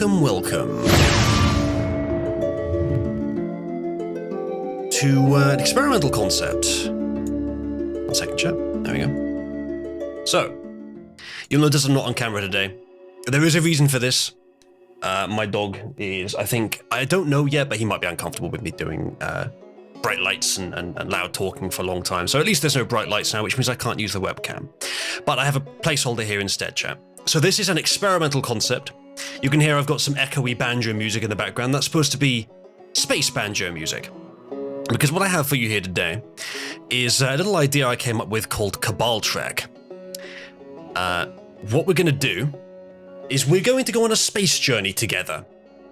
welcome to an experimental concept. 1 second, chat. There we go. So, you'll notice I'm not on camera today. There is a reason for this. My dog is, I don't know yet, but he might be uncomfortable with me doing bright lights and loud talking for a long time. So at least there's no bright lights now, which means I can't use the webcam. But I have a placeholder here instead, chat. So this is an experimental concept. You can hear I've got some echoey banjo music in the background. That's supposed to be space banjo music. Because what I have for you here today is a little idea I came up with called Cabal Trek. What we're going to do is we're going to go on a space journey together.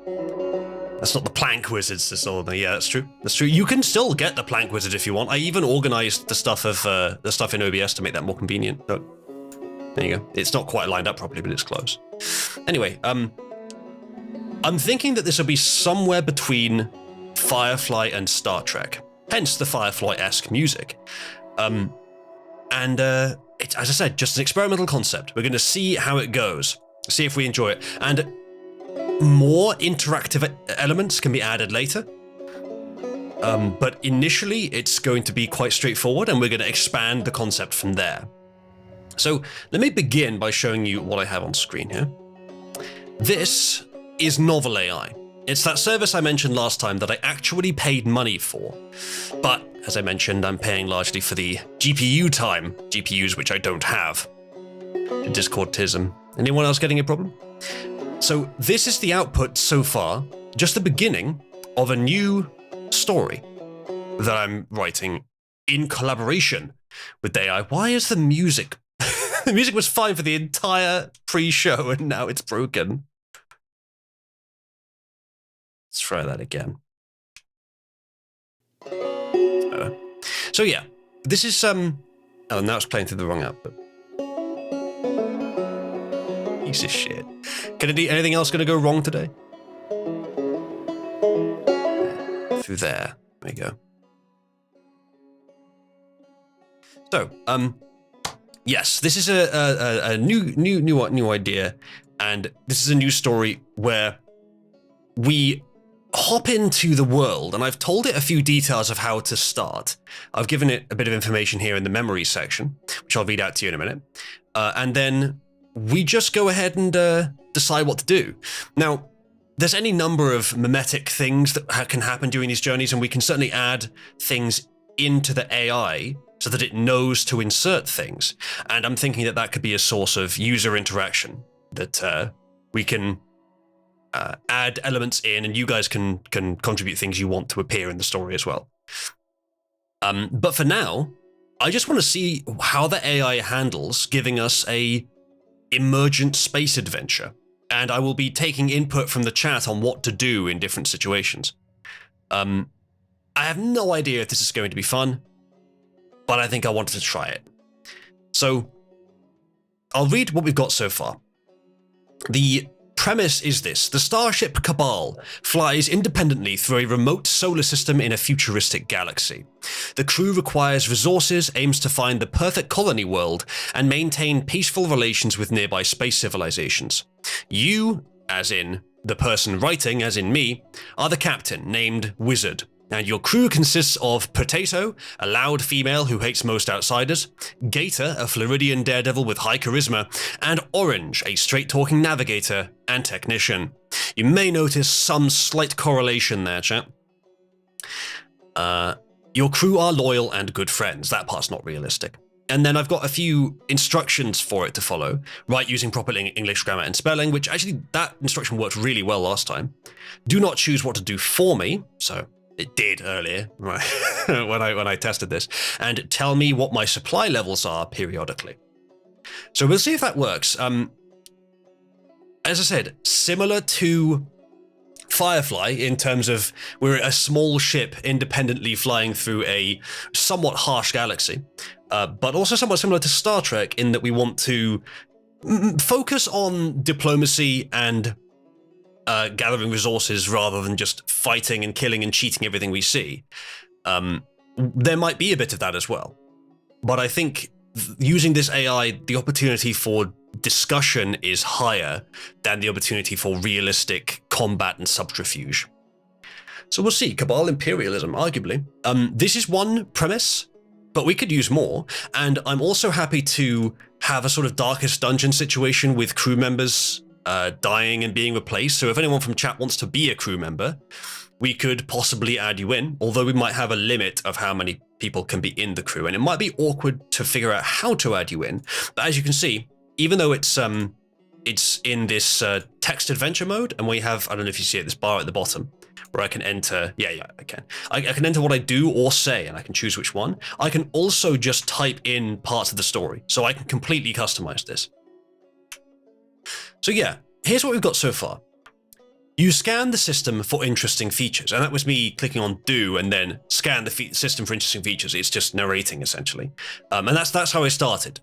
That's not the Plank Wizards, yeah, that's true. That's true. You can still get the Plank Wizard if you want. I even organized the stuff in OBS to make that more convenient. Look, there you go. It's not quite lined up properly, but it's close. Anyway, I'm thinking that this will be somewhere between Firefly and Star Trek, hence the Firefly-esque music. It's, as I said, just an experimental concept. We're going to see how it goes, see if we enjoy it, and more interactive elements can be added later. But initially, it's going to be quite straightforward, and we're going to expand the concept from there. So let me begin by showing you what I have on screen here. This is Novel AI. It's that service I mentioned last time that I actually paid money for. But, as I mentioned, I'm paying largely for the GPU time, GPUs which I don't have. Discordism. Anyone else getting a problem? So this is the output so far, just the beginning of a new story that I'm writing in collaboration with AI. Why is the music... The music was fine for the entire pre-show and now it's broken. Let's try that again. So yeah, this is oh, now it's playing through the wrong output. Piece of shit. Anything else going to go wrong today? Through there. There we go. So, yes, this is a new idea, and this is a new story where we hop into the world, and I've told it a few details of how to start. I've given it a bit of information here in the memory section, which I'll read out to you in a minute. And then we just go ahead and decide what to do. Now, there's any number of mimetic things that can happen during these journeys, and we can certainly add things into the AI so that it knows to insert things. And I'm thinking that that could be a source of user interaction, that we can add elements in, and you guys can contribute things you want to appear in the story as well. But for now, I just want to see how the AI handles giving us a emergent space adventure, and I will be taking input from the chat on what to do in different situations. I have no idea if this is going to be fun, but I think I wanted to try it. So I'll read what we've got so far. The premise is this: the starship Cabal flies independently through a remote solar system in a futuristic galaxy. The crew requires resources, aims to find the perfect colony world, and maintain peaceful relations with nearby space civilizations. You, as in the person writing, as in me, are the captain, named Wizard. And your crew consists of Potato, a loud female who hates most outsiders, Gator, a Floridian daredevil with high charisma, and Orange, a straight-talking navigator and technician. You may notice some slight correlation there, chat. Your crew are loyal and good friends. That part's not realistic. And then I've got a few instructions for it to follow. Write using proper English grammar and spelling, which actually, that instruction worked really well last time. Do not choose what to do for me, so... It did earlier, right, when I tested this. And tell me what my supply levels are periodically. So we'll see if that works. As I said, similar to Firefly in terms of we're a small ship independently flying through a somewhat harsh galaxy, but also somewhat similar to Star Trek in that we want to focus on diplomacy and gathering resources rather than just fighting and killing and cheating everything we see. There might be a bit of that as well. But I think using this AI, the opportunity for discussion is higher than the opportunity for realistic combat and subterfuge. So we'll see. Cabal imperialism, arguably. This is one premise, but we could use more. And I'm also happy to have a sort of Darkest Dungeon situation with crew members dying and being replaced. So if anyone from chat wants to be a crew member, we could possibly add you in, although we might have a limit of how many people can be in the crew, and it might be awkward to figure out how to add you in. But as you can see, even though it's in this text adventure mode, and we have, I don't know if you see it, this bar at the bottom, where I can enter, yeah, I can. I can enter what I do or say, and I can choose which one. I can also just type in parts of the story, so I can completely customize this. So yeah, here's what we've got so far. You scan the system for interesting features, and that was me clicking on do and then scan the system for interesting features. It's just narrating, essentially. And that's how I started.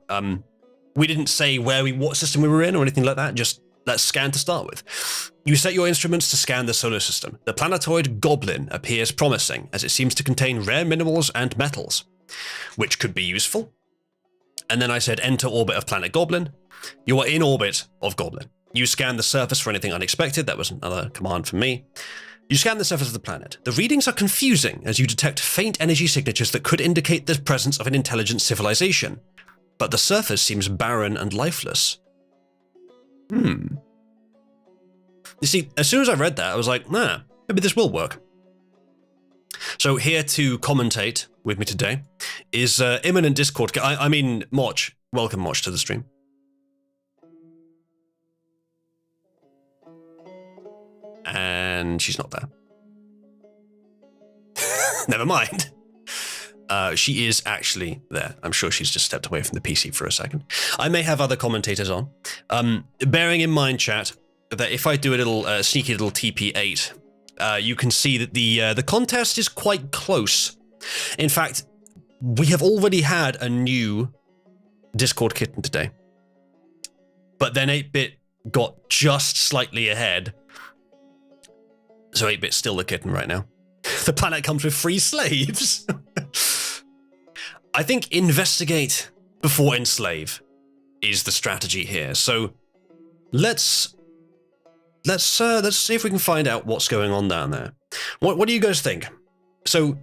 We didn't say what system we were in or anything like that, just let's scan to start with. You set your instruments to scan the solar system. The planetoid Goblin appears promising, as it seems to contain rare minerals and metals, which could be useful. And then I said enter orbit of planet Goblin. You are in orbit of Goblin. You scan the surface for anything unexpected. That was another command from me. You scan the surface of the planet. The readings are confusing as you detect faint energy signatures that could indicate the presence of an intelligent civilization. But the surface seems barren and lifeless. You see, as soon as I read that, I was like, maybe this will work. So here to commentate with me today is imminent Discord. I mean, Moch. Welcome, Moch, to the stream. And she's not there. Never mind. She is actually there. I'm sure she's just stepped away from the PC for a second. I may have other commentators on. Bearing in mind, chat, that if I do a little sneaky little TP8, you can see that the contest is quite close. In fact, we have already had a new Discord kitten today. But then 8-bit got just slightly ahead. So 8-bit's still the kitten right now. The planet comes with free slaves. I think investigate before enslave is the strategy here. So let's see if we can find out what's going on down there. What do you guys think? So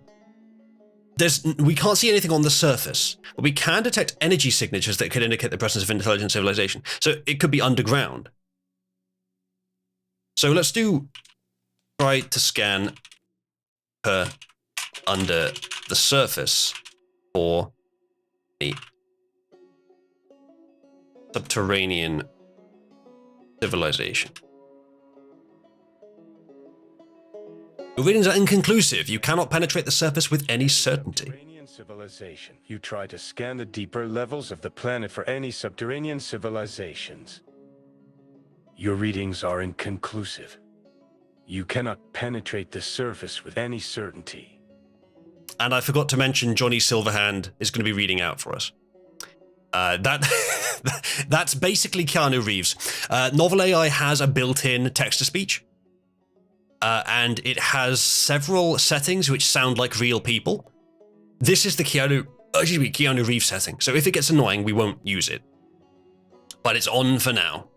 we can't see anything on the surface, but we can detect energy signatures that could indicate the presence of intelligent civilization. So it could be underground. So let's try to scan her under the surface for a subterranean civilization. Your readings are inconclusive. You cannot penetrate the surface with any certainty. Subterranean civilization. You try to scan the deeper levels of the planet for any subterranean civilizations. Your readings are inconclusive. You cannot penetrate the surface with any certainty. And I forgot to mention Johnny Silverhand is going to be reading out for us. That's basically Keanu Reeves. Novel AI has a built-in text-to-speech. And it has several settings which sound like real people. This is the Keanu Reeves setting. So if it gets annoying, we won't use it. But it's on for now.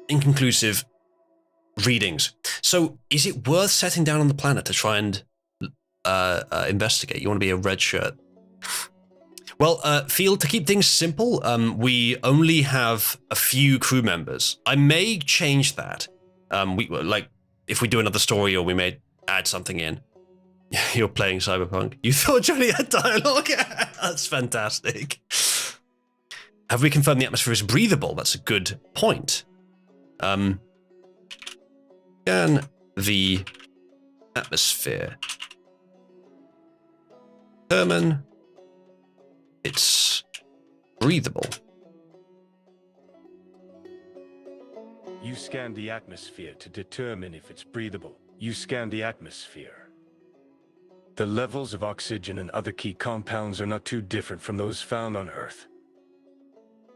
Inconclusive readings. So is it worth setting down on the planet to try and investigate? You want to be a red shirt. Well, Field, to keep things simple, we only have a few crew members. I may change that. If we do another story, or we may add something in. You're playing Cyberpunk. You thought Johnny had dialogue? That's fantastic. Have we confirmed the atmosphere is breathable? That's a good point. Scan the atmosphere. Determine it's breathable. You scan the atmosphere to determine if it's breathable. You scan the atmosphere. The levels of oxygen and other key compounds are not too different from those found on Earth.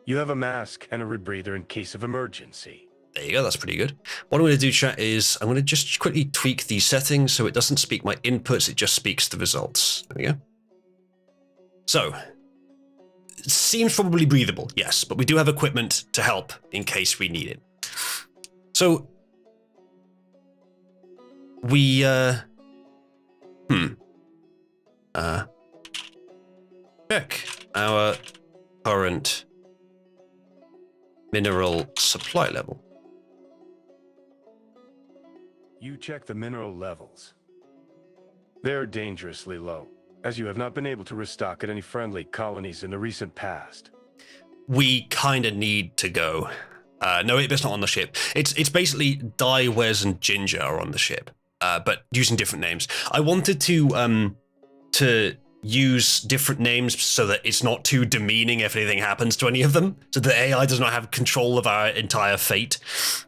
You have a mask and a rebreather in case of emergency. There you go, that's pretty good. What I'm going to do, chat, is I'm going to just quickly tweak these settings so it doesn't speak my inputs, it just speaks the results. There we go. So, it seems probably breathable, yes, but we do have equipment to help in case we need it. So, we, check our current mineral supply level. You check the mineral levels. They're dangerously low, as you have not been able to restock at any friendly colonies in the recent past. We kind of need to go. No, it's not on the ship. It's basically Dai, Wes, and Ginger are on the ship, but using different names. I wanted to use different names so that it's not too demeaning if anything happens to any of them, so the AI does not have control of our entire fate.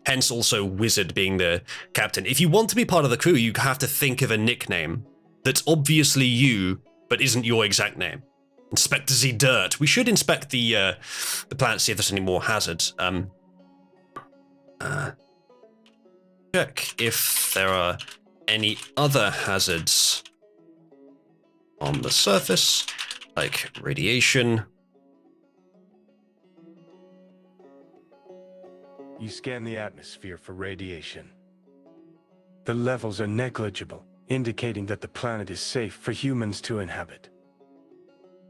Hence also Wizard being the captain. If you want to be part of the crew, you have to think of a nickname that's obviously you, but isn't your exact name. Inspector Z Dirt. We should inspect the planet, see if there's any more hazards. Check if there are any other hazards on the surface, like radiation. You scan the atmosphere for radiation. The levels are negligible, indicating that the planet is safe for humans to inhabit.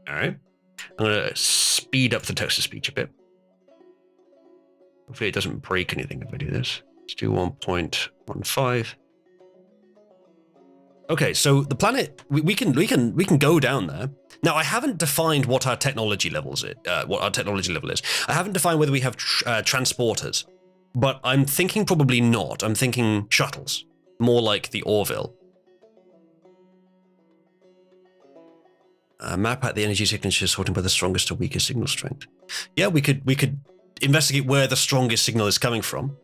All right. I'm going to speed up the text-to-speech a bit. Hopefully it doesn't break anything if I do this. Let's do 1.15. Okay, so the planet, we can go down there. Now, I haven't defined what our technology level is. I haven't defined whether we have transporters, but I'm thinking probably not. I'm thinking shuttles, more like the Orville. Map out the energy signatures sorting by the strongest to weakest signal strength. Yeah, we could investigate where the strongest signal is coming from.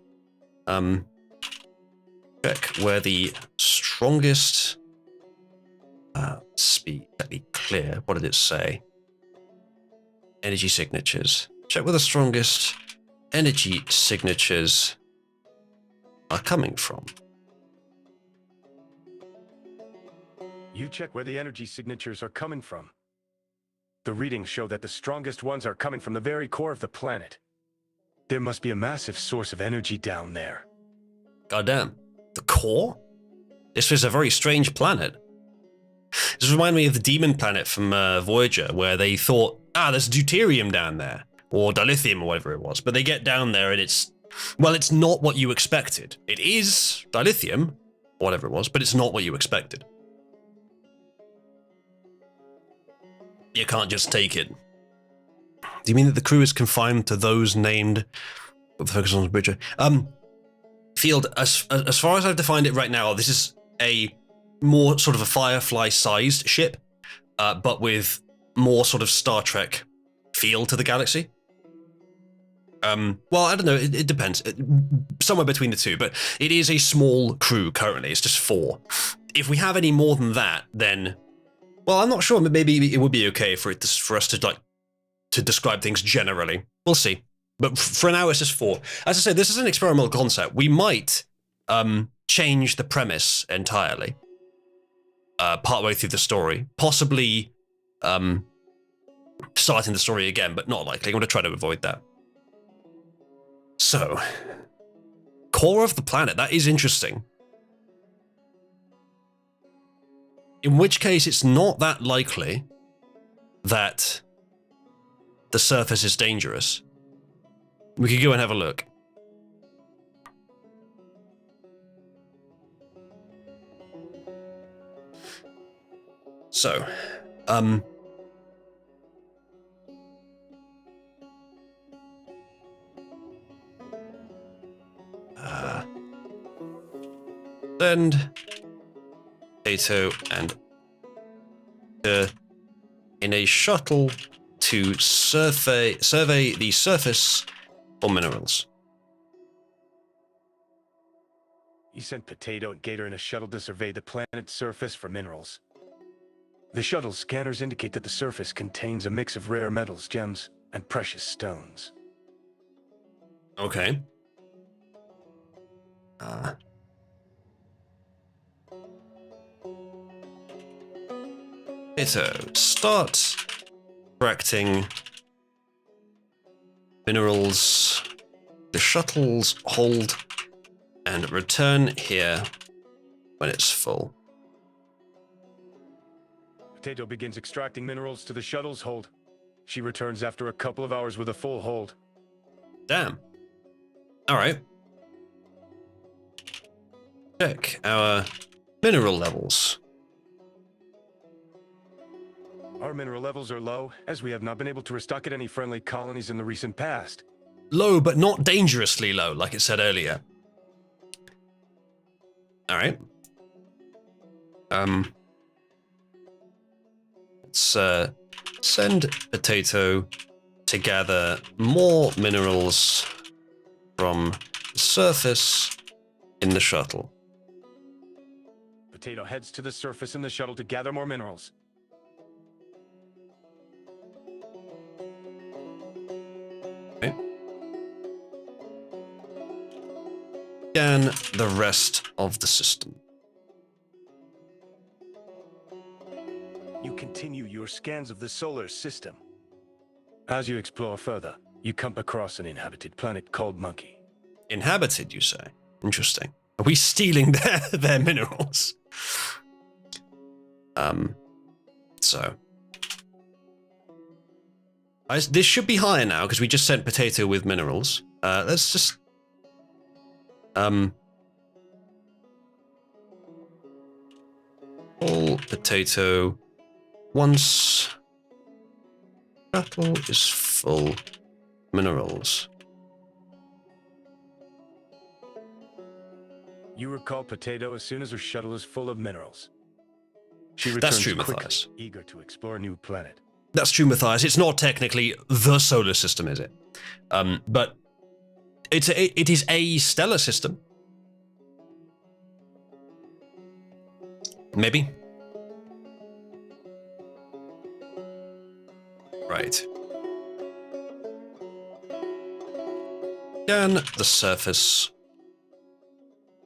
Check where the strongest. Let's be clear. What did it say? Energy signatures. Check where the strongest energy signatures are coming from. You check where the energy signatures are coming from. The readings show that the strongest ones are coming from the very core of the planet. There must be a massive source of energy down there. Goddamn. The core? This is a very strange planet. This reminds me of the demon planet from Voyager, where they thought, there's deuterium down there, or dilithium, or whatever it was. But they get down there and it's not what you expected. It is dilithium, whatever it was, but it's not what you expected. You can't just take it. Do you mean that the crew is confined to those named with focus on the bridge? Field, as far as I've defined it right now, this is a more sort of a Firefly-sized ship, but with more sort of Star Trek feel to the galaxy. Well, I don't know, it depends. Somewhere between the two, but it is a small crew currently. It's just 4. If we have any more than that, then, well, I'm not sure. Maybe it would be okay for us to describe things generally. We'll see. But for now, it's just 4. As I said, this is an experimental concept. We might change the premise entirely partway through the story, possibly starting the story again, but not likely. I'm going to try to avoid that. So, core of the planet, that is interesting. In which case, it's not that likely that the surface is dangerous. We could go and have a look. So, send Kato and in a shuttle to survey the surface for minerals. You sent Potato and Gator in a shuttle to survey the planet's surface for minerals. The shuttle's scanners indicate that the surface contains a mix of rare metals, gems, and precious stones. Okay. So, start correcting minerals. The shuttles hold and return here when it's full. Potato begins extracting minerals to the shuttle's hold. She returns after a couple of hours with a full hold. Damn. Alright. Check our mineral levels. Our mineral levels are low, as we have not been able to restock at any friendly colonies in the recent past. Low, but not dangerously low, like it said earlier. Alright. Let's send Potato to gather more minerals from the surface in the shuttle. Potato heads to the surface in the shuttle to gather more minerals. Okay. Scan the rest of the system. You continue your scans of the solar system. As you explore further, you come across an inhabited planet called Monkey. Inhabited, you say? Interesting. Are we stealing their minerals? This should be higher now because we just sent Potato with minerals. Let's just all Potato once shuttle is full minerals. You recall Potato as soon as her shuttle is full of minerals. She returns That's true, quickly, Matthias. eager to explore a new planet. That's true, Matthias. It's not technically the solar system, is it? But it is a stellar system. Maybe. Right. Scan the surface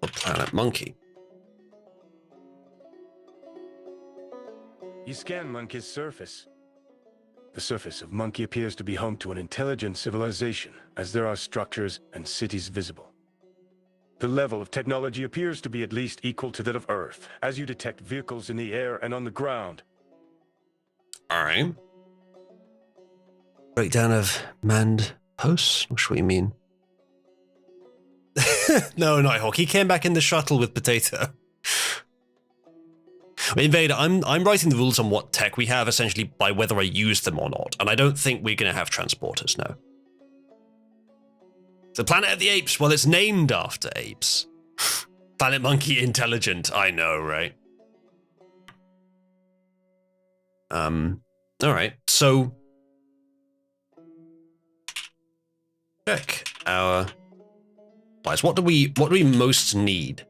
of planet Monkey. You scan Monkey's surface. The surface of Monkey appears to be home to an intelligent civilization, as there are structures and cities visible. The level of technology appears to be at least equal to that of Earth, as you detect vehicles in the air and on the ground. All right. Breakdown of manned posts? Not sure what you mean. No, Nighthawk. He came back in the shuttle with Potato. Invader, I'm writing the rules on what tech we have essentially by whether I use them or not, and I don't think we're going to have transporters, no. The Planet of the Apes, well, it's named after apes. Planet Monkey intelligent, I know, right? Alright, so check our supplies. What do we most need?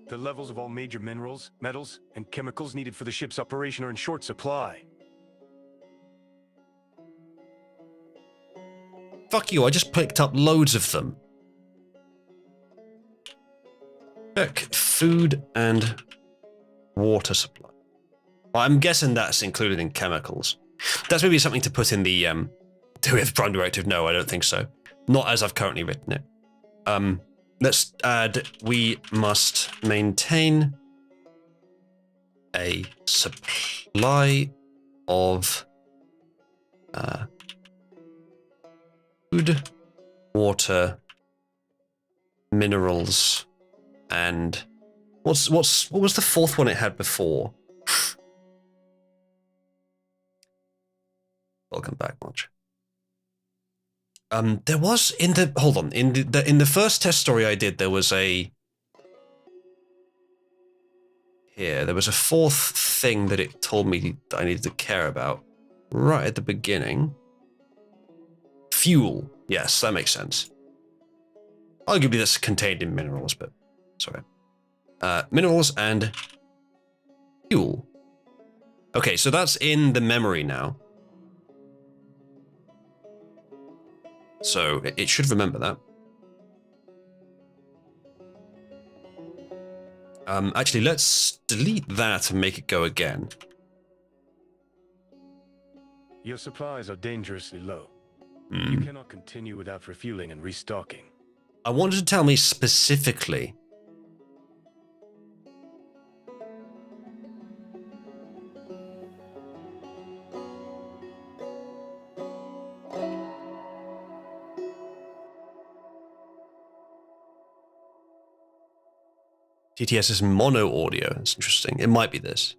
The levels of all major minerals, metals, and chemicals needed for the ship's operation are in short supply. Fuck you, I just picked up loads of them. Check food and water supply. Well, I'm guessing that's included in chemicals. That's maybe something to put in the do we have Prime Directive? No, I don't think so. Not as I've currently written it. Let's add, we must maintain a supply of food, water, minerals, and what was the fourth one it had before? Welcome back, Watch. There was in the first test story I did, there was a fourth thing that it told me that I needed to care about right at the beginning. Fuel. Yes, that makes sense. Arguably that's contained in minerals, but sorry. Minerals and fuel. Okay, so that's in the memory now. So it should remember that. Actually, let's delete that and make it go again. Your supplies are dangerously low. You cannot continue without refueling and restocking. I wanted to tell me specifically. TTS is mono audio. That's interesting. It might be this.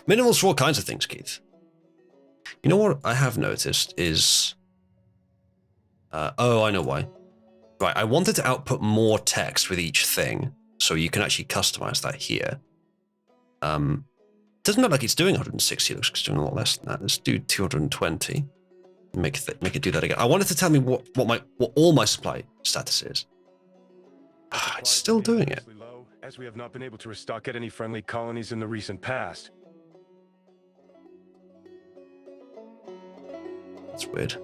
Minerals for all kinds of things, Keith. You know what I have noticed is... oh, I know why. Right, I wanted to output more text with each thing, so you can actually customize that here. Doesn't look like it's doing 160, it looks like it's doing a lot less than that. Let's do 220. Make it do that again. I wanted to tell me what all my supply status is. It's still doing it. Low, as we have not been able to restock at any friendly colonies in the recent past. That's weird.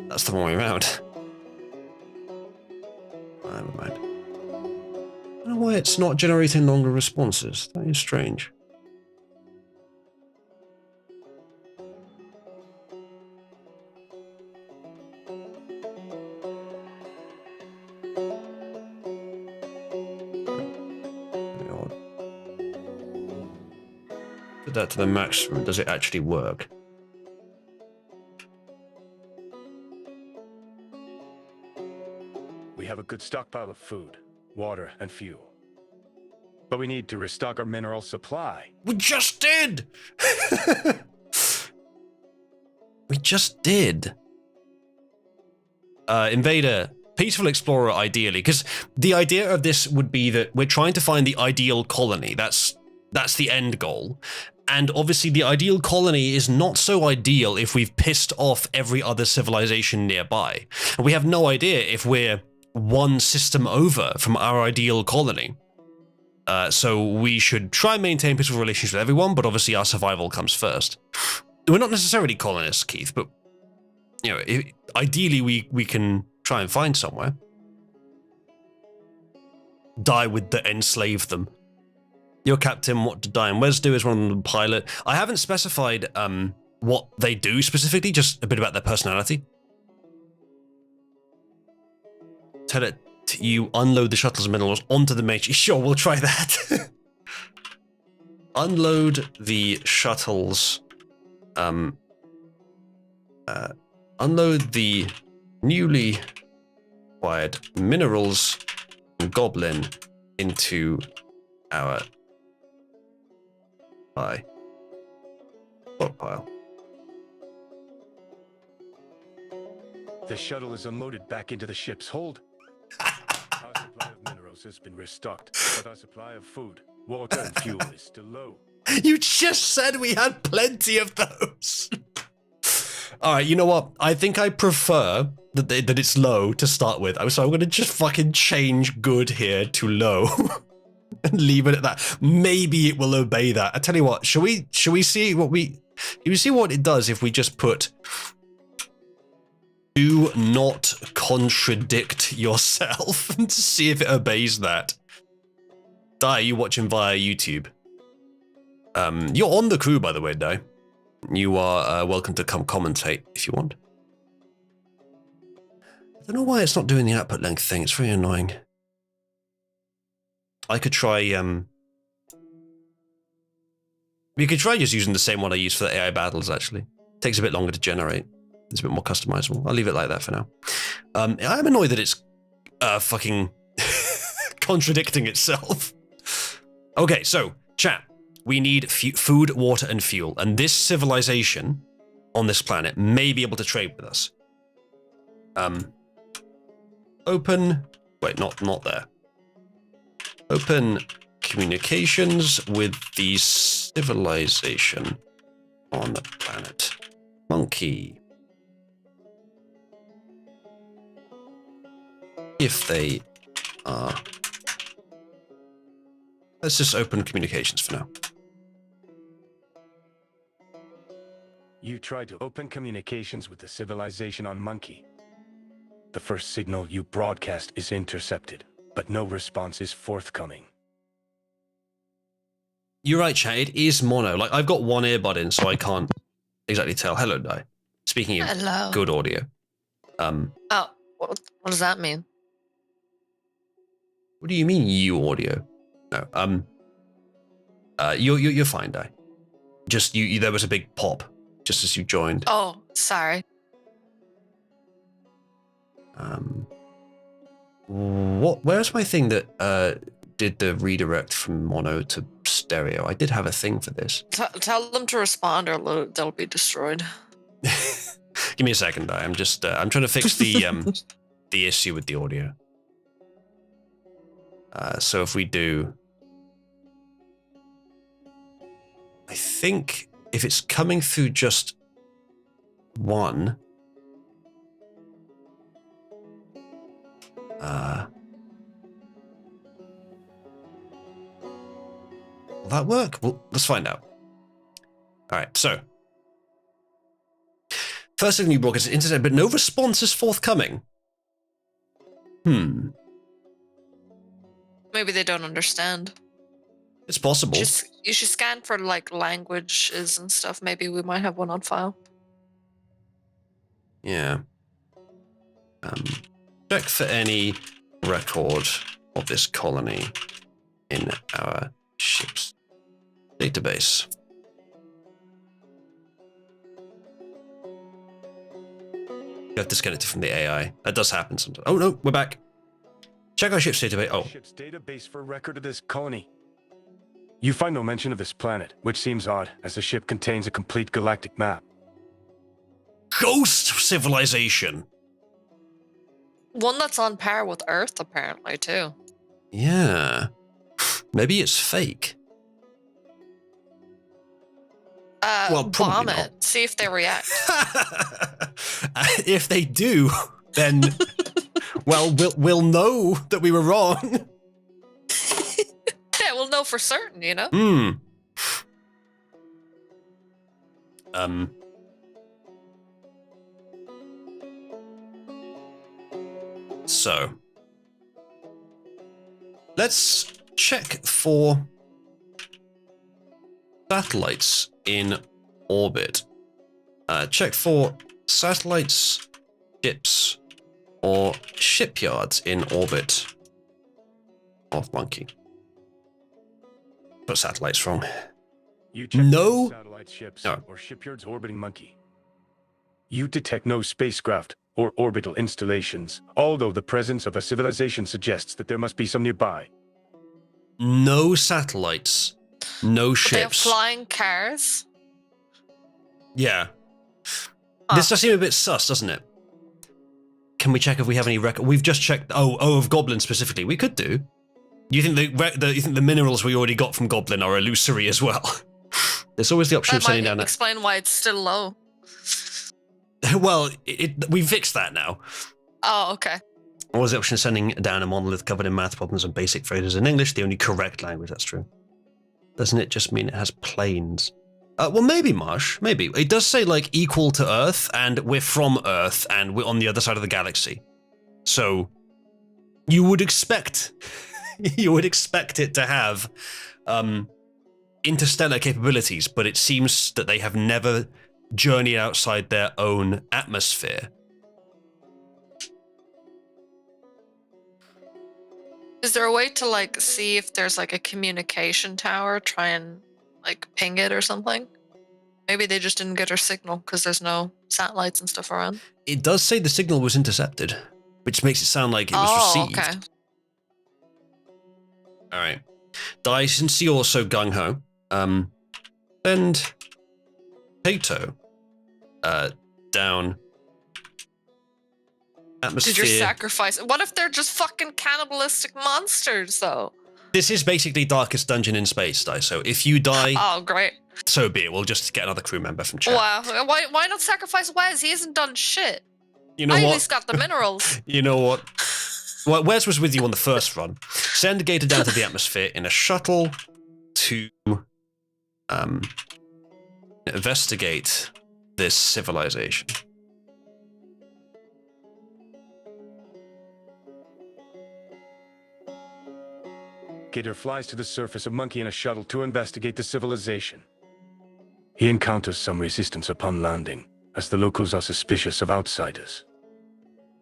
That's the wrong way around. Never mind. I don't know why it's not generating longer responses. That is strange. Put that to the maximum. Does it actually work? We have a good stockpile of food, water, and fuel. But we need to restock our mineral supply. We just did! We just did. Invader, peaceful explorer ideally, because the idea of this would be that we're trying to find the ideal colony. That's the end goal. And obviously the ideal colony is not so ideal if we've pissed off every other civilization nearby. And we have no idea if we're one system over from our ideal colony. So we should try and maintain peaceful relations with everyone, but obviously our survival comes first. We're not necessarily colonists, Keith, but you know, ideally we can try and find somewhere. Die with the enslave them. Your captain, what to die and where's do is one of them pilot. I haven't specified what they do specifically, just a bit about their personality. Tell it to you unload the shuttles and minerals onto the main. Sure, we'll try that. Unload the shuttles. Unload the newly acquired minerals and goblin into our stockpile. The shuttle is unloaded back into the ship's hold. Our supply of minerals has been restocked, but our supply of food, water, and fuel is still low. You just said we had plenty of those. All right, you know what? I think I prefer that it's low to start with. So I'm going to just fucking change good here to low. And leave it at that. Maybe it will obey that. I tell you what, shall we see what it does if we just put do not contradict yourself to see if it obeys that. Dai, you watching via YouTube. You're on the crew, by the way, Dai. You are welcome to come commentate if you want. I don't know why it's not doing the output length thing. It's very annoying. I could try, we could try just using the same one I use for the AI battles, actually. It takes a bit longer to generate. It's a bit more customizable. I'll leave it like that for now. I'm annoyed that it's fucking contradicting itself. Okay, so, chat. We need food, water, and fuel. And this civilization on this planet may be able to trade with us. Open... Wait, not there. Open communications with the civilization on the planet. Monkey. If they are... Let's just open communications for now. You tried to open communications with the civilization on Monkey. The first signal you broadcast is intercepted, but no response is forthcoming. You're right, chat. It is mono. Like, I've got one earbud in, so I can't exactly tell. Hello, Di. Speaking of Hello. good audio. Oh, what does that mean? What do you mean, you audio? No. You're fine, Di. Just you. There was a big pop just as you joined. Oh, sorry. Where's my thing that did the redirect from mono to stereo? I did have a thing for this. Tell them to respond, or they'll be destroyed. Give me a second, Di. I'm just I'm trying to fix the the issue with the audio. So if we do, I think if it's coming through just one, will that work? Well, let's find out. All right, so first thing you broadcast is internet, but no response is forthcoming. Maybe they don't understand. It's possible. You should scan for like languages and stuff. Maybe we might have one on file. Yeah. Check for any record of this colony in our ship's database. You have disconnected from the AI. That does happen sometimes. Oh no, we're back. Check our ship's database. Oh. Ship's database for record of this colony. You find no mention of this planet, which seems odd, as the ship contains a complete galactic map. Ghost civilization. One that's on par with Earth, apparently, too. Yeah. Maybe it's fake. Well, bomb probably it. See if they react. If they do, then well, we'll know that we were wrong. Yeah, we'll know for certain, you know? So let's check for satellites in orbit. Check for satellites, ships, or shipyards in orbit of Monkey. Put satellites wrong. You check No satellite ships or shipyards orbiting Monkey. You detect no spacecraft or orbital installations, although the presence of a civilization suggests that there must be some nearby. No satellites, no ships. They have flying cars. Yeah. This does seem a bit sus, doesn't it? Can we check if we have any record? We've just checked. Oh, of Goblin specifically. We could do. You think the minerals we already got from Goblin are illusory as well? There's always the option of sending down. Explain why it's still low. Well, we fixed that now. Oh, okay. What was the option of sending down a monolith covered in math problems and basic phrases in English? The only correct language. That's true. Doesn't it just mean it has planes? Well, maybe, Marsh. Maybe. It does say, like, equal to Earth, and we're from Earth, and we're on the other side of the galaxy. So, you would expect... you would expect it to have interstellar capabilities, but it seems that they have never journeyed outside their own atmosphere. Is there a way to, like, see if there's, like, a communication tower, try and, like, ping it or something? Maybe they just didn't get our signal because there's no satellites and stuff around. It does say the signal was intercepted, which makes it sound like it was received. Okay. All right. Di, since you're so gung-ho, send Tato down atmosphere. Did your sacrifice? What if they're just fucking cannibalistic monsters, though? This is basically Darkest Dungeon in space, Di, so if you die... Oh, great. So be it. We'll just get another crew member from chat. Wow. Why not sacrifice Wes? He hasn't done shit. You know what? I at least got the minerals. You know what? Well, Wes was with you on the first run. Send Gator down to the atmosphere in a shuttle to investigate this civilization. Gator flies to the surface of Monkey in a shuttle to investigate the civilization. He encounters some resistance upon landing, as the locals are suspicious of outsiders.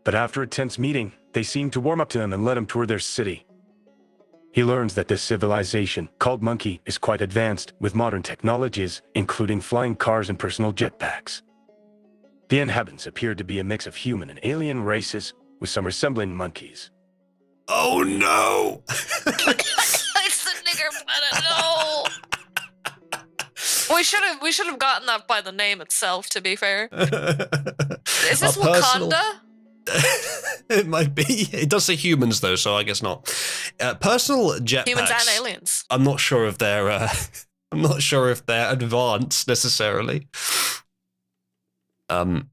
But after a tense meeting, they seem to warm up to him and let him tour their city. He learns that this civilization, called Monkey, is quite advanced, with modern technologies, including flying cars and personal jetpacks. The inhabitants appear to be a mix of human and alien races, with some resembling monkeys. Oh no! It's the nigger planet. No. We should have gotten that by the name itself. To be fair, is this Wakanda? It might be. It does say humans though, so I guess not. Personal jetpacks. Humans and aliens. I'm not sure if they're. I'm not sure if they're advanced necessarily. So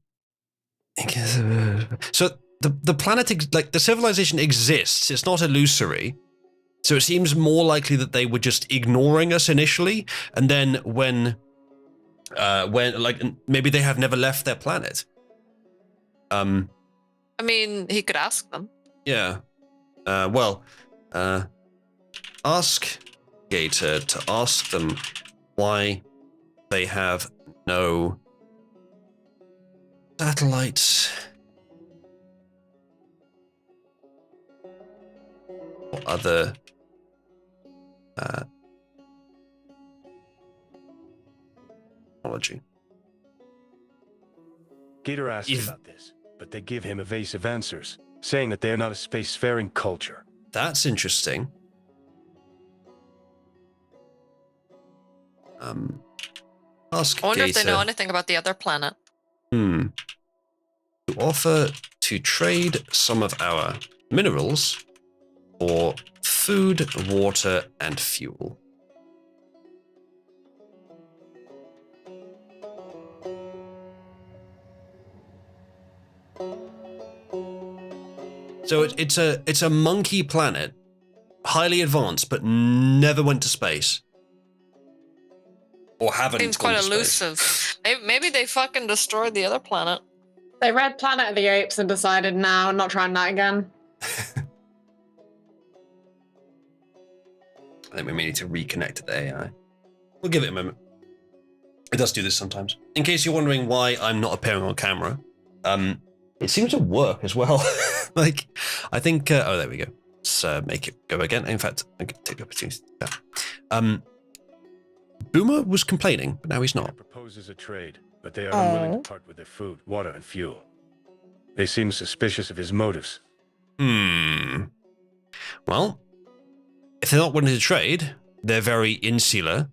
the planet, like the civilization exists. It's not illusory. So it seems more likely that they were just ignoring us initially, and then when like maybe they have never left their planet. I mean, he could ask them. Yeah. Ask Gator to ask them why they have no satellites or other technology. Gator asks about this, but they give him evasive answers, saying that they are not a spacefaring culture. That's interesting. Ask I wonder Gator. if they know anything about the other planet. To offer to trade some of our minerals for food, water, and fuel. So it's a monkey planet, highly advanced, but never went to space. Or haven't. Seems quite elusive. Maybe they fucking destroyed the other planet. They read Planet of the Apes and decided, no, I'm not trying that again. I think we may need to reconnect to the AI. We'll give it a moment. It does do this sometimes. In case you're wondering why I'm not appearing on camera, it seems to work as well. Like, I think, oh, there we go. Let's make it go again. In fact, I can take the opportunity to do that. Boomer was complaining, but now he's not. Proposes a trade, but they are unwilling to part with their food, water, and fuel. They seem suspicious of his motives. Well, if they're not willing to trade, they're very insular,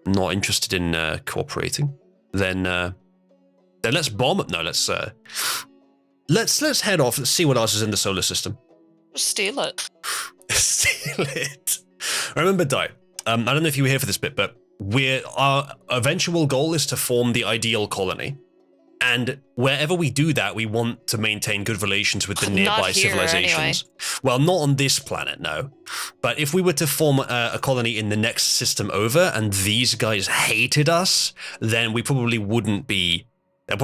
not interested in cooperating, then let's bomb it. No, let's head off. Let's see what else is in the solar system. Just steal it. Steal it. Remember, Di. I don't know if you were here for this bit, but our eventual goal is to form the ideal colony. And wherever we do that, we want to maintain good relations with the nearby civilizations. Anyway. Well, not on this planet, no. But if we were to form a colony in the next system over, and these guys hated us, then that probably wouldn't be a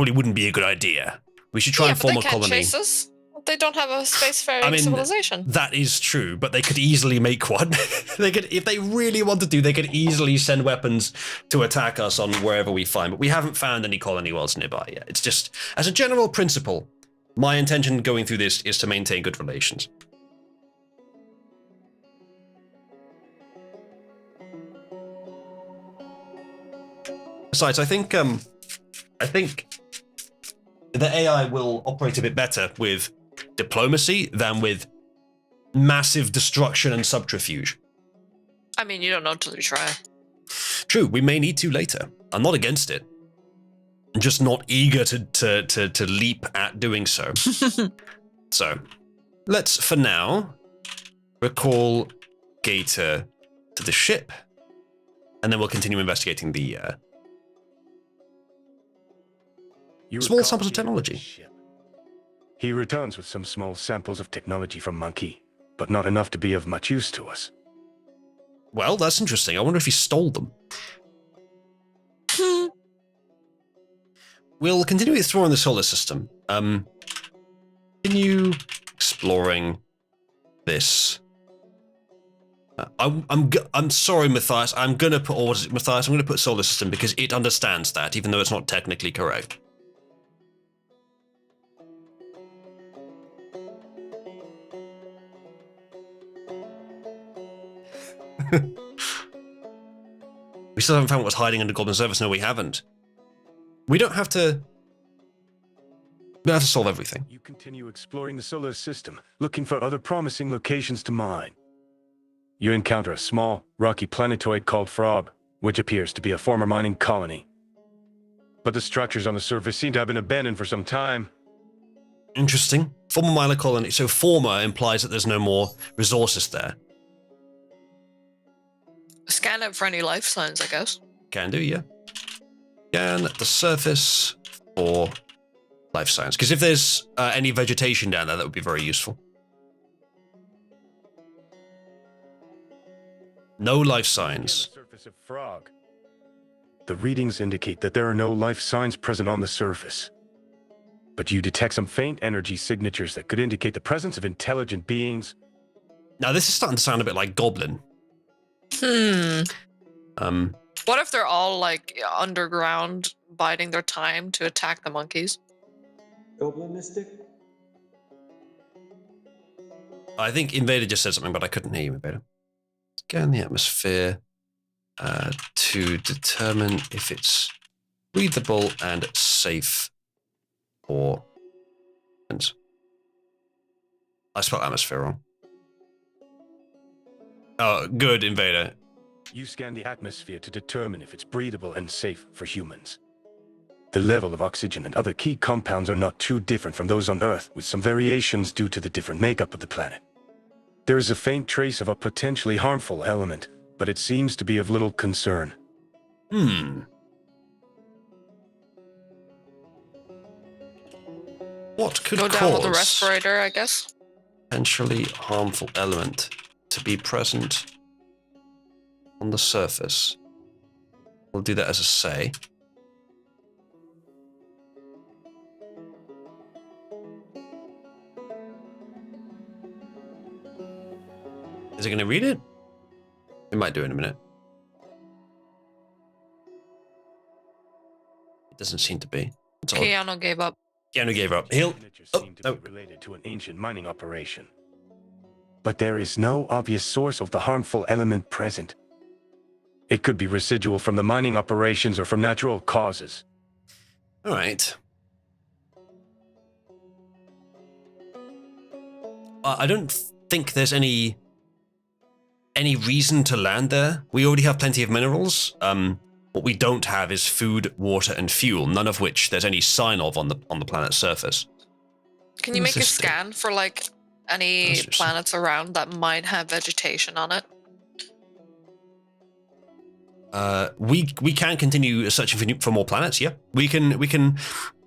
good idea. We should try and form a colony. Chase us. They don't have a spacefaring civilization. That is true, but they could easily make one. They could, if they really wanted to, they could easily send weapons to attack us on wherever we find. But we haven't found any colony worlds nearby yet. It's just, as a general principle, my intention going through this is to maintain good relations. Besides, I think the AI will operate a bit better with diplomacy than with massive destruction and subterfuge. I mean, you don't know until you try. True, we may need to later. I'm not against it. I'm just not eager to leap at doing so. So, let's, for now, recall Gator to the ship, and then we'll continue investigating the small samples of technology. He returns with some small samples of technology from Monkey, but not enough to be of much use to us. Well, that's interesting. I wonder if he stole them. We'll continue exploring the solar system. Continue exploring this I'm sorry, Matthias. I'm gonna put Matthias. I'm gonna put solar system because it understands that, even though it's not technically correct. We still haven't found what's hiding under Golden Service. No, we haven't. We don't have to. We don't have to solve everything. You continue exploring the solar system, looking for other promising locations to mine. You encounter a small, rocky planetoid called Frog, which appears to be a former mining colony. But the structures on the surface seem to have been abandoned for some time. Interesting. Former mining colony. So former implies that there's no more resources there. Scan it for any life signs, I guess. Can do, yeah. Scan the surface for life signs. Because if there's any vegetation down there, that would be very useful. No life signs. Surface of Frog. The readings indicate that there are no life signs present on the surface. But you detect some faint energy signatures that could indicate the presence of intelligent beings. Now, this is starting to sound a bit like Goblin. What if they're all like underground, biding their time to attack the monkeys? Goblinistic? I think Invader just said something, but I couldn't hear you, Invader. Scan the atmosphere to determine if it's breathable and safe for. I spelled atmosphere wrong. Oh, good, Invader. You scan the atmosphere to determine if it's breathable and safe for humans. The level of oxygen and other key compounds are not too different from those on Earth, with some variations due to the different makeup of the planet. There is a faint trace of a potentially harmful element, but it seems to be of little concern. What could Go cause down with the respirator, I guess. potentially harmful element to be present on the surface? We'll do that as a say. Is it going to read it? It might do in a minute. It doesn't seem to be. It's odd. Keanu gave up. Keanu gave up. He'll. Signatures Oh, seem to no. be related to an ancient mining operation. But there is no obvious source of the harmful element present. It could be residual from the mining operations or from natural causes. All right. I don't think there's any reason to land there. We already have plenty of minerals. What we don't have is food, water, and fuel, none of which there's any sign of on the planet's surface. Can you make a Interesting. scan for like any Interesting. planets around that might have vegetation on it? We can continue searching for more planets. Yeah, we can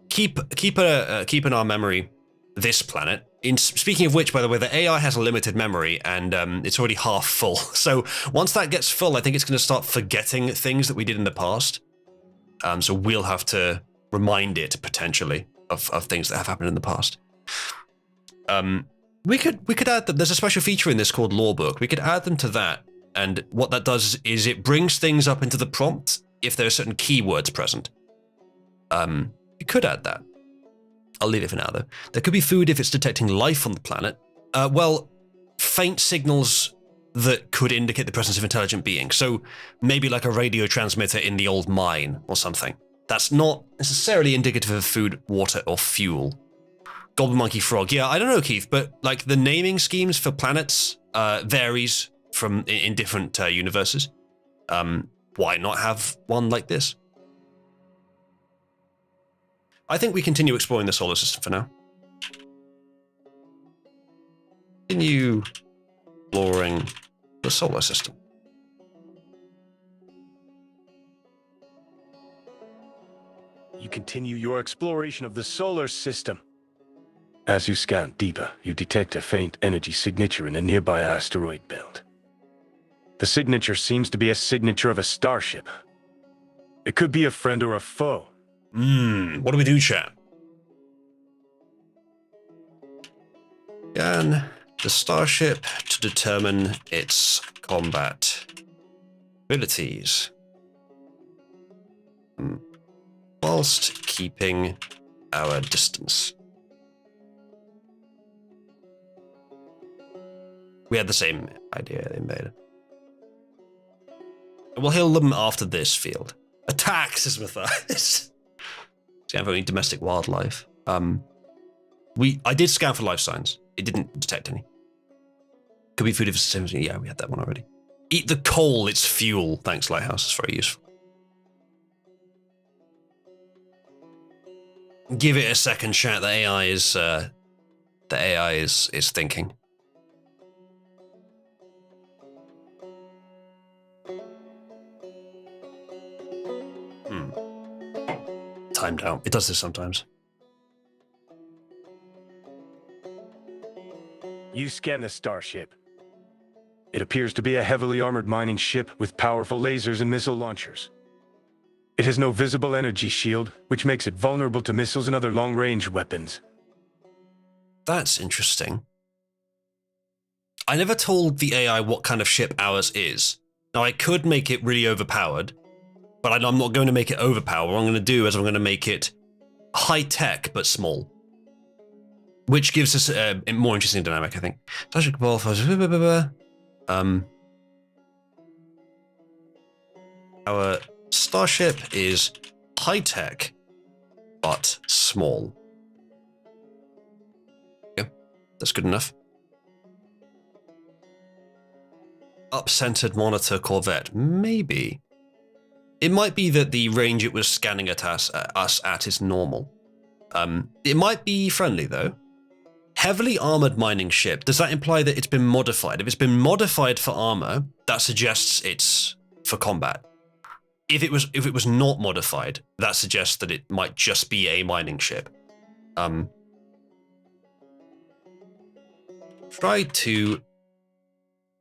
keep in our memory this planet. Speaking of which, by the way, the AI has a limited memory and it's already half full. So once that gets full, I think it's going to start forgetting things that we did in the past. So we'll have to remind it potentially of things that have happened in the past. We could add that there's a special feature in this called Lore Book. We could add them to that, and what that does is it brings things up into the prompt if there are certain keywords present. You could add that. I'll leave it for now, though. There could be food if it's detecting life on the planet. Well, faint signals that could indicate the presence of intelligent beings. So maybe like a radio transmitter in the old mine or something. That's not necessarily indicative of food, water, or fuel. Goblin Monkey Frog. Yeah, I don't know, Keith, but like the naming schemes for planets varies from in different universes. Why not have one like this? I think we continue exploring the solar system for now. Continue exploring the solar system. You continue your exploration of the solar system. As you scan deeper, you detect a faint energy signature in a nearby asteroid belt. The signature seems to be a signature of a starship. It could be a friend or a foe. What do we do, chat? Scan the starship to determine its combat abilities. Whilst keeping our distance. We had the same idea, Invader. We'll heal them after this field. Attack, says Matthias. Scan for any domestic wildlife. I did scan for life signs. It didn't detect any. Could be food if it's the same. Yeah, we had that one already. Eat the coal, it's fuel. Thanks, Lighthouse. It's very useful. Give it a second, chat. The AI is thinking. Timed out. It does this sometimes. You scan the starship. It appears to be a heavily armored mining ship with powerful lasers and missile launchers. It has no visible energy shield, which makes it vulnerable to missiles and other long-range weapons. That's interesting. I never told the AI what kind of ship ours is. Now, I could make it really overpowered, but I'm not going to make it overpowered. What I'm going to do is I'm going to make it high-tech, but small. Which gives us a more interesting dynamic, I think. Our starship is high-tech, but small. Yeah, that's good enough. Up-centered monitor Corvette. Maybe. It might be that the range it was scanning at us at is normal. It might be friendly, though. Heavily armored mining ship. Does that imply that it's been modified? If it's been modified for armor, that suggests it's for combat. If it was not modified, that suggests that it might just be a mining ship. Try to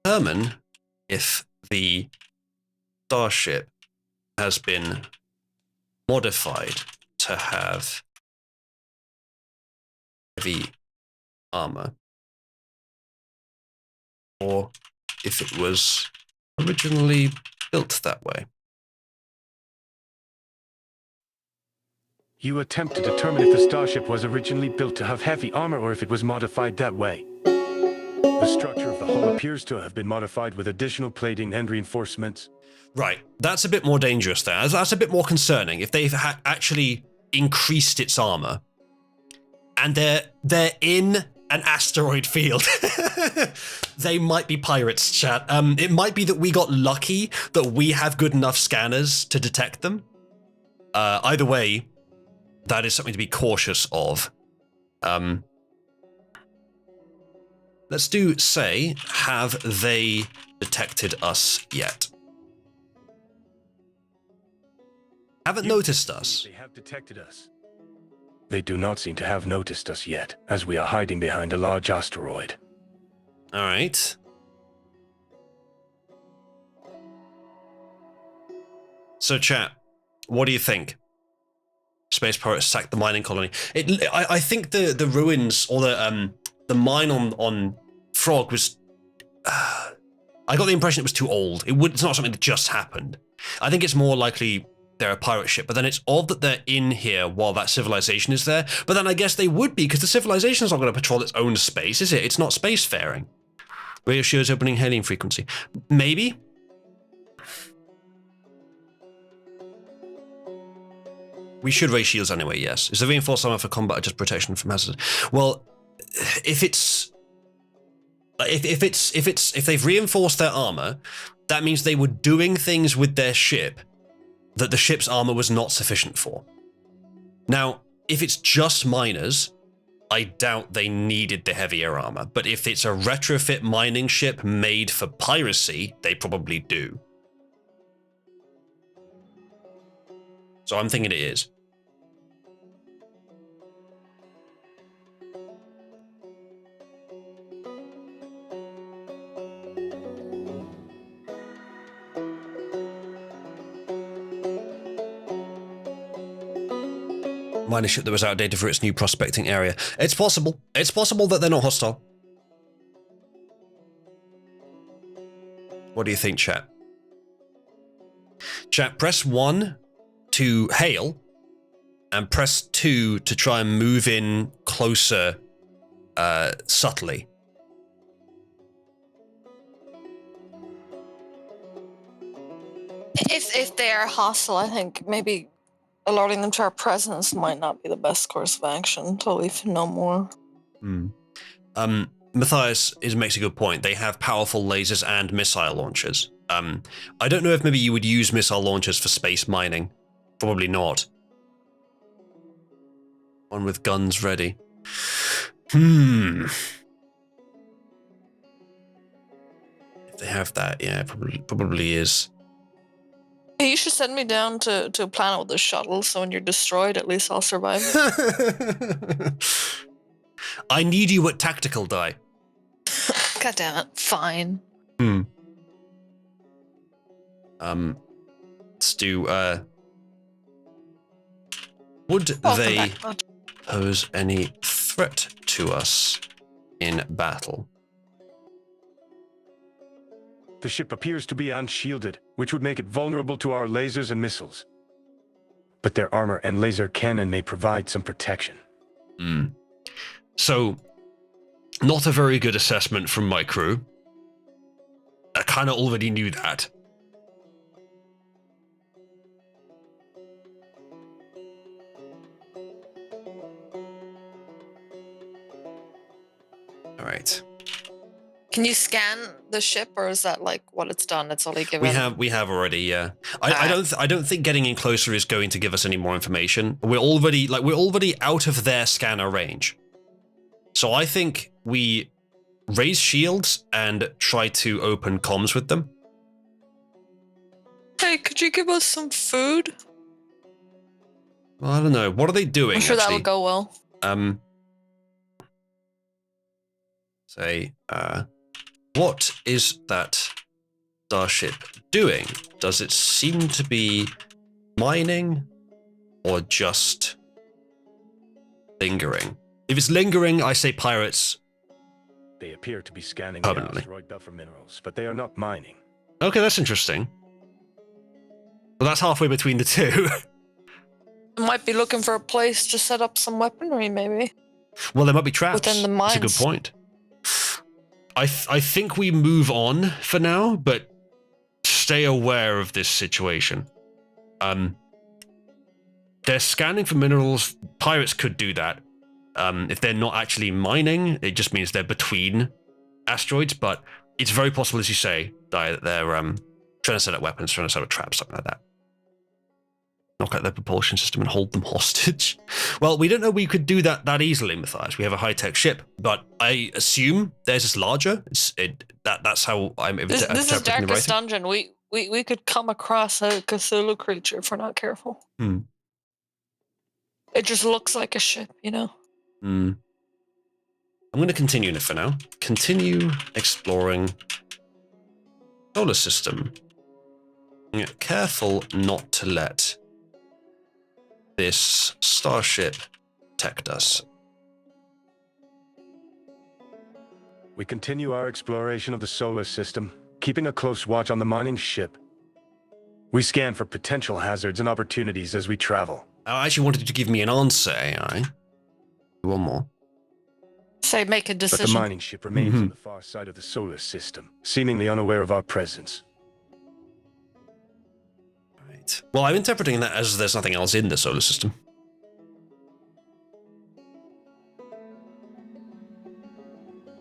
determine if the starship has been modified to have heavy armor, or if it was originally built that way. You attempt to determine if the starship was originally built to have heavy armor or if it was modified that way. The structure of the hull appears to have been modified with additional plating and reinforcements. Right, that's a bit more dangerous there. That's a bit more concerning. If they've actually increased its armor, and they're in an asteroid field, they might be pirates, chat. It might be that we got lucky that we have good enough scanners to detect them. Either way, that is something to be cautious of. Let's do say, have they detected us yet? Haven't noticed us. They have detected us. They do not seem to have noticed us yet, as we are hiding behind a large asteroid. All right. So, chat, what do you think? Space pirates sacked the mining colony. I think the ruins or the mine on Frog was. I got the impression it was too old. It's not something that just happened. I think it's more likely they're a pirate ship, but then it's odd that they're in here while that civilization is there. But then I guess they would be, because the civilization is not going to patrol its own space, is it? It's not spacefaring. Radio shields opening hailing frequency. Maybe. We should raise shields anyway, yes. Is the reinforced armor for combat or just protection from hazards? Well, if they've reinforced their armor, that means they were doing things with their ship that the ship's armor was not sufficient for. Now, if it's just miners, I doubt they needed the heavier armor. But if it's a retrofit mining ship made for piracy, they probably do. So I'm thinking it is. Mining ship that was outdated for its new prospecting area. It's possible. It's possible that they're not hostile. What do you think, chat? Chat, press 1 to hail, and press 2 to try and move in closer subtly. If they are hostile, I think maybe alerting them to our presence might not be the best course of action until we know more. Matthias makes a good point. They have powerful lasers and missile launchers. I don't know if maybe you would use missile launchers for space mining. Probably not. One with guns ready. If they have that, yeah, probably is. Hey, you should send me down to a planet with a shuttle, so when you're destroyed, at least I'll survive. I need you at tactical die. God damn it. Fine. Let's do, would Welcome they back, bud. pose any threat to us in battle? The ship appears to be unshielded, which would make it vulnerable to our lasers and missiles. But their armor and laser cannon may provide some protection. So, not a very good assessment from my crew. I kind of already knew that. All right. Can you scan the ship, or is that like what it's done? It's only given. We have already, yeah. I don't think getting in closer is going to give us any more information. We're already out of their scanner range. So I think we raise shields and try to open comms with them. Hey, could you give us some food? Well, I don't know. What are they doing? I'm sure actually? that'll go well. Say, what is that starship doing? Does it seem to be mining or just lingering? If it's lingering, I say pirates. They appear to be scanning Permanently. the asteroid belt for minerals, but they are not mining. Okay, that's interesting. Well, that's halfway between the two. Might be looking for a place to set up some weaponry, maybe. Well, there might be traps. Within the That's a good mines. point. I think we move on for now, but stay aware of this situation. They're scanning for minerals. Pirates could do that. If they're not actually mining, it just means they're between asteroids, but it's very possible, as you say, that they're trying to set up weapons, trying to set up traps, something like that. Knock out their propulsion system and hold them hostage. Well, we don't know we could do that easily, Matthias. We have a high-tech ship, but I assume theirs is larger. That's how I'm This is interpreting the writing. Darkest Dungeon. We could come across a Cthulhu creature if we're not careful. It just looks like a ship, you know? I'm going to continue it for now. Continue exploring solar system. Careful not to let this starship detect us. We continue our exploration of the solar system, keeping a close watch on the mining ship. We scan for potential hazards and opportunities as we travel. I actually wanted you to give me an answer, AI. One more. Say, make a But decision. the mining ship remains on the far side of the solar system, seemingly unaware of our presence. Right. Well, I'm interpreting that as there's nothing else in the solar system.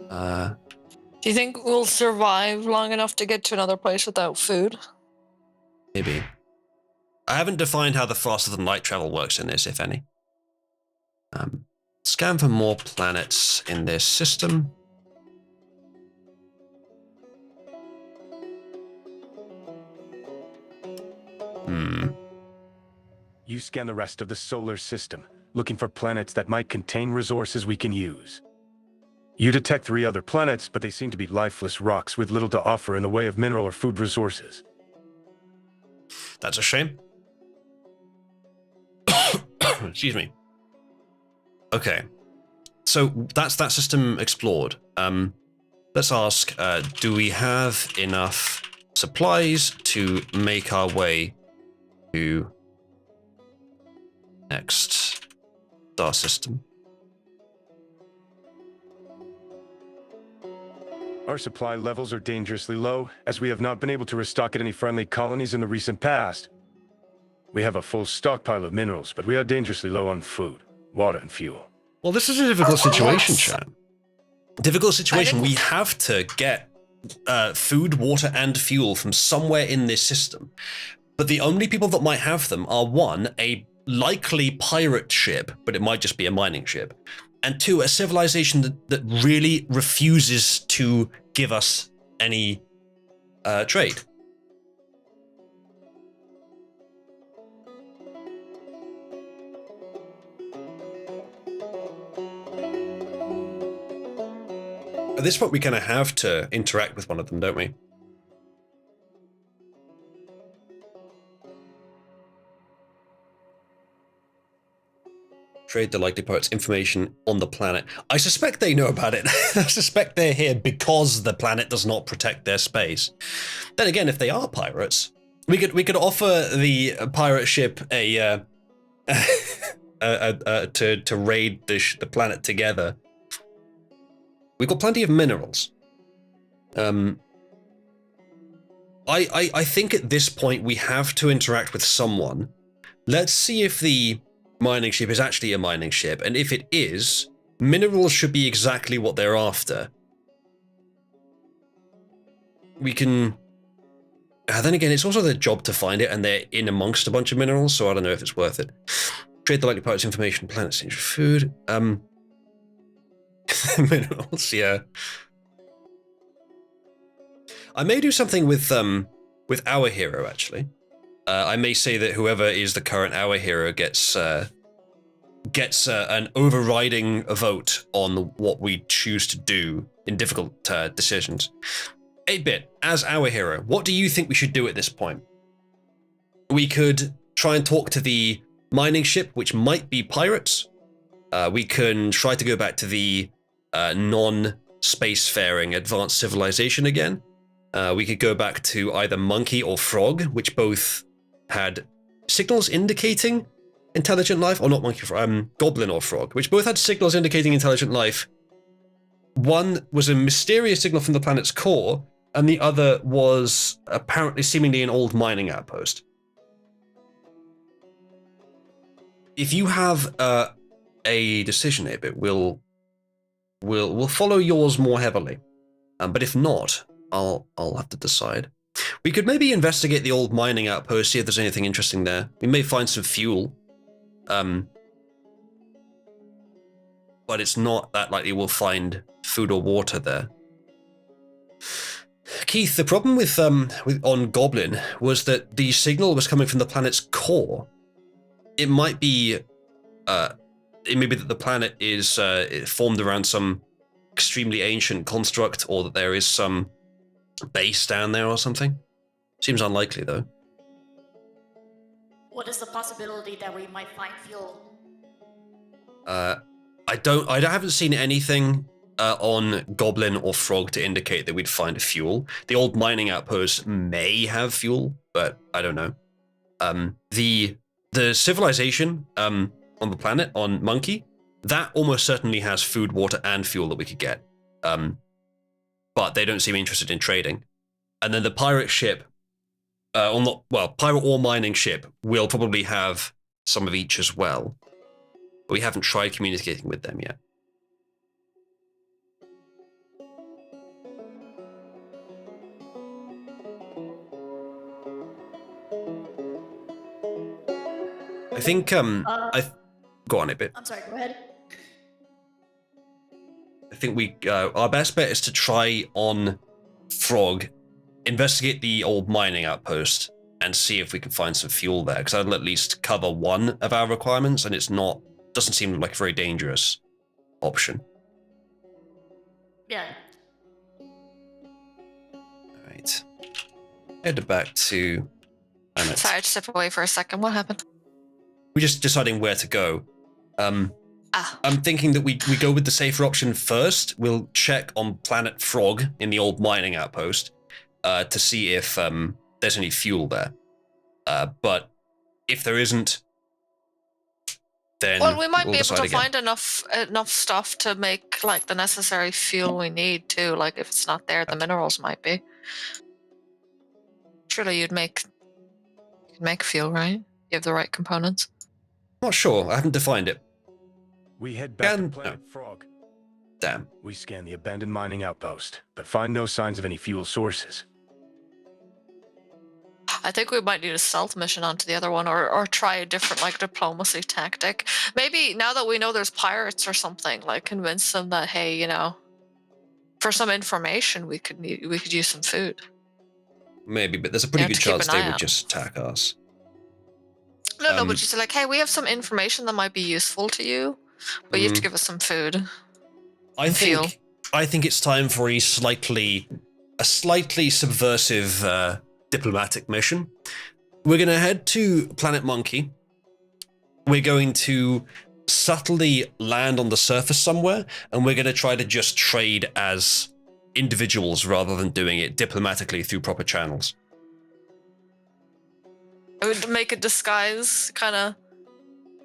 Do you think we'll survive long enough to get to another place without food? Maybe. I haven't defined how the faster than light travel works in this, if any. Scan for more planets in this system. You scan the rest of the solar system, looking for planets that might contain resources we can use. You detect 3 other planets, but they seem to be lifeless rocks with little to offer in the way of mineral or food resources. That's a shame. Excuse me. Okay. So that's that system explored. Let's ask, do we have enough supplies to make our way to next star system. Our supply levels are dangerously low, as we have not been able to restock at any friendly colonies in the recent past. We have a full stockpile of minerals, but we are dangerously low on food, water, and fuel. Well, this is a difficult situation, Yes. chat. Difficult situation. We have to get food, water, and fuel from somewhere in this system. But the only people that might have them are one, a likely pirate ship, but it might just be a mining ship. And two, a civilization that really refuses to give us any trade. At this point, we kind of have to interact with one of them, don't we? Trade the likely pirates information on the planet. I suspect they know about it. I suspect they're here because the planet does not protect their space. Then again, if they are pirates, we could offer the pirate ship a to raid the planet together. We've got plenty of minerals. I think at this point we have to interact with someone. Let's see if the mining ship is actually a mining ship, and if it is, minerals should be exactly what they're after. We can... then again, it's also their job to find it, and they're in amongst a bunch of minerals, so I don't know if it's worth it. Trade the likely pirates information, planet exchange for food. Minerals, yeah. I may do something with our hero, actually. I may say that whoever is the current our hero gets an overriding vote on what we choose to do in difficult decisions. 8-Bit, as our hero, what do you think we should do at this point? We could try and talk to the mining ship, which might be pirates. We can try to go back to the non-spacefaring advanced civilization again. We could go back to either Monkey or Frog, which both had signals indicating intelligent life, or not Monkey, Goblin or Frog, which both had signals indicating intelligent life. One was a mysterious signal from the planet's core, and the other was apparently seemingly an old mining outpost. If you have a decision, Abit, we'll follow yours more heavily. But if not, I'll have to decide. We could maybe investigate the old mining outpost, see if there's anything interesting there. We may find some fuel. But it's not that likely we'll find food or water there. Keith, the problem with on Goblin was that the signal was coming from the planet's core. It might be that the planet is formed around some extremely ancient construct, or that there is some base down there or something. Seems unlikely, though. What is the possibility that we might find fuel? I haven't seen anything on Goblin or Frog to indicate that we'd find fuel. The old mining outpost may have fuel, but I don't know. The civilization on the planet, on Monkey, that almost certainly has food, water, and fuel that we could get. But they don't seem interested in trading. And then the pirate ship, pirate or mining ship will probably have some of each as well. But we haven't tried communicating with them yet. I think, go on a bit. I'm sorry, go ahead. I think our best bet is to try on Frog, investigate the old mining outpost, and see if we can find some fuel there, because that'll at least cover one of our requirements, and doesn't seem like a very dangerous option. Yeah. Alright. Head back to planet. Sorry, just step away for a second. What happened? We're just deciding where to go. I'm thinking that we go with the safer option first. We'll check on Planet Frog in the old mining outpost. to see if there's any fuel there. But if there isn't, then Well, we might we'll be able decide to again. find enough stuff to make like the necessary fuel we need too. Like if it's not there, the minerals might be. Surely you'd make fuel, right? You have the right components. Not sure. I haven't defined it. We head back to Can- Planet Frog. Damn. We scan the abandoned mining outpost, but find no signs of any fuel sources. I think we might need a stealth mission onto the other one, or try a different like diplomacy tactic. Maybe now that we know there's pirates or something, like convince them that hey, you know, for some information we could use some food. Maybe, but there's a pretty Yeah, good to keep chance an they eye would out. just attack us. No, but you say like, hey, we have some information that might be useful to you, but you have to give us some food. I Fuel. think it's time for a slightly subversive diplomatic mission. We're going to head to Planet Monkey. We're going to subtly land on the surface somewhere, and we're going to try to just trade as individuals rather than doing it diplomatically through proper channels. I would make a disguise, kind of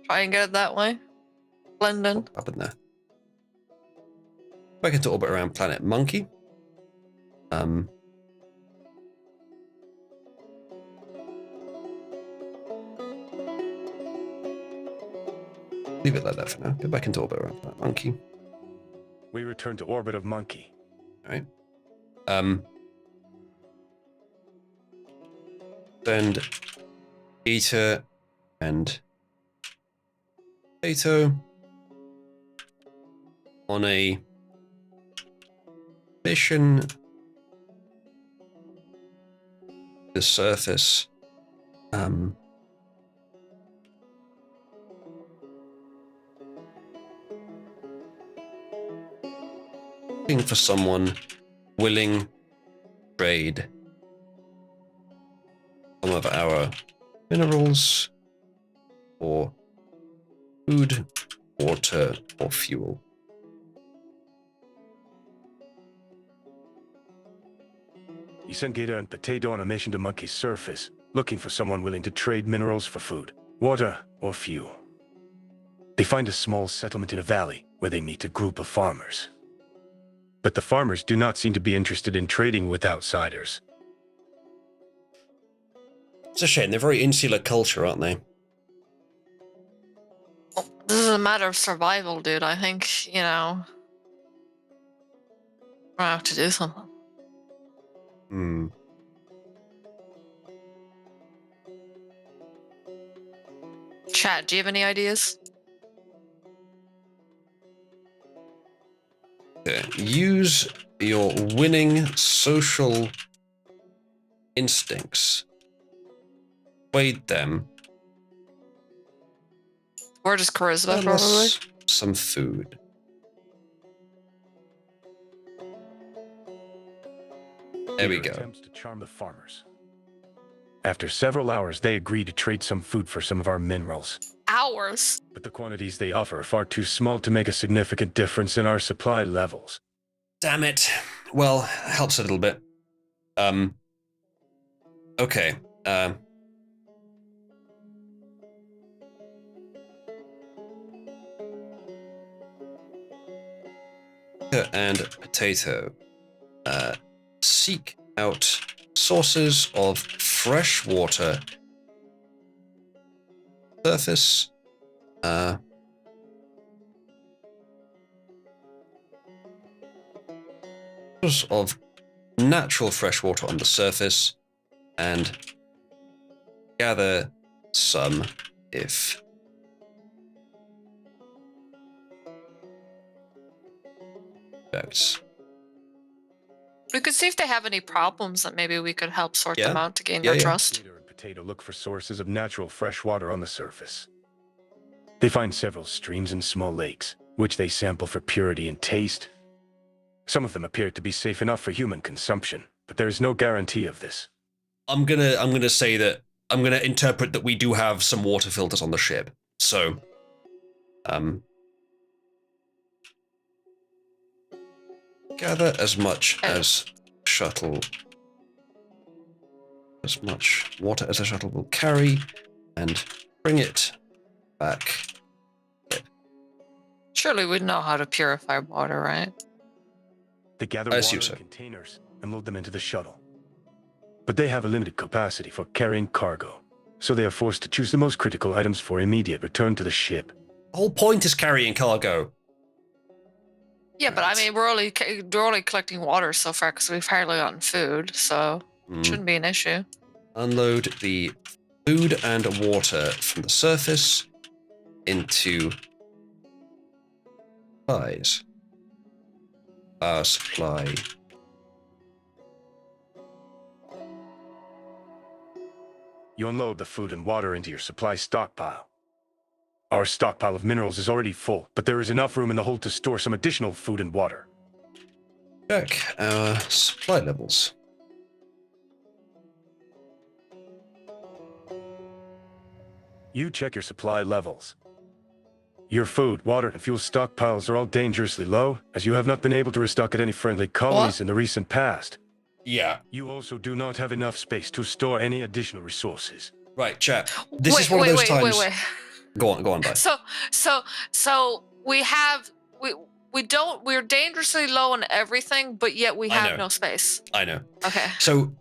try and get it that way. Blend in. Up in there. Back into orbit around Planet Monkey. Leave it like that for now. Go back into orbit around Planet Monkey. We return to orbit of Monkey. All right. Send Eater and Potato on a mission to the surface. Looking for someone willing to trade some of our minerals for food, water, or fuel. You send Gator and Potato on a mission to Monkey's surface, looking for someone willing to trade minerals for food, water, or fuel. They find a small settlement in a valley where they meet a group of farmers. But the farmers do not seem to be interested in trading with outsiders. It's a shame. They're very insular culture, aren't they? Well, this is a matter of survival, dude. I think, you know, I have to do something. Chat, do you have any ideas? Use your winning social instincts. Persuade them. Or just charisma, Sell probably? us some food. There we Gator go. attempts to charm the farmers. After several hours, they agree to trade some food for some of our minerals. Hours? But the quantities they offer are far too small to make a significant difference in our supply levels. Damn it. Well, helps a little bit. Okay. And Potato. Seek out sources of fresh water. Surface. Source of natural fresh water on the surface, and gather some if We could see if they have any problems that maybe we could help sort them Yeah. out to gain Yeah, their yeah. trust. Gator and Potato look for sources of natural fresh water on the surface. They find several streams and small lakes, which they sample for purity and taste. Some of them appear to be safe enough for human consumption, but there is no guarantee of this. I'm gonna say that I'm gonna interpret that we do have some water filters on the ship. So gather as much as shuttle as much water as the shuttle will carry and bring it back. Surely we'd know how to purify water, right? They gather I water assume in so. containers and load them into the shuttle. But they have a limited capacity for carrying cargo, so they are forced to choose the most critical items for immediate return to the ship. The whole point is carrying cargo. Yeah, but I mean, we're only collecting water so far because we've hardly gotten food, so shouldn't be an issue. Unload the food and water from the surface into supplies. Power supply. You unload the food and water into your supply stockpile. Our stockpile of minerals is already full, but there is enough room in the hold to store some additional food and water. Check our supply levels. You check your supply levels. Your food, water, and fuel stockpiles are all dangerously low, as you have not been able to restock at any friendly colonies in the recent past. Yeah. You also do not have enough space to store any additional resources. Right, chat. This is one of those times. Wait. Go on, bye. So we're dangerously low on everything, but yet we have no space. I know. Okay. So,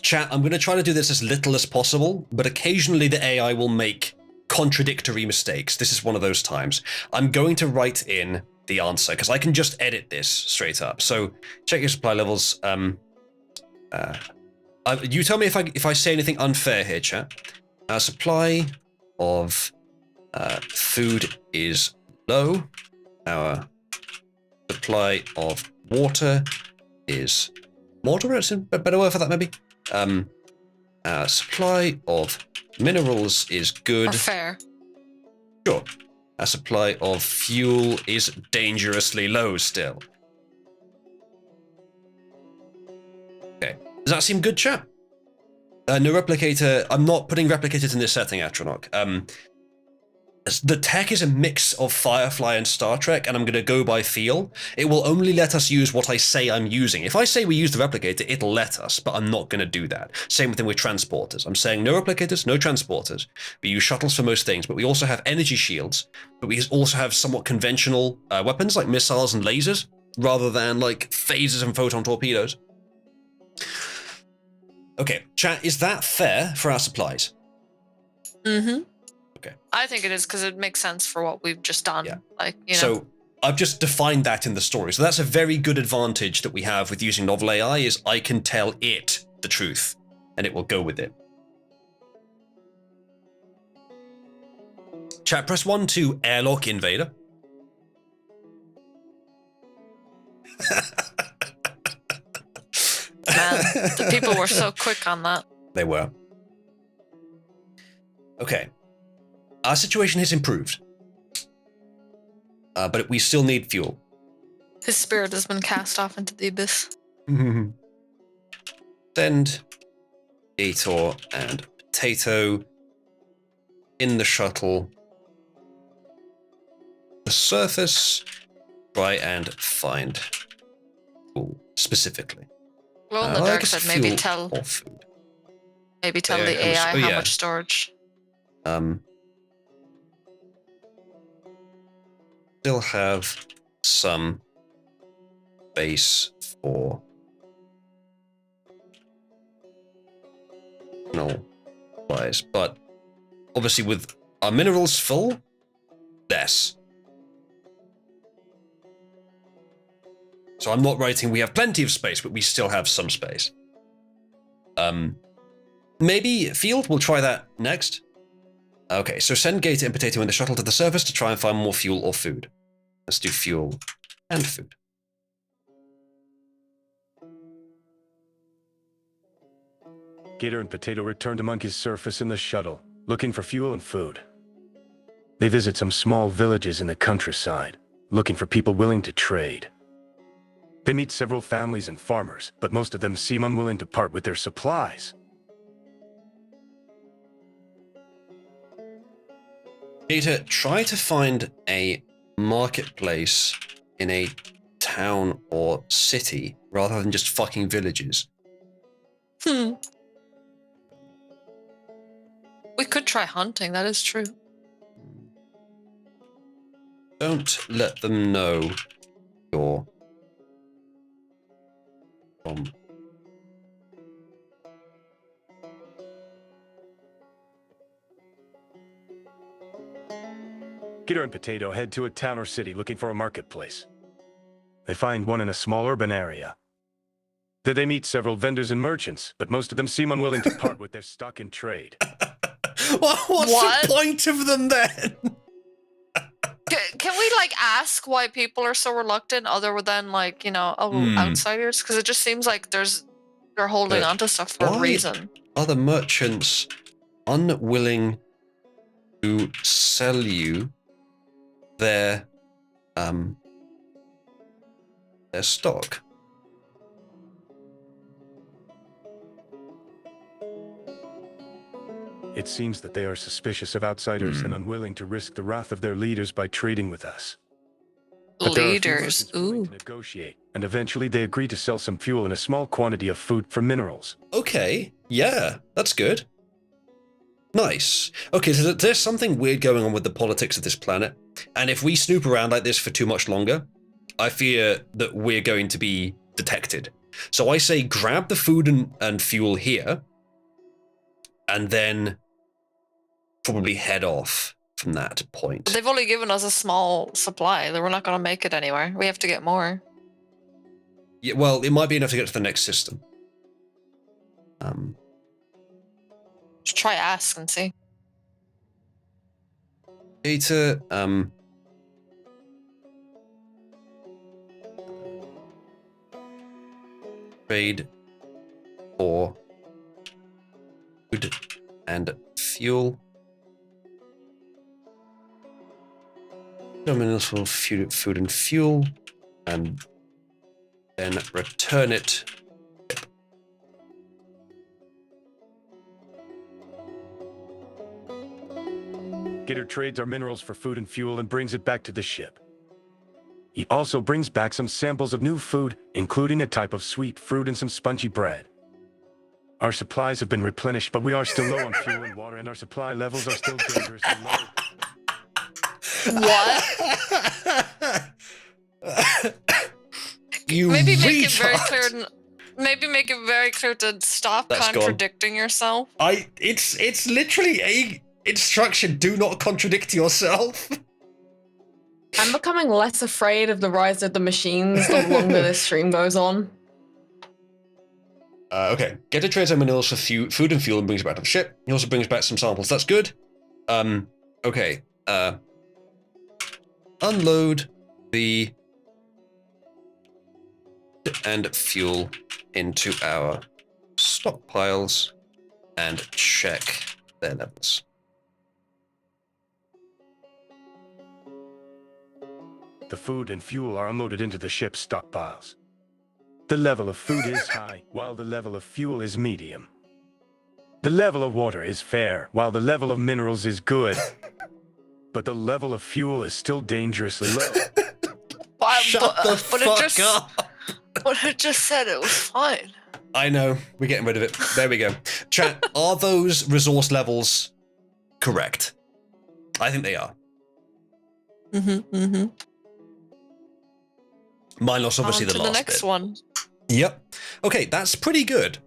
chat, I'm going to try to do this as little as possible, but occasionally the AI will make contradictory mistakes. This is one of those times. I'm going to write in the answer, because I can just edit this straight up. So, check your supply levels. You tell me if I say anything unfair here, chat. Our supply of food is low. Our supply of water is moderate. A better word for that, maybe. Our supply of minerals is good. Or fair. Sure. Our supply of fuel is dangerously low still. Okay. Does that seem good, chat? No replicator. I'm not putting replicators in this setting, Atronach. The tech is a mix of Firefly and Star Trek, and I'm going to go by feel. It will only let us use what I say I'm using. If I say we use the replicator, it'll let us, but I'm not going to do that. Same thing with transporters. I'm saying no replicators, no transporters. We use shuttles for most things, but we also have energy shields, but we also have somewhat conventional weapons like missiles and lasers, rather than like phasers and photon torpedoes. Okay, chat, is that fair for our supplies? Mm-hmm. Okay. I think it is because it makes sense for what we've just done. Yeah. Like, you know. So I've just defined that in the story. So that's a very good advantage that we have with using novel AI is I can tell it the truth and it will go with it. Chat, press 1 to airlock invader. Man, the people were so quick on that. They were. Okay. Our situation has improved. But we still need fuel. His spirit has been cast off into the abyss. Send Gator and Potato in the shuttle. The surface. Try and find fuel specifically. Well, in the dark side, maybe tell or food. the AI how much storage. Still have some space for supplies, but obviously with our minerals full, less. So I'm not writing we have plenty of space, but we still have some space. Maybe field, we'll try that next. Okay, so send Gator and Potato in the shuttle to the surface to try and find more fuel or food. Let's do fuel and food. Gator and Potato return to Monkey's surface in the shuttle, looking for fuel and food. They visit some small villages in the countryside, looking for people willing to trade. They meet several families and farmers, but most of them seem unwilling to part with their supplies. Gator, try to find a marketplace in a town or city rather than just fucking villages. We could try hunting. That is true. Don't let them know you're from. Gitter and Potato head to a town or city looking for a marketplace. They find one in a small urban area. There they meet several vendors and merchants, but most of them seem unwilling to part with their stock in trade. What's What? the point of them then? Can we like ask why people are so reluctant, other than like outsiders? Because it just seems like they're holding But on to stuff for a why reason. are the merchants unwilling to sell you their stock? It seems that they are suspicious of outsiders and unwilling to risk the wrath of their leaders by trading with us. But there are a few Leaders. merchants willing Ooh. to negotiate, and eventually they agree to sell some fuel and a small quantity of food for minerals. Okay, yeah, that's good. Nice. Okay, so there's something weird going on with the politics of this planet, and if we snoop around like this for too much longer, I fear that we're going to be detected. So I say grab the food and fuel here, and then probably head off from that point. They've only given us a small supply. We're not going to make it anywhere. We have to get more. Yeah, well, it might be enough to get to the next system. Just try ask and see. Data, trade for food and fuel. Terminals for food and fuel, and then return it. Gitter trades our minerals for food and fuel and brings it back to the ship. He also brings back some samples of new food, including a type of sweet fruit and some spongy bread. Our supplies have been replenished, but we are still low on fuel and water, and our supply levels are still dangerously low. What? You Maybe make it retard. very clear. Maybe make it very clear to stop That's gone. contradicting yourself. It's literally a instruction. Do not contradict yourself. I'm becoming less afraid of the rise of the machines the longer this stream goes on. Okay. Get a trade minerals for food and fuel and brings it back to the ship. He also brings back some samples. That's good. Okay. Unload the and fuel into our stockpiles and check their levels. The food and fuel are unloaded into the ship's stockpiles. The level of food is high, while the level of fuel is medium. The level of water is fair, while the level of minerals is good. But the level of fuel is still dangerously low. Shut the fuck up. But it just said it was fine. I know. We're getting rid of it. There we go. Chat, are those resource levels correct? I think they are. Minus obviously On the to last the next bit. one. Yep. Okay, that's pretty good.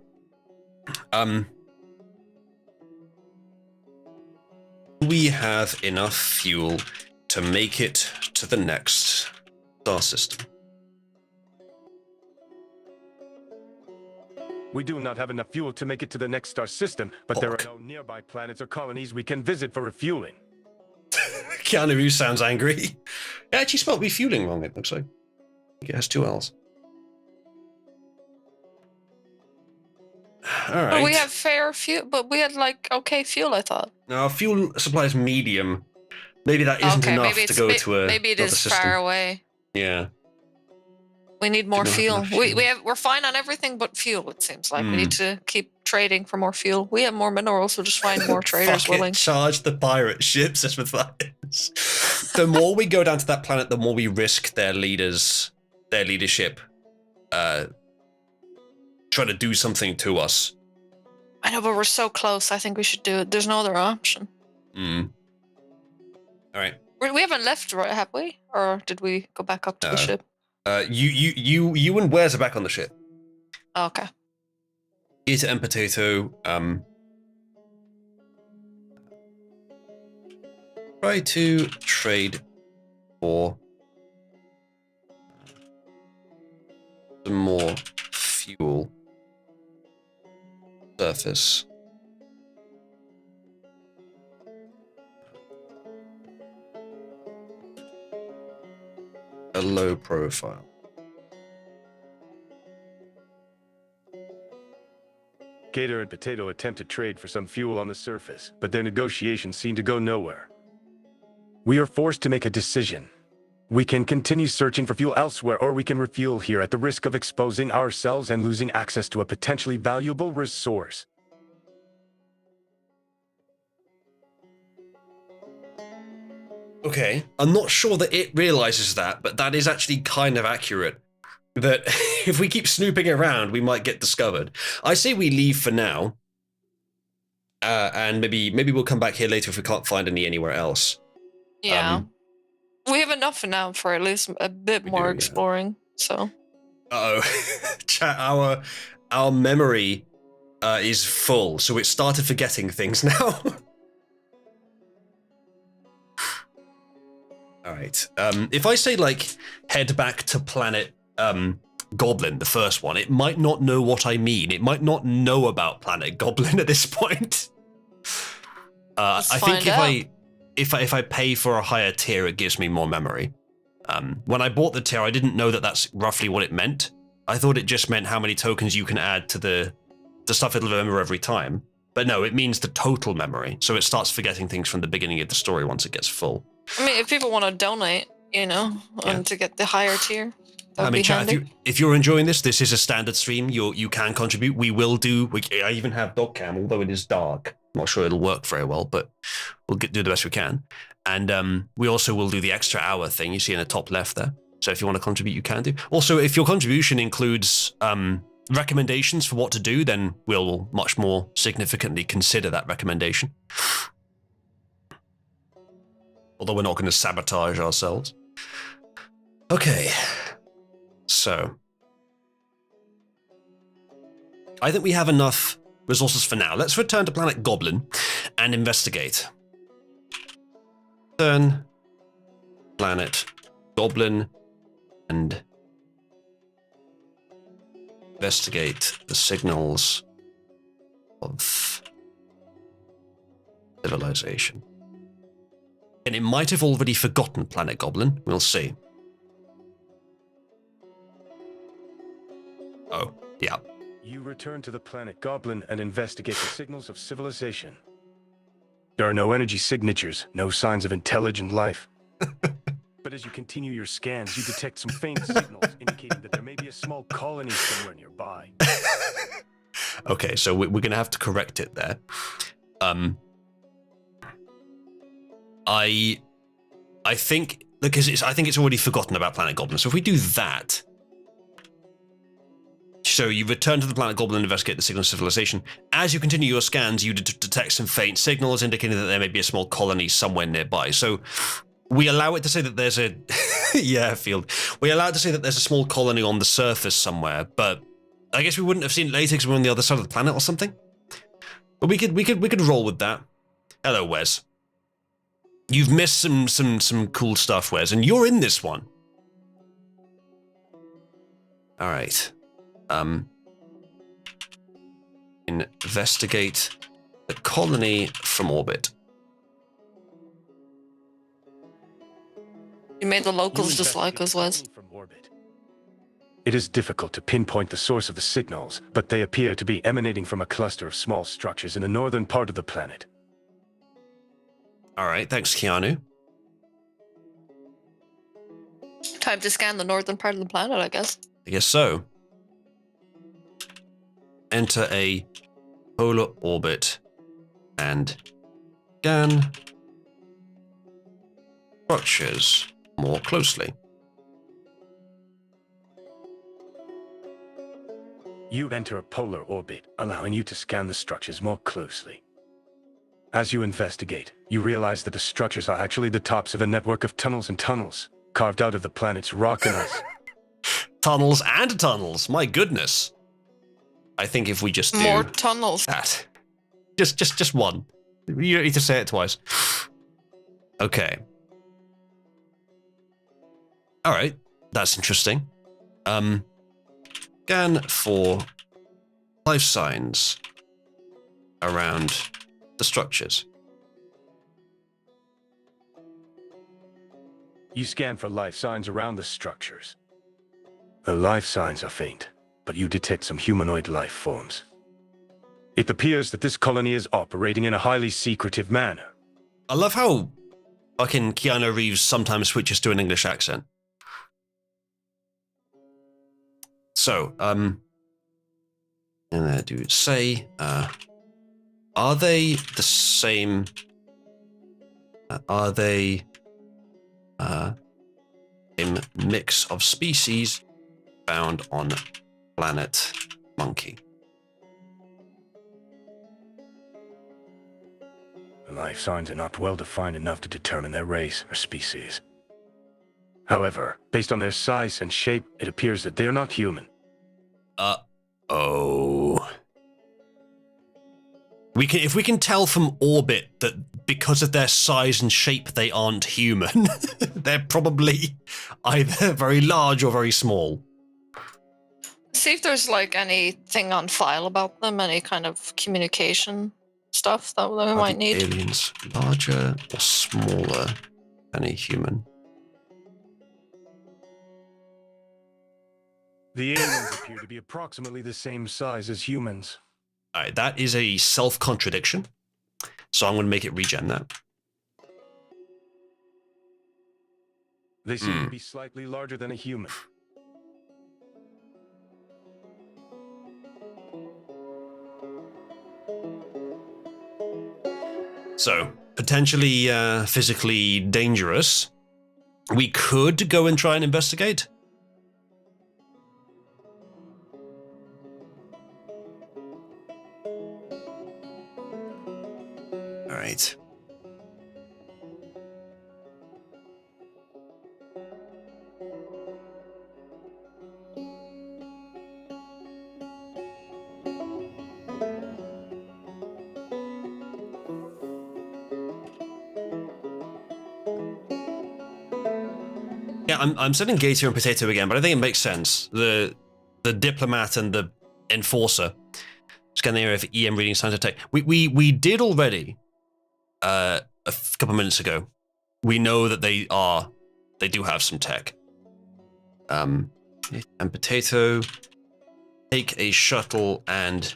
We have enough fuel to make it to the next star system. We do not have enough fuel to make it to the next star system, but there are no nearby planets or colonies we can visit for refueling. Keanu Reeves sounds angry. It actually spelled refueling wrong, it looks like. It has two L's. Alright. But we have fair fuel, but we had like okay fuel, I thought. Now, fuel supply is medium. Maybe that isn't Okay, enough maybe to it's go to a maybe it another is system. far away. Yeah. We need more not have fuel. enough We fuel. we're fine on everything but fuel. It seems like we need to keep trading for more fuel. We have more minerals. We'll just find more traders Fuck it, willing. charge the pirate ships, as Matthias. The more we go down to that planet, the more we risk their leadership, trying to do something to us. I know, but we're so close. I think we should do it. There's no other option. All right. We haven't left, right? Have we? Or did we go back up to the ship? You and Wares are back on the ship. Oh, okay. Eater and Potato. Try to trade for some more fuel. Surface. A low profile. Gator and Potato attempt to trade for some fuel on the surface, but their negotiations seem to go nowhere. We are forced to make a decision. We can continue searching for fuel elsewhere, or we can refuel here at the risk of exposing ourselves and losing access to a potentially valuable resource. Okay, I'm not sure that it realizes that, but that is actually kind of accurate. That if we keep snooping around, we might get discovered. I say we leave for now, and maybe we'll come back here later if we can't find any anywhere else. Yeah. We have enough for now for at least a bit more exploring, so. Chat, our memory is full, so it started forgetting things now. All right. If I say, like, head back to planet Goblin, the first one, it might not know what I mean. It might not know about planet Goblin at this point. I think if I pay for a higher tier, it gives me more memory. When I bought the tier, I didn't know that that's roughly what it meant. I thought it just meant how many tokens you can add to the stuff it'll remember every time. But no, it means the total memory. So it starts forgetting things from the beginning of the story once it gets full. I mean, if people want to donate, and to get the higher tier, I mean, chat, if you're enjoying this is a standard stream. You can contribute. We will do. I even have dog cam, although it is dark. I'm not sure it'll work very well, but we'll do the best we can. And we also will do the extra hour thing you see in the top left there. So if you want to contribute, you can do. Also, if your contribution includes recommendations for what to do, then we'll much more significantly consider that recommendation. Although we're not going to sabotage ourselves. Okay. So. I think we have enough resources for now. Let's return to planet Goblin and investigate. Return. Planet Goblin and investigate the signals of civilization. And it might have already forgotten Planet Goblin. We'll see. Oh, yeah. You return to the planet Goblin and investigate the signals of civilization. There are no energy signatures, no signs of intelligent life. But as you continue your scans, you detect some faint signals indicating that there may be a small colony somewhere nearby. Okay, so we're going to have to correct it there. I think because I think it's already forgotten about Planet Goblin. So if we do that, so you return to the Planet Goblin and investigate the signal of civilization. As you continue your scans, you detect some faint signals indicating that there may be a small colony somewhere nearby. So we allow it to say that there's a field. We allow it to say that there's a small colony on the surface somewhere, but I guess we wouldn't have seen it later because we're on the other side of the planet or something. But we could roll with that. Hello, Wes. You've missed some cool stuff, Wes, and you're in this one. All right. Investigate the colony from orbit. You made the locals dislike us, Wes. It is difficult to pinpoint the source of the signals, but they appear to be emanating from a cluster of small structures in the northern part of the planet. All right, thanks, Keanu. Time to scan the northern part of the planet, I guess. I guess so. Enter a polar orbit and scan structures more closely. You enter a polar orbit, allowing you to scan the structures more closely. As you investigate, you realize that the structures are actually the tops of a network of tunnels and tunnels, carved out of the planet's rock and ice. Tunnels and tunnels. My goodness. I think if we just do More tunnels. that, just one. You don't need to say it twice. Okay. All right. That's interesting. Scan for life signs around the structures. You scan for life signs around the structures. The life signs are faint, but you detect some humanoid life forms. It appears that this colony is operating in a highly secretive manner. I love how fucking Keanu Reeves sometimes switches to an English accent. So, and there do say, are they the same? Are they a mix of species found on planet Monkey? The life signs are not well defined enough to determine their race or species. However, based on their size and shape, it appears that they are not human. Oh. If we can tell from orbit that because of their size and shape they aren't human, they're probably either very large or very small. See if there's like anything on file about them, any kind of communication stuff that we might the need. Aliens larger or smaller than a human? The aliens appear to be approximately the same size as humans. All right, that is a self-contradiction. So I'm going to make it regen that. They seem to be slightly larger than a human. So, potentially physically dangerous. We could go and try and investigate. All right. Yeah, I'm sending Gator and Potato again, but I think it makes sense. The diplomat and the enforcer. Scan the area for EM reading signs of tech. We did already a couple minutes ago. We know that they do have some tech. And Potato, take a shuttle and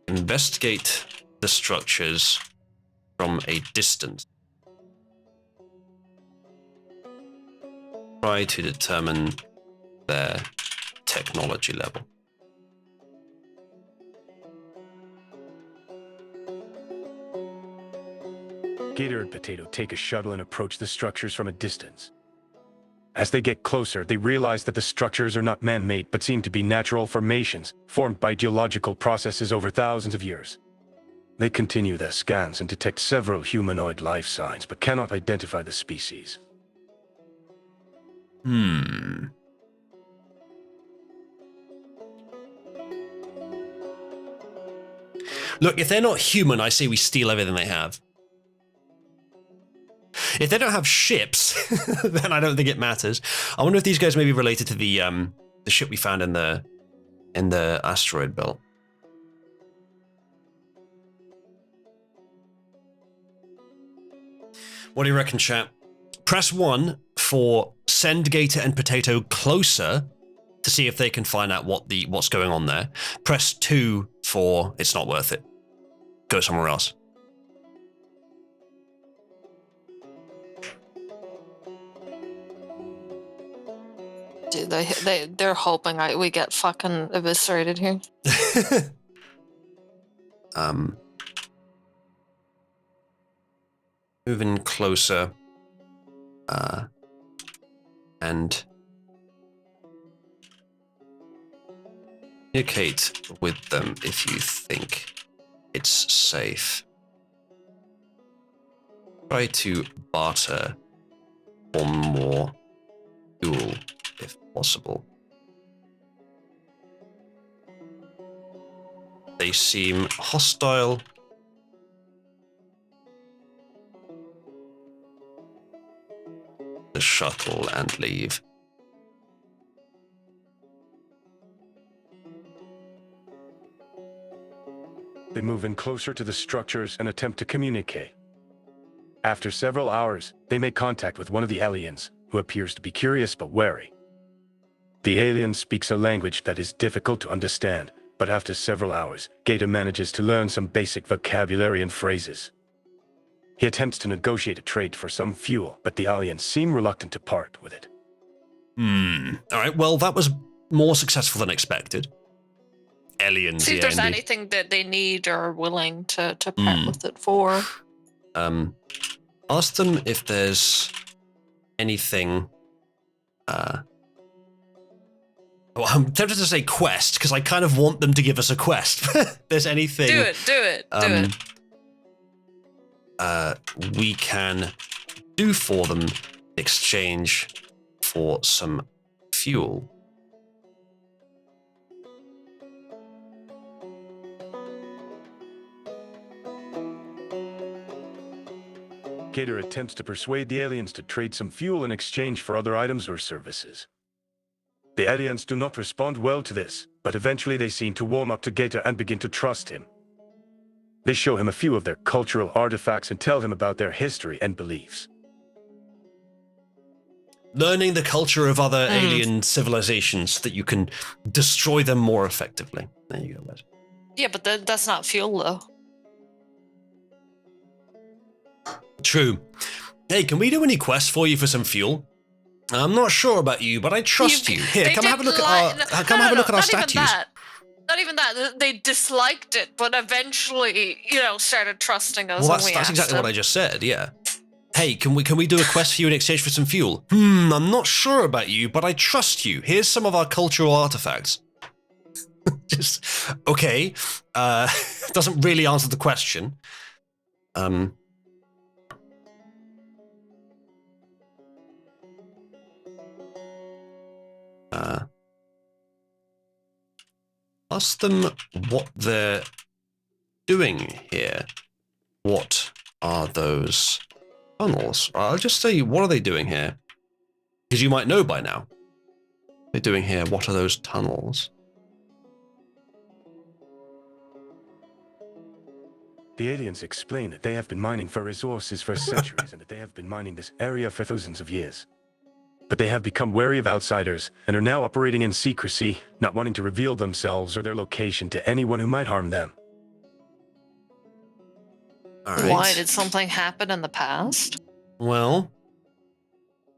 investigate the structures from a distance. Try to determine their technology level. Gator and Potato take a shuttle and approach the structures from a distance. As they get closer, they realize that the structures are not man-made, but seem to be natural formations, formed by geological processes over thousands of years. They continue their scans and detect several humanoid life signs, but cannot identify the species. Look, if they're not human, I say we steal everything they have. If they don't have ships, then I don't think it matters. I wonder if these guys may be related to the ship we found in the asteroid belt. What do you reckon, chat? Press 1 for send Gator and Potato closer to see if they can find out what's going on there. Press 2 for it's not worth it. Go somewhere else. Dude, they're hoping we get fucking eviscerated here. Moving closer. And Communicate with them if you think it's safe. Try to barter for more fuel if possible. They seem hostile. The shuttle and leave. They move in closer to the structures and attempt to communicate. After several hours, they make contact with one of the aliens, who appears to be curious but wary. The alien speaks a language that is difficult to understand, but after several hours, Gator manages to learn some basic vocabulary and phrases. He attempts to negotiate a trade for some fuel, but the aliens seem reluctant to part with it. Alright, well, that was more successful than expected. Aliens, See if there's indeed. anything that they need or are willing to part with it for. Ask them if there's anything. Well, I'm tempted to say quest because I kind of want them to give us a quest. There's anything. Do it. We can do for them in exchange for some fuel. Gator attempts to persuade the aliens to trade some fuel in exchange for other items or services. The aliens do not respond well to this, but eventually they seem to warm up to Gator and begin to trust him. They show him a few of their cultural artifacts and tell him about their history and beliefs. Learning the culture of other alien civilizations so that you can destroy them more effectively. There you go, Wes. Yeah, but that's not fuel, though. True. Hey, can we do any quests for you for some fuel? I'm not sure about you, but I trust you. Here, come have a look at our statues. Not even that. They disliked it, but eventually, started trusting us. Well, when we that's asked exactly them. what I just said. Yeah. Hey, can we do a quest for you in exchange for some fuel? I'm not sure about you, but I trust you. Here's some of our cultural artifacts. Just okay. Doesn't really answer the question. Ask them what they're doing here. What are those tunnels? I'll just say, what are they doing here? Because you might know by now. They're doing here. What are those tunnels? The aliens explain that they have been mining for resources for centuries and that they have been mining this area for thousands of years. But they have become wary of outsiders and are now operating in secrecy, not wanting to reveal themselves or their location to anyone who might harm them. All right. Why did something happen in the past? Well,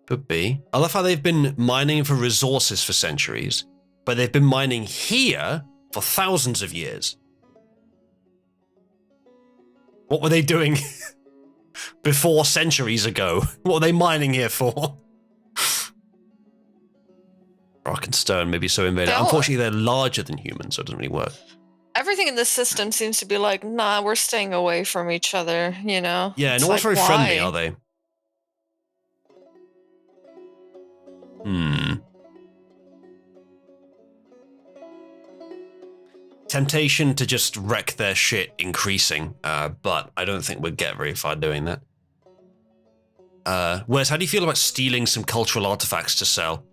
could be. I love how they've been mining for resources for centuries, but they've been mining here for thousands of years. What were they doing before centuries ago? What were they mining here for? Rock and stone may be so invaded. Unfortunately, they're larger than humans, so it doesn't really work. Everything in this system seems to be like, nah, we're staying away from each other, Yeah, It's no one's like, very friendly, why? are they? Temptation to just wreck their shit increasing, but I don't think we'd get very far doing that. Wes, how do you feel about stealing some cultural artifacts to sell?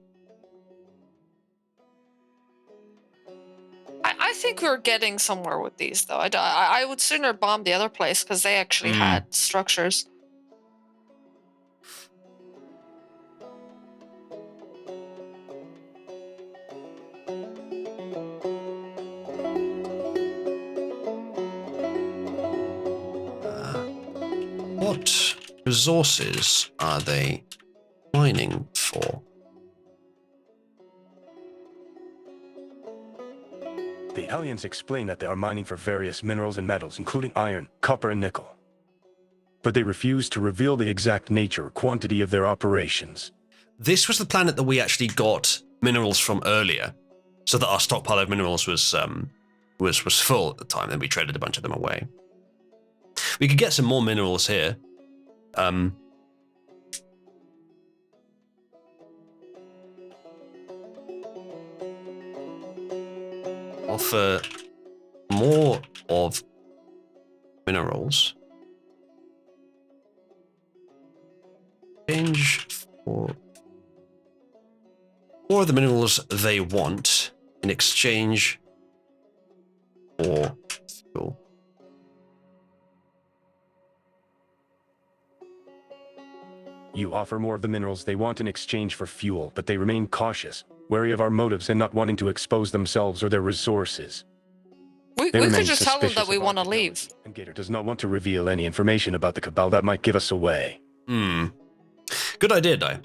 I think we're getting somewhere with these, though. I would sooner bomb the other place because they actually had structures. What resources are they mining for? The aliens explain that they are mining for various minerals and metals, including iron, copper, and nickel. But they refuse to reveal the exact nature or quantity of their operations. This was the planet that we actually got minerals from earlier. so that our stockpile of minerals was full at the time. Then we traded a bunch of them away. We could get some more minerals here. Offer more of minerals. Change for more of the minerals they want in exchange for fuel. You offer more of the minerals they want in exchange for fuel, but they remain cautious, wary of our motives and not wanting to expose themselves or their resources. We They could remain just tell them suspicious that we of our want to technology, leave. And Gator does not want to reveal any information about the Cabal that might give us away. Good idea, Dai.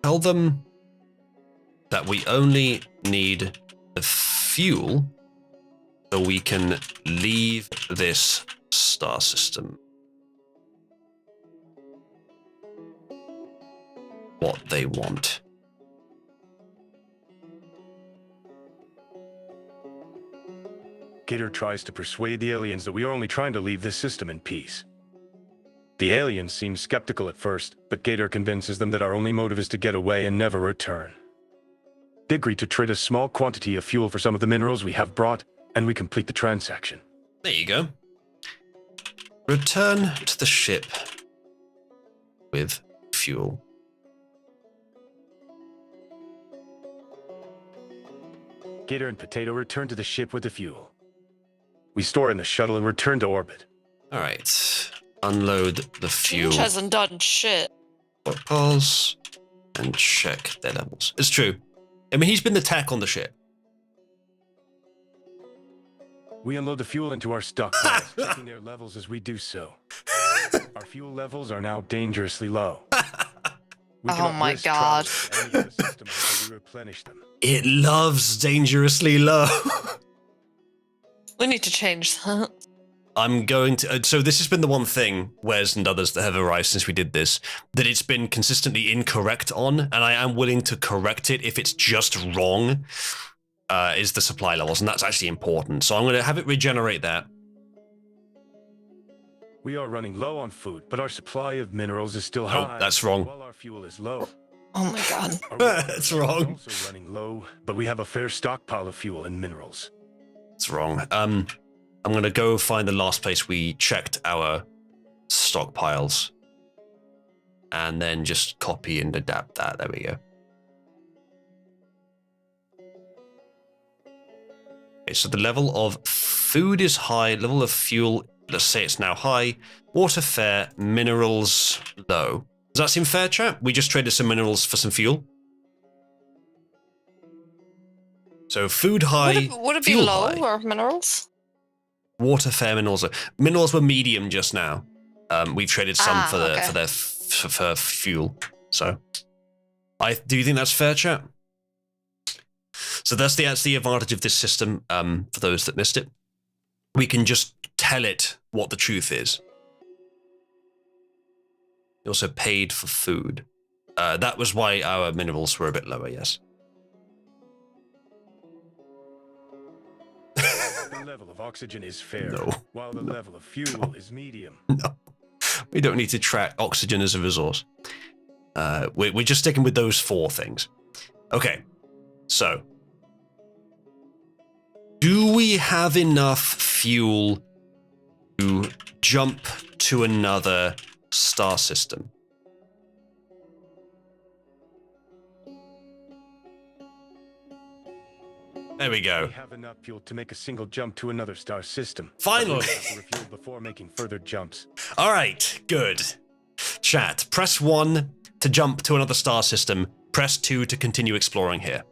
Tell them that we only need the fuel so we can leave this star system. What they want. Gator tries to persuade the aliens that we are only trying to leave this system in peace. The aliens seem skeptical at first, but Gator convinces them that our only motive is to get away and never return. They agree to trade a small quantity of fuel for some of the minerals we have brought, and we complete the transaction. There you go. Return to the ship with fuel. Gator and Potato return to the ship with the fuel. We store in the shuttle and return to orbit. All right. Unload the fuel. Which hasn't done shit. Pulse and check their levels. It's true. I mean, he's been the tech on the ship. We unload the fuel into our stockpiles, checking their levels as we do so. Our fuel levels are now dangerously low. We Oh cannot my risk God. traveling to any of the systems until we replenish them. It loves dangerously low. We need to change that. I'm going to. So this has been the one thing, Wes and others that have arrived since we did this, that it's been consistently incorrect on, and I am willing to correct it if it's just wrong. Is the supply levels, and that's actually important. So I'm going to have it regenerate that. We are running low on food, but our supply of minerals is still high. Oh, that's wrong. While our fuel is low. Oh my God. Our That's wrong. is also running low, but we have a fair stockpile of fuel and minerals. It's wrong. I'm going to go find the last place we checked our stockpiles, and then just copy and adapt that. There we go. Okay, so the level of food is high, level of fuel, let's say it's now high, water fair, minerals low. Does that seem fair, chat? We just traded some minerals for some fuel. So food high, Would it be fuel low high, or minerals? water fair, minerals low. Minerals were medium just now. We've traded some for okay. for fuel. So, do you think that's fair, chat? So that's the advantage of this system. For those that missed it, we can just tell it what the truth is. We also paid for food. That was why our minerals were a bit lower. Yes. The level of oxygen is fair, No. while the level of fuel is medium. No, we don't need to track oxygen as a resource. We're just sticking with those four things. Okay, so do we have enough fuel to jump to another star system? There we go. We have enough fuel to make a single jump to another star system. Finally. But we have to refuel before making further jumps. All right, good. Chat, press 1 to jump to another star system. Press 2 to continue exploring here.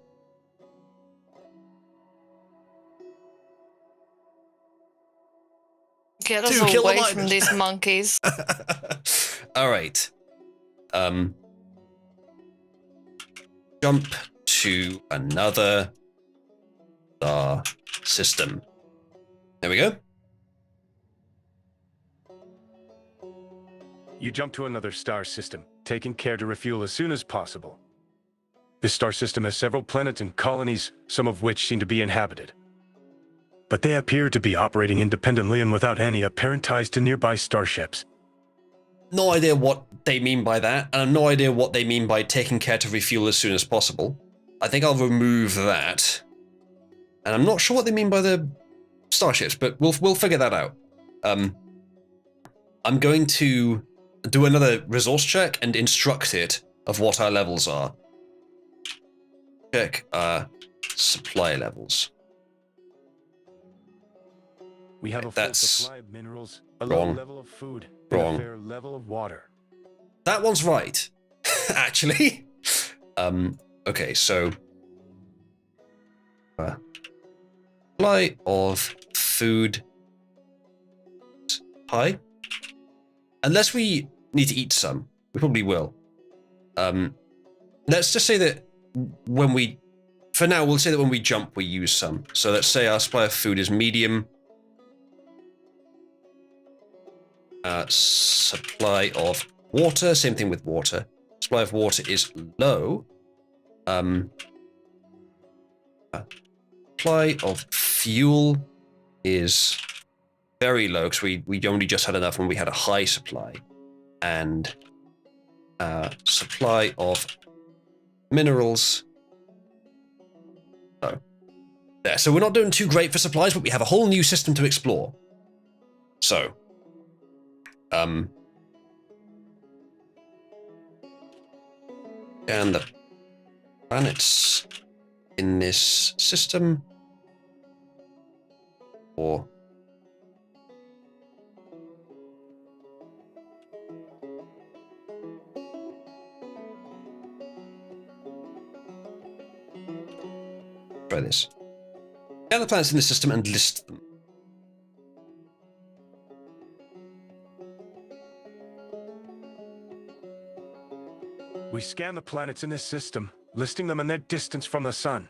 Get us To kill the away miners. from these monkeys. All right. Jump to another star system. There we go. You jump to another star system, taking care to refuel as soon as possible. This star system has several planets and colonies, some of which seem to be inhabited. But they appear to be operating independently and without any apparent ties to nearby starships. No idea what they mean by that, and I have no idea what they mean by taking care to refuel as soon as possible. I think I'll remove that. And I'm not sure what they mean by the starships, but we'll figure that out. I'm going to do another resource check and instruct it of what our levels are. Check our supply levels. We have a full That's supply of minerals, a wrong. low level of food, Wrong. and a fair level of water. That one's right, actually. Okay, so supply of food high. Unless we need to eat some, we probably will. Let's just say that for now, we'll say that when we jump, we use some. So let's say our supply of food is medium. Supply of water, same thing with water. Supply of water is low. Supply of fuel is very low because we only just had enough when we had a high supply. And supply of minerals. Oh. There. So we're not doing too great for supplies, but we have a whole new system to explore. So and the planets in this system, or try this. Scan the planets in the system and list them. We scan the planets in this system, listing them and their distance from the sun.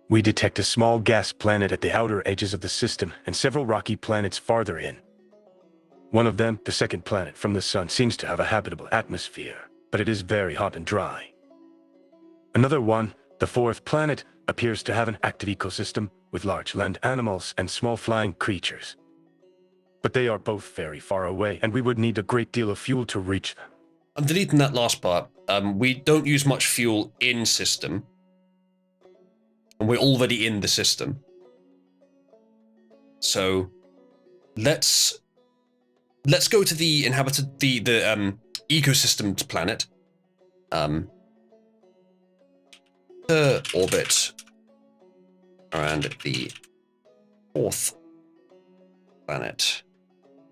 We detect a small gas planet at the outer edges of the system and several rocky planets farther in. One of them, the second planet from the sun, seems to have a habitable atmosphere, but it is very hot and dry. Another one, the fourth planet, appears to have an active ecosystem with large land animals and small flying creatures. But they are both very far away, and we would need a great deal of fuel to reach them. I'm deleting that last part. We don't use much fuel in system. And we're already in the system. So let's go to the inhabited the ecosystem planet. Orbit around the fourth planet.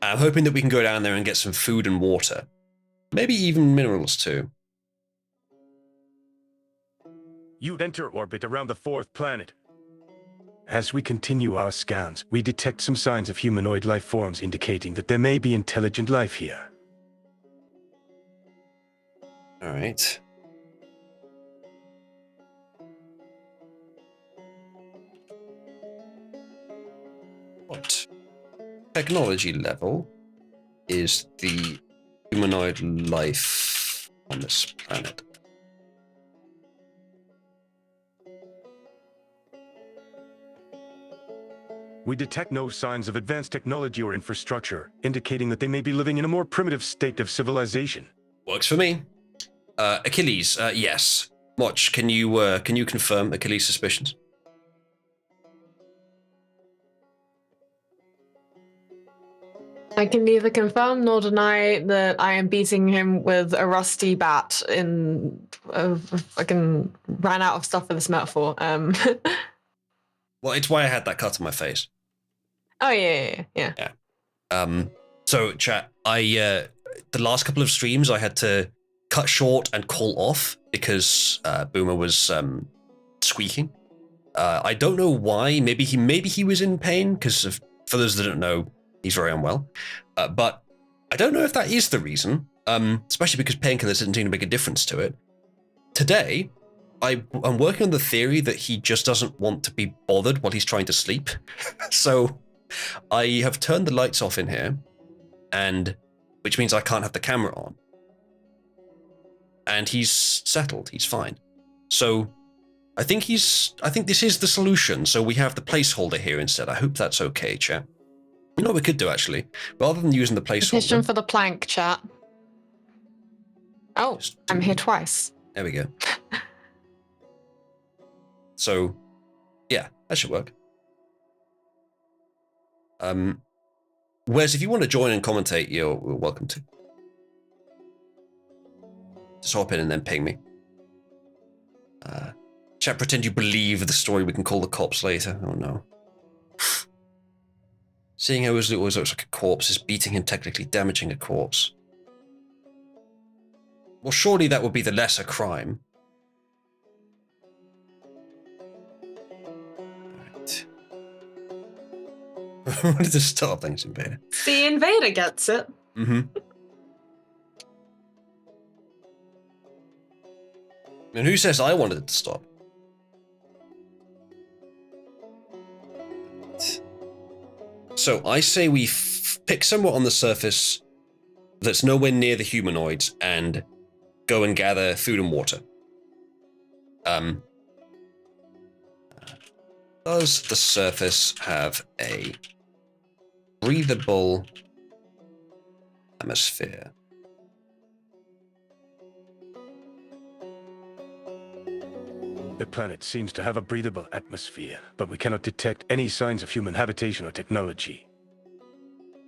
I'm hoping that we can go down there and get some food and water. Maybe even minerals too. You enter orbit around the fourth planet. As we continue our scans, we detect some signs of humanoid life forms indicating that there may be intelligent life here. All right. What technology level is the humanoid life on this planet? We detect no signs of advanced technology or infrastructure, indicating that they may be living in a more primitive state of civilization. Works for me. Achilles, yes. Watch, can you confirm Achilles' suspicions? I can neither confirm nor deny that I am beating him with a rusty bat in I can ran out of stuff for this metaphor. Well, it's why I had that cut on my face. Oh yeah. So chat, the last couple of streams I had to cut short and call off because Boomer was squeaking. I don't know why. Maybe he was in pain because for those that don't know, he's very unwell. But I don't know if that is the reason. Especially because painkillers didn't seem to make a difference to it. Today, I'm working on the theory that he just doesn't want to be bothered while he's trying to sleep. So I have turned the lights off in here, which means I can't have the camera on. And he's settled, he's fine. So I think this is the solution. So we have the placeholder here instead. I hope that's okay, chat. You know what we could do, actually? Rather than using the Petition placeholder... for the plank, chat. Oh, I'm here twice. There we go. So, yeah, that should work. Wes, if you want to join and commentate, you're welcome to. Just hop in and then ping me. Chat, pretend you believe the story. We can call the cops later. Oh no. Seeing how it always looks like a corpse is beating him, technically damaging a corpse. Well, surely that would be the lesser crime. Right. What did this start? Thanks, Invader. The invader gets it. Mm-hmm. And who says I wanted it to stop? So I say we pick somewhere on the surface that's nowhere near the humanoids and go and gather food and water. Does the surface have a breathable atmosphere? The planet seems to have a breathable atmosphere, but we cannot detect any signs of human habitation or technology.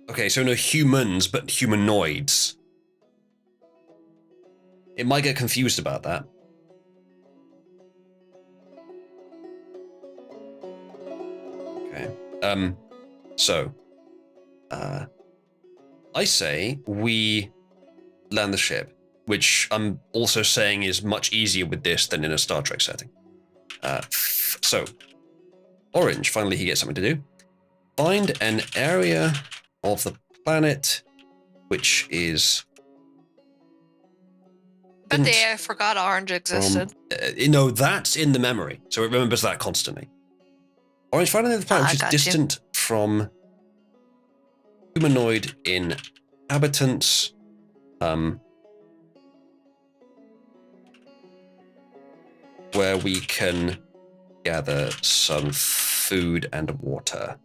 Okay, so no humans, but humanoids. It might get confused about that. Okay. I say we land the ship, which I'm also saying is much easier with this than in a Star Trek setting. So, Orange, finally he gets something to do. Find an area of the planet which is... But I forgot Orange existed. That's in the memory, so it remembers that constantly. Orange, find an area of the planet which is distant from humanoid inhabitants. Where we can gather some food and water.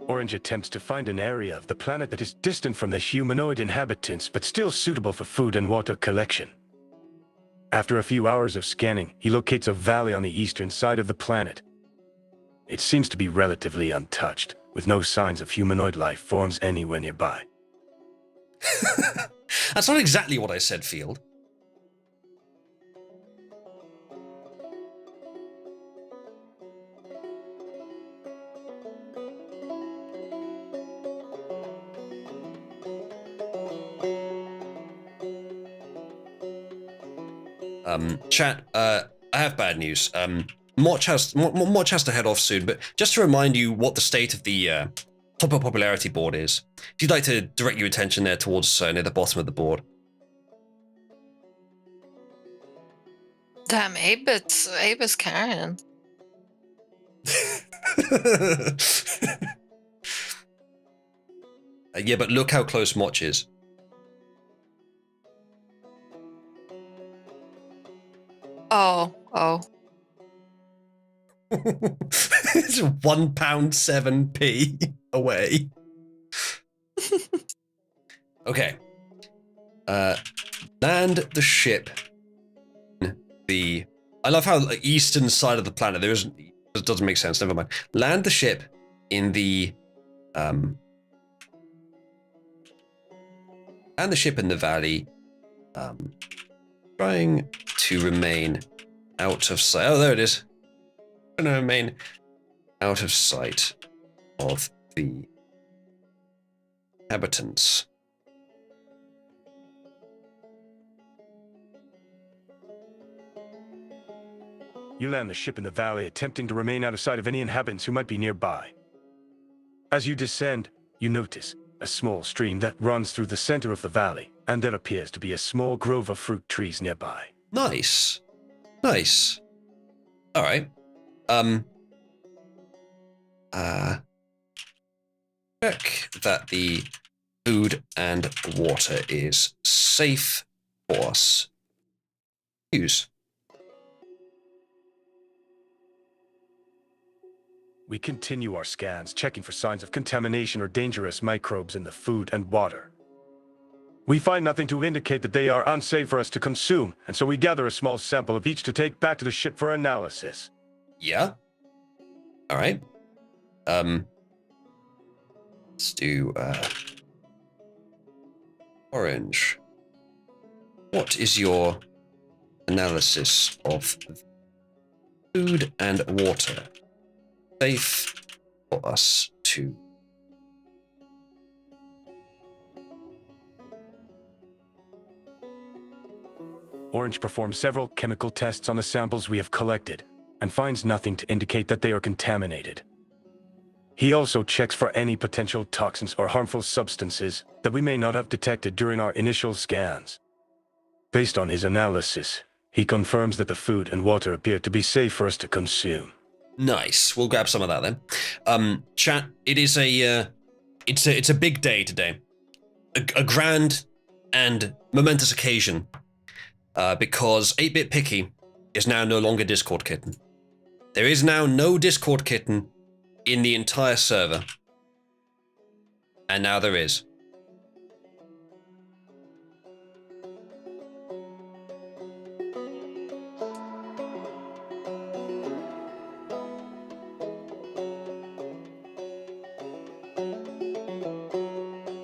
Orange attempts to find an area of the planet that is distant from the humanoid inhabitants, but still suitable for food and water collection. After a few hours of scanning, he locates a valley on the eastern side of the planet. It seems to be relatively untouched, with no signs of humanoid life forms anywhere nearby. That's not exactly what I said, Field. Chat, I have bad news. Motch has to head off soon, but just to remind you what the state of the top of popularity board is, if you'd like to direct your attention there towards near the bottom of the board. Damn, Abe is carrying. Yeah, but look how close Motch is. Oh. It's £1.07p away. Okay. Land the ship. I love how the eastern side of the planet. It doesn't make sense. Never mind. Land the ship in the land the ship in the valley. Trying to remain out of sight. Oh, there it is. Trying to remain out of sight of the inhabitants. You land the ship in the valley, attempting to remain out of sight of any inhabitants who might be nearby. As you descend, you notice a small stream that runs through the center of the valley, and there appears to be a small grove of fruit trees nearby. Nice. Nice. All right. check that the food and water is safe for us to use. We continue our scans, checking for signs of contamination or dangerous microbes in the food and water. We find nothing to indicate that they are unsafe for us to consume, and so we gather a small sample of each to take back to the ship for analysis. Yeah. All right. Let's do orange. What is your analysis of food and water safe for us to? Orange performs several chemical tests on the samples we have collected, and finds nothing to indicate that they are contaminated. He also checks for any potential toxins or harmful substances that we may not have detected during our initial scans. Based on his analysis, he confirms that the food and water appear to be safe for us to consume. Nice. We'll grab some of that then. Chat. It is it's a big day today, a grand and momentous occasion, because 8-Bit Picky is now no longer Discord Kitten. There is now no Discord Kitten in the entire server, and now there is.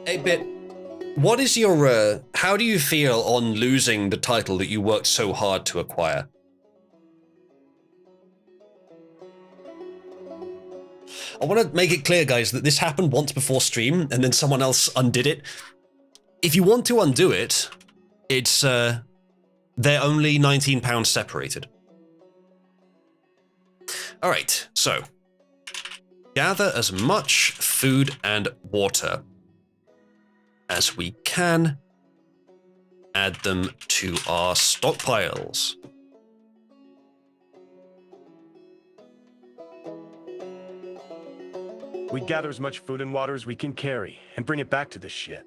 Hey, Bit, what is your, how do you feel on losing the title that you worked so hard to acquire? I want to make it clear, guys, that this happened once before stream, and then someone else undid it. If you want to undo it, it's, they're only £19 separated. All right, so gather as much food and water as we can. Add them to our stockpiles. We gather as much food and water as we can carry and bring it back to the ship.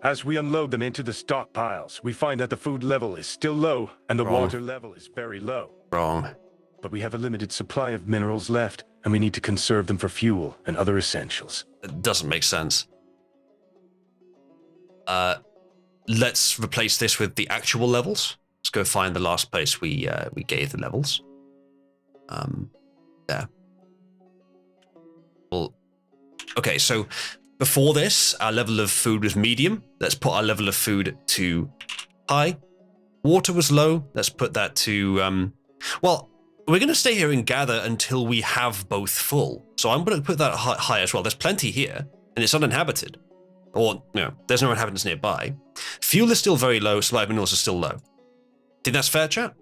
As we unload them into the stockpiles, we find that the food level is still low and the water level is very low. Wrong. But we have a limited supply of minerals left, and we need to conserve them for fuel and other essentials. It doesn't make sense. Let's replace this with the actual levels. Let's go find the last place we gave the levels. There. Well, okay, so before this, our level of food was medium. Let's put our level of food to high. Water was low. Let's put that to, well, we're going to stay here and gather until we have both full. So I'm going to put that high as well. There's plenty here, and it's uninhabited. Or, no, there's no inhabitants nearby. Fuel is still very low, supply of minerals is still low. Think that's fair, chat?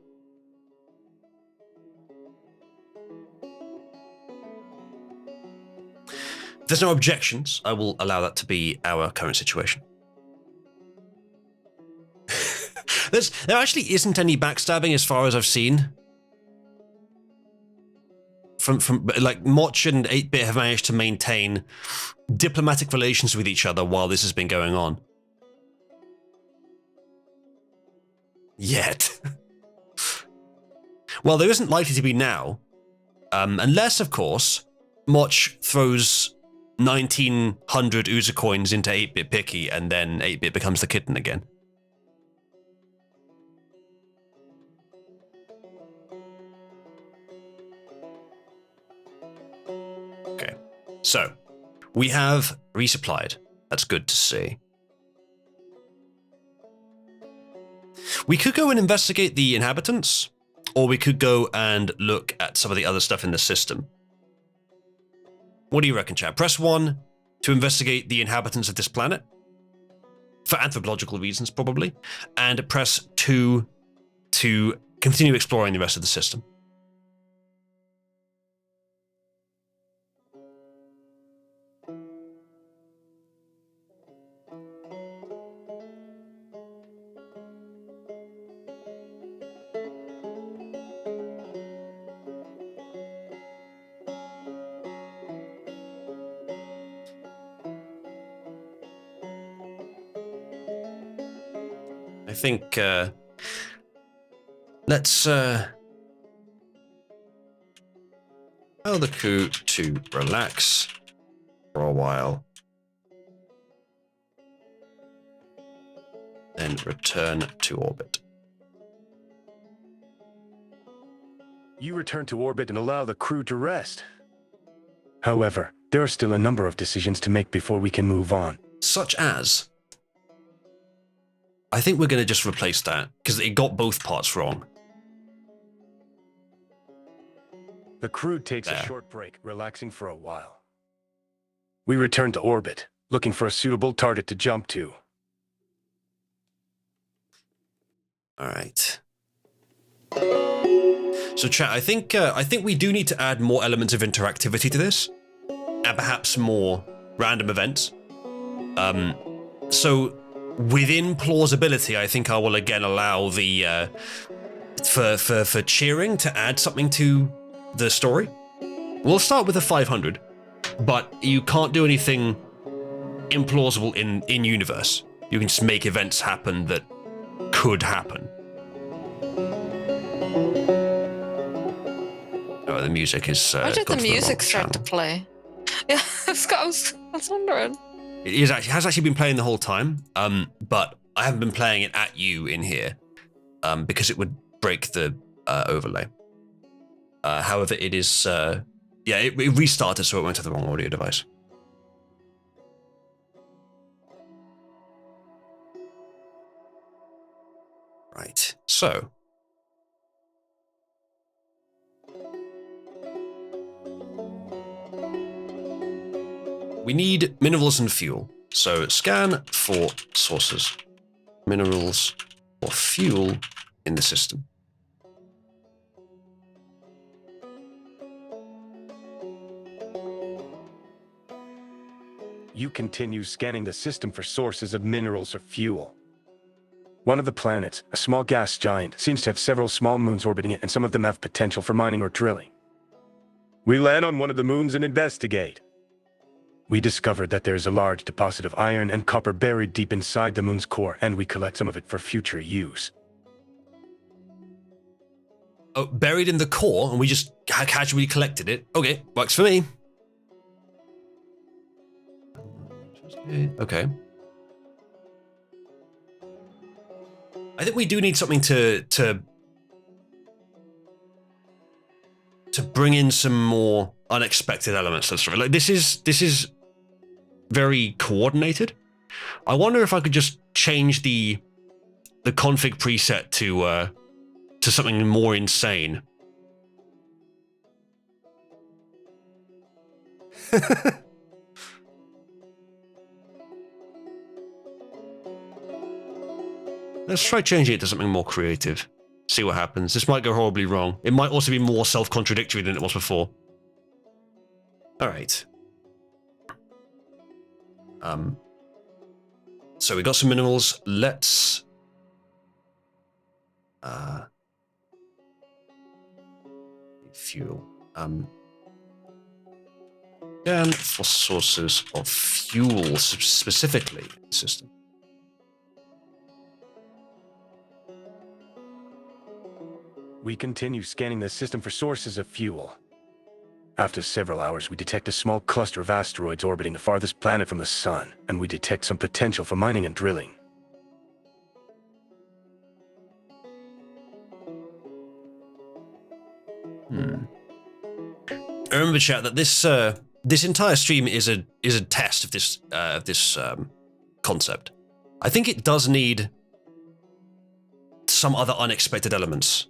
If there's no objections, I will allow that to be our current situation. There actually isn't any backstabbing as far as I've seen. From like, Moch and 8-Bit have managed to maintain diplomatic relations with each other while this has been going on. Yet. Well, there isn't likely to be now. Unless, of course, Moch throws 1900 User coins into 8-Bit Picky and then 8-Bit becomes the kitten again. Okay, so we have resupplied. That's good to see. We could go and investigate the inhabitants, or we could go and look at some of the other stuff in the system. What do you reckon, chat? Press 1 to investigate the inhabitants of this planet, for anthropological reasons, probably, and press 2 to continue exploring the rest of the system. think let's tell the crew to relax for a while, then return to orbit. You return to orbit and allow the crew to rest. However, there are still a number of decisions to make before we can move on. Such as, I think we're going to just replace that, because it got both parts wrong. The crew takes There. a short break, relaxing for a while. We return to orbit, looking for a suitable target to jump to. All right. So, chat, I think we do need to add more elements of interactivity to this, and perhaps more random events. So, within plausibility, I think I will again allow the for cheering to add something to the story. We'll start with a 500, but you can't do anything implausible in universe. You can just make events happen that could happen. Oh, the music is. Why did the gone to music wrong start to channel. play? Yeah, I was wondering. It has actually been playing the whole time, but I haven't been playing it at you in here, because it would break the overlay. However, it is. Yeah, it restarted, so it went to the wrong audio device. Right. So. We need minerals and fuel. So scan for sources. Minerals or fuel in the system. You continue scanning the system for sources of minerals or fuel. One of the planets, a small gas giant, seems to have several small moons orbiting it, and some of them have potential for mining or drilling. We land on one of the moons and investigate. We discovered that there is a large deposit of iron and copper buried deep inside the moon's core, and we collect some of it for future use. Oh, buried in the core, and we just casually collected it. Okay, works for me. Okay. I think we do need something to bring in some more unexpected elements to the story. Like this is very coordinated. I wonder if I could just change the config preset to something more insane. Let's try changing it to something more creative. See what happens. This might go horribly wrong. It might also be more self-contradictory than it was before. All right. So we got some minerals. Let's fuel. And for sources of fuel specifically in the system. We continue scanning the system for sources of fuel. After several hours, we detect a small cluster of asteroids orbiting the farthest planet from the sun, and we detect some potential for mining and drilling. Remember, chat, that this entire stream is a test of this concept. I think it does need some other unexpected elements.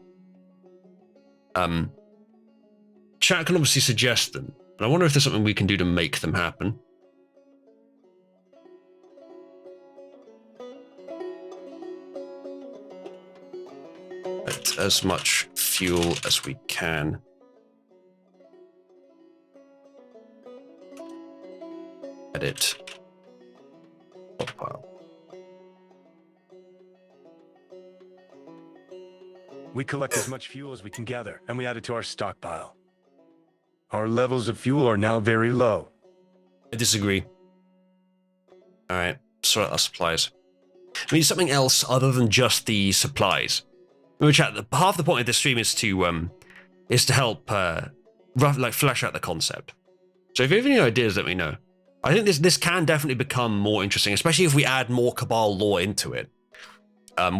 Chat can obviously suggest them, but I wonder if there's something we can do to make them happen. Get as much fuel as we can. Edit. Stockpile. We collect as much fuel as we can gather, and we add it to our stockpile. Our levels of fuel are now very low. I disagree. Alright, sort out our supplies. We need something else other than just the supplies. Which half the point of this stream is to help flesh out the concept. So if you have any ideas, let me know. I think this can definitely become more interesting, especially if we add more Cabal lore into it.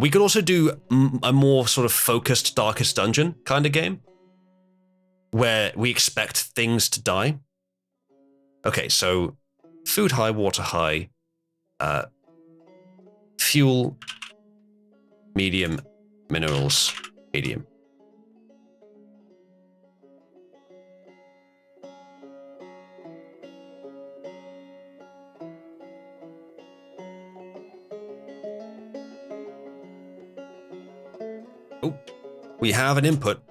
We could also do a more sort of focused Darkest Dungeon kind of game, where we expect things to die. Okay, so food high, water high, fuel, medium, minerals, medium. Oh, we have an input.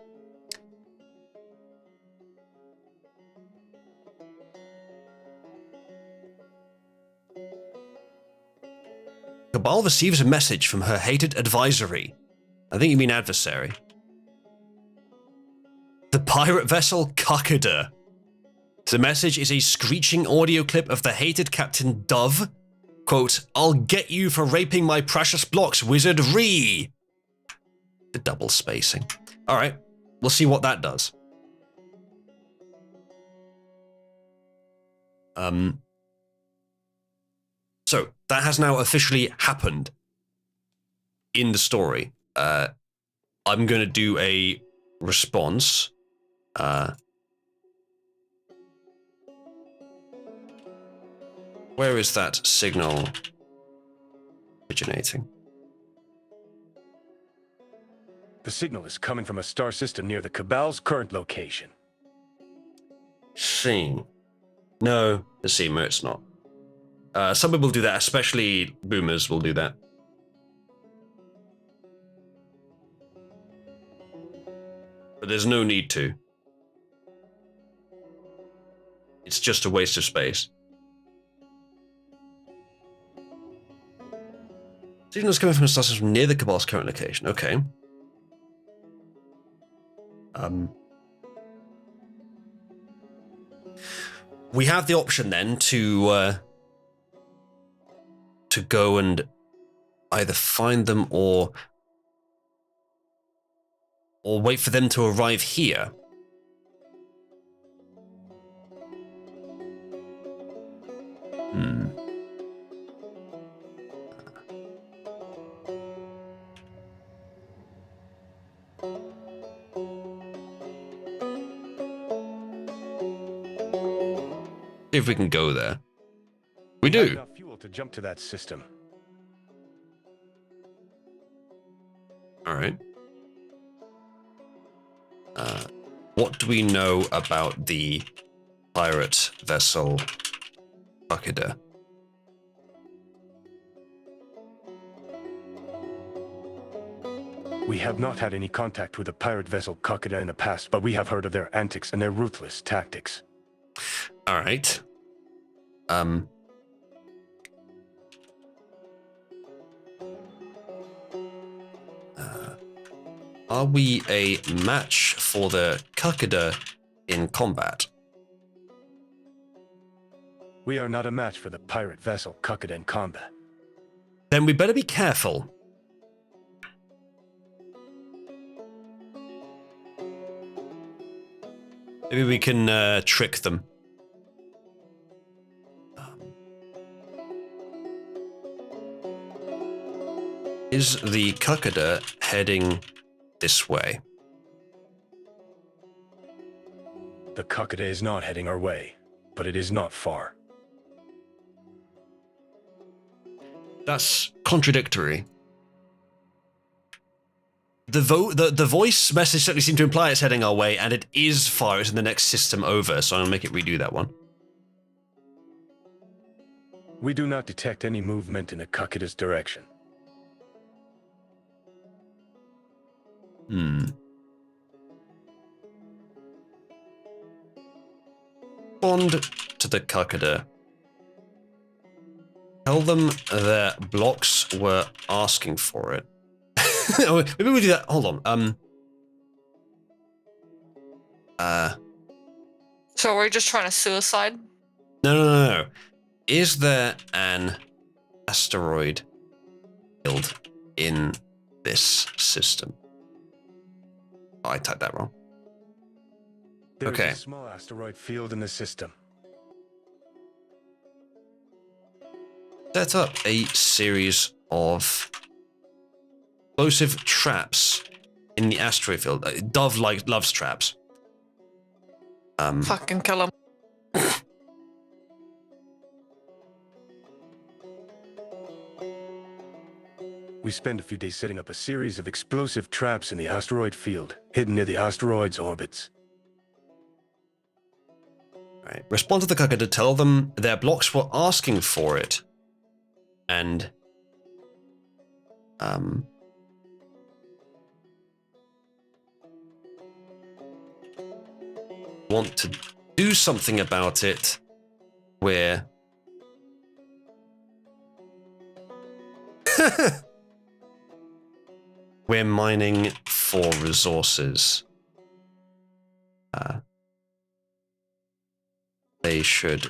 Cabal receives a message from her hated advisory. I think you mean adversary. The pirate vessel Cuckader. The message is a screeching audio clip of the hated Captain Dove. Quote, "I'll get you for raping my precious blocks, wizard Ree." The double spacing. All right, we'll see what that does. So that has now officially happened in the story. I'm going to do a response. Where is that signal originating? The signal is coming from a star system near the Cabal's current location. Seen. No, the Seamer, it's not. Some people do that, especially boomers will do that. But there's no need to. It's just a waste of space. Signals coming from a star system near the Cabal's current location. Okay. We have the option then to go and either find them or wait for them to arrive here. See if we can go there. We have do. enough fuel to jump to that system. All right. What do we know about the pirate vessel Cuckader? We have not had any contact with the pirate vessel Cuckader in the past, but we have heard of their antics and their ruthless tactics. All right. Are we a match for the Cuckader in combat? We are not a match for the pirate vessel Cuckader in combat. Then we better be careful. Maybe we can trick them. Is the Cuckader heading this way? The Cuckader is not heading our way, but it is not far. That's contradictory. The voice message certainly seemed to imply it's heading our way, and it is far. It's in the next system over, so I'm going to make it redo that one. We do not detect any movement in the Cuckader's direction. Respond to the Cuckader. Tell them their blocks were asking for it. Maybe we do that. Hold on. So we're just trying to suicide? No. Is there an asteroid field in this system. Oh, I typed that wrong. There's Okay. a small asteroid field in the system. Set up a series of explosive traps in the asteroid field. Dove loves traps. Fucking kill him. We spend a few days setting up a series of explosive traps in the asteroid field, hidden near the asteroid's orbits. Right. Respond to the Cucker to tell them their blocks were asking for it. And want to do something about it where we're mining for resources. They should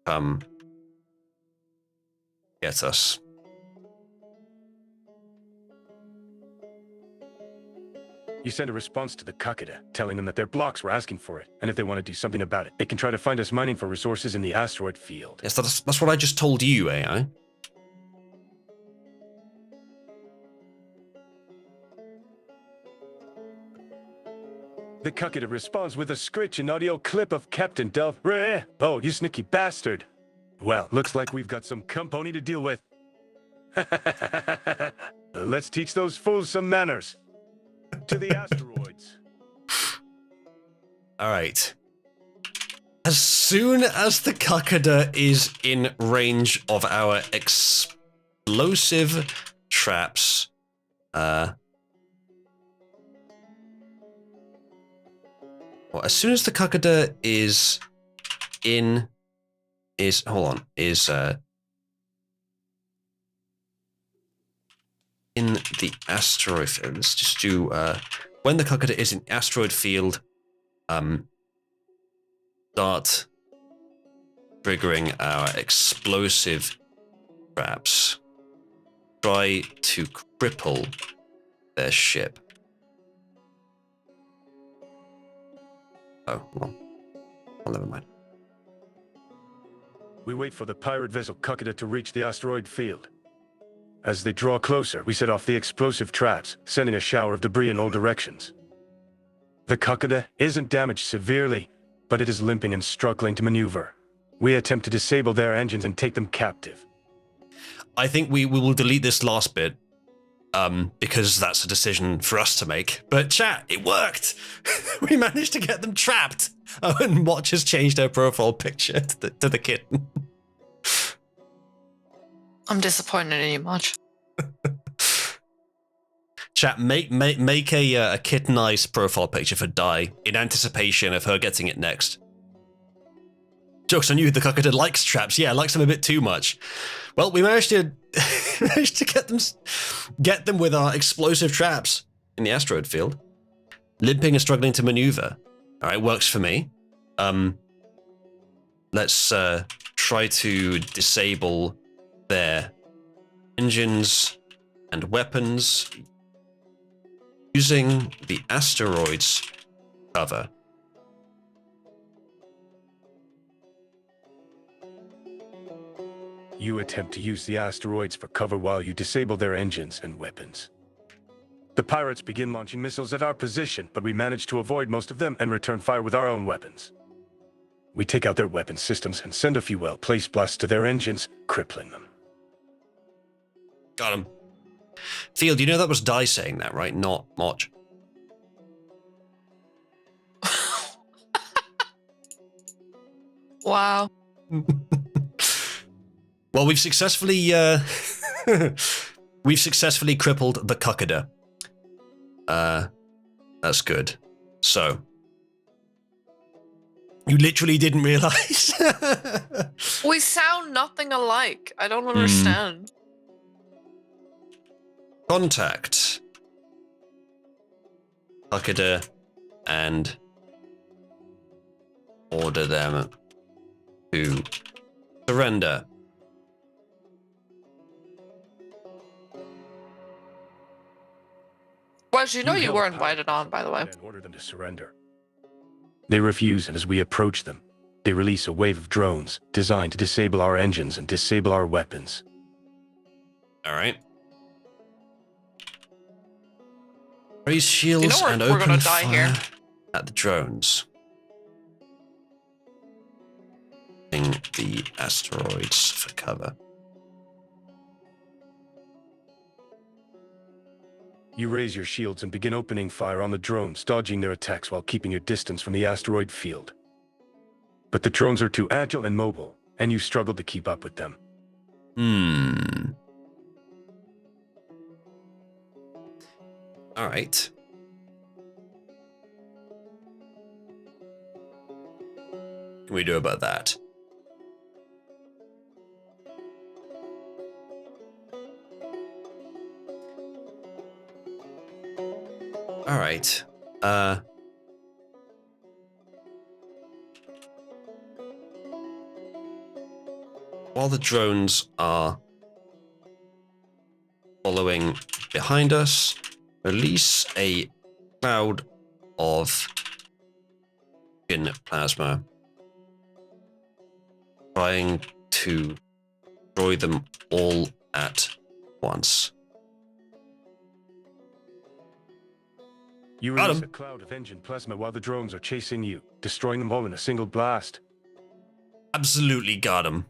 come get us. You sent a response to the Kakeda, telling them that their blocks were asking for it, and if they want to do something about it, they can try to find us mining for resources in the asteroid field. Yes, that's what I just told you, AI. The Kakeda responds with a screeching audio clip of Captain Dove. Oh, you sneaky bastard. Well, looks like we've got some company to deal with. Let's teach those fools some manners. To the asteroids. All right. As soon as the Kakeda is in range of our explosive traps, well, as soon as the Kakeda is in, in the asteroid field. Let's just do, when the Kakeda is in asteroid field, start triggering our explosive traps. Try to cripple their ship. Oh, well, never mind. We wait for the pirate vessel Kakeda to reach the asteroid field. As they draw closer, we set off the explosive traps, sending a shower of debris in all directions. The Kakeda isn't damaged severely, but it is limping and struggling to maneuver. We attempt to disable their engines and take them captive. I think we will delete this last bit, because that's a decision for us to make. But chat, it worked! We managed to get them trapped! Oh, and Watch has changed her profile picture to the kitten. I'm disappointed in you, Much. Chat, make a kitten-ized profile picture for Dai in anticipation of her getting it next. Joke's on you, the Kakeda likes traps. Yeah, likes them a bit too much. Well, we managed to get them with our explosive traps in the asteroid field. Limping and struggling to maneuver. All right, works for me. Let's try to disable their engines and weapons using the asteroid's cover. You attempt to use the asteroids for cover while you disable their engines and weapons. The pirates begin launching missiles at our position, but we manage to avoid most of them and return fire with our own weapons. We take out their weapon systems and send a few well-placed blasts to their engines, crippling them. Got him. Field, you know that was Dai saying that, right? Not Moch. Wow. Well, we've successfully crippled the Kakeda. That's good. So, you literally didn't realize. We sound nothing alike. I don't understand. Contact Kakeda and order them to surrender. Wes, you know you held were power invited on, by the way. and order them to surrender. They refuse, and as we approach them, they release a wave of drones designed to disable our engines and disable our weapons. All right. Raise shields You know and we're open gonna die fire here. at the drones. The asteroids for cover. You raise your shields and begin opening fire on the drones, dodging their attacks while keeping your distance from the asteroid field. But the drones are too agile and mobile, and you struggle to keep up with them. All right. What can we do about that? All right. While the drones are following behind us, release a cloud of plasma, trying to destroy them all at once. You Got release him. a cloud of engine plasma while the drones are chasing you, destroying them all in a single blast. Absolutely got him.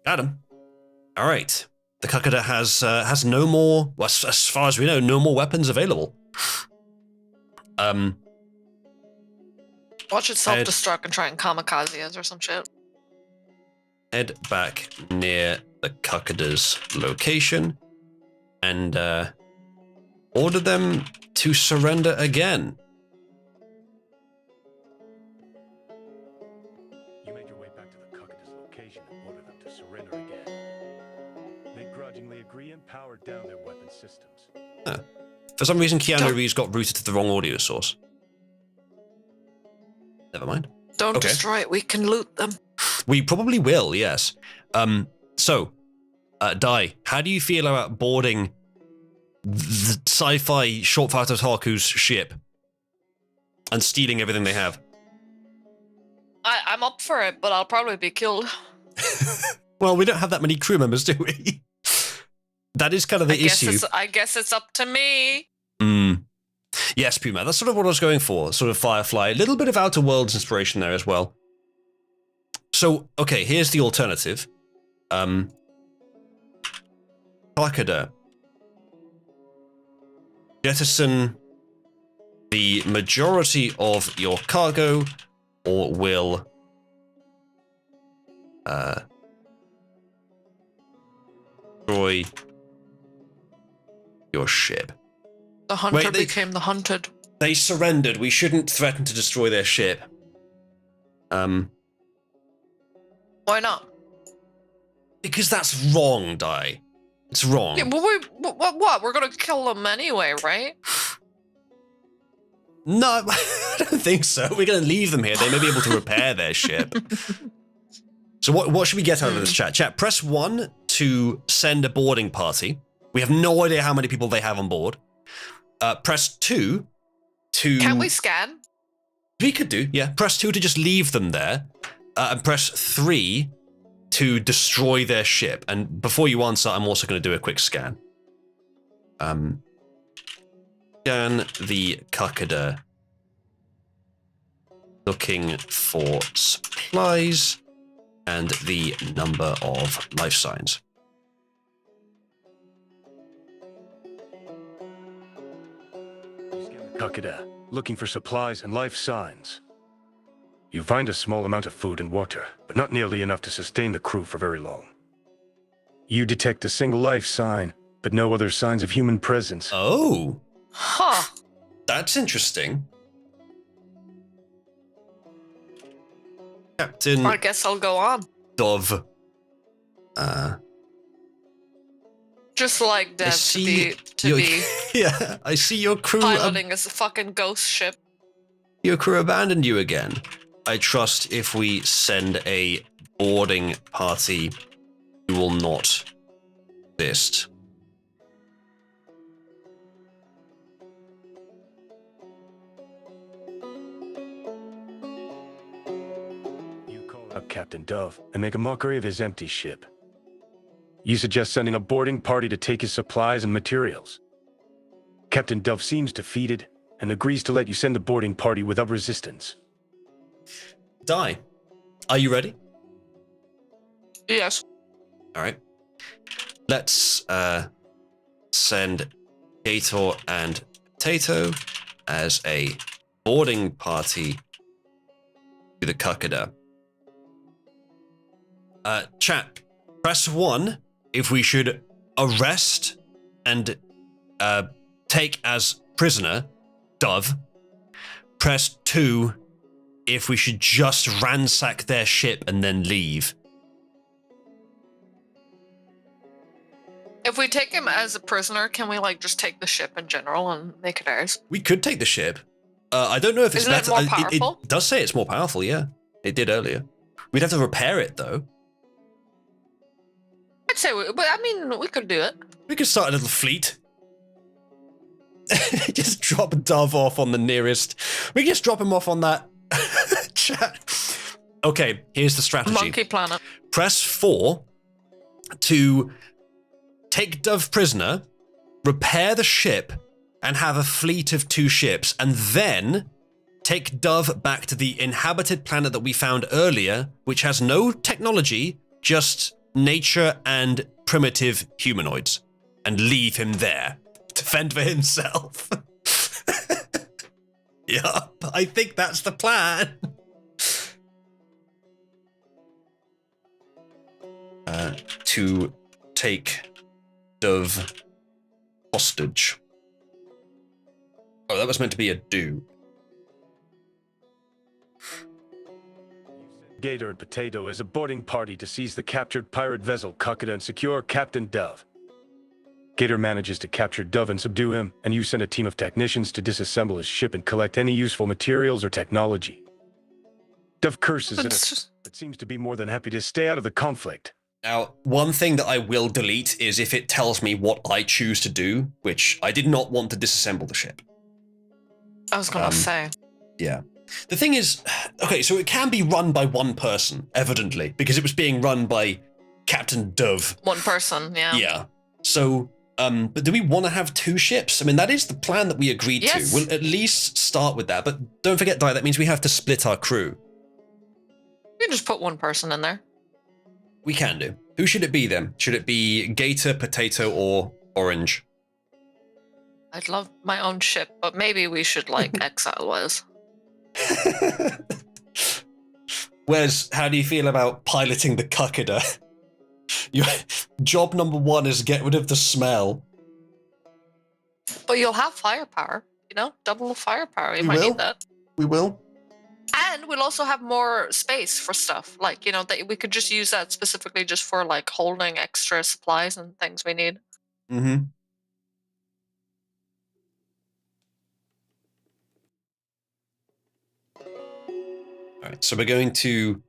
Got him. All right. The Kakada has no more, well, as far as we know, no more weapons available. Watch it self-destruct and try and kamikaze us or some shit. Head back near the Kakada's location and order them to surrender again. You made your way back to the Kakada's location and order them to surrender again. They grudgingly agree and power down their weapon systems. For some reason, Keanu Don't- Reeves got routed to the wrong audio source. Never mind. Don't Okay. destroy it. We can loot them. We probably will, yes. So, Dai, how do you feel about boarding the sci-fi short fighter Taku's ship and stealing everything they have? I'm up for it, but I'll probably be killed. Well, we don't have that many crew members, do we? That is kind of the issue. I guess it's up to me. Yes, Puma, that's sort of what I was going for. Sort of Firefly. A little bit of Outer Worlds inspiration there as well. So, okay, here's the alternative. Kakada. Jettison the majority of your cargo, or will destroy your ship. The hunter Wait, they- became the hunted. They surrendered. We shouldn't threaten to destroy their ship. Why not? Because that's wrong, Dai. It's wrong. Yeah, but what? We're gonna kill them anyway, right? No, I don't think so. We're going to leave them here. They may be able to repair their ship. So what should we get out of this chat? Chat, press 1 to send a boarding party. We have no idea how many people they have on board. Press 2 to... Can't we scan? We could do, yeah. Press 2 to just leave them there. And press 3 to destroy their ship. And before you answer, I'm also going to do a quick scan. Scan the Kakada. Looking for supplies and the number of life signs. You scan the Kakada, looking for supplies and life signs. You find a small amount of food and water, but not nearly enough to sustain the crew for very long. You detect a single life sign, but no other signs of human presence. Oh, Huh. that's interesting. Captain I guess I'll go on. Dov. Just like I Dev see to your- be yeah, I see your crew. piloting as a fucking ghost ship. your crew abandoned you again. I trust if we send a boarding party, you will not exist. You call up Captain Dove and make a mockery of his empty ship. You suggest sending a boarding party to take his supplies and materials. Captain Dove seems defeated and agrees to let you send the boarding party without resistance. Die. Are you ready? Yes. All right. Let's send Gator and Potato as a boarding party to the Cuckada. Chat, press 1 if we should arrest and take as prisoner Dove. Press 2 if we should just ransack their ship and then leave. If we take him as a prisoner, can we like just take the ship in general and make it ours? We could take the ship. I don't know if it's Isn't it better. more powerful? It does say it's more powerful, yeah. It did earlier. We'd have to repair it, though. I'd say, but I mean, we could do it. We could start a little fleet. Just drop Dove off on the nearest. We can just drop him off on that chat. Okay, here's the strategy. Monkey Planet. Press 4 to take Dove prisoner, repair the ship, and have a fleet of 2 ships, and then take Dove back to the inhabited planet that we found earlier, which has no technology, just nature and primitive humanoids, and leave him there to fend for himself. Yup, I think that's the plan. To take Dove hostage. Oh, that was meant to be a do. Gator and Potato as a boarding party to seize the captured pirate vessel Cuckada and secure Captain Dove. Gator manages to capture Dove and subdue him, and you send a team of technicians to disassemble his ship and collect any useful materials or technology. Dove curses at us, but seems to be more than happy to stay out of the conflict. Now, one thing that I will delete is if it tells me what I choose to do, which I did not want to disassemble the ship. I was gonna say. Yeah. The thing is, okay, so it can be run by one person, evidently, because it was being run by Captain Dove. One person, yeah. Yeah. So, but do we want to have 2 ships? I mean, that is the plan that we agreed Yes. to. We'll at least start with that, but don't forget, Di, that means we have to split our crew. We can just put one person in there. We can do. Who should it be then? Should it be Gator, Potato, or Orange? I'd love my own ship, but maybe we should like exile Wes. Wes, how do you feel about piloting the Cuckada? Your job number 1 is get rid of the smell. But you'll have firepower, you know? Double the firepower. You We might will. need that. We will. And we'll also have more space for stuff. Like, you know, we could just use that specifically just for like holding extra supplies and things we need. Mm-hmm. All right, so we're going to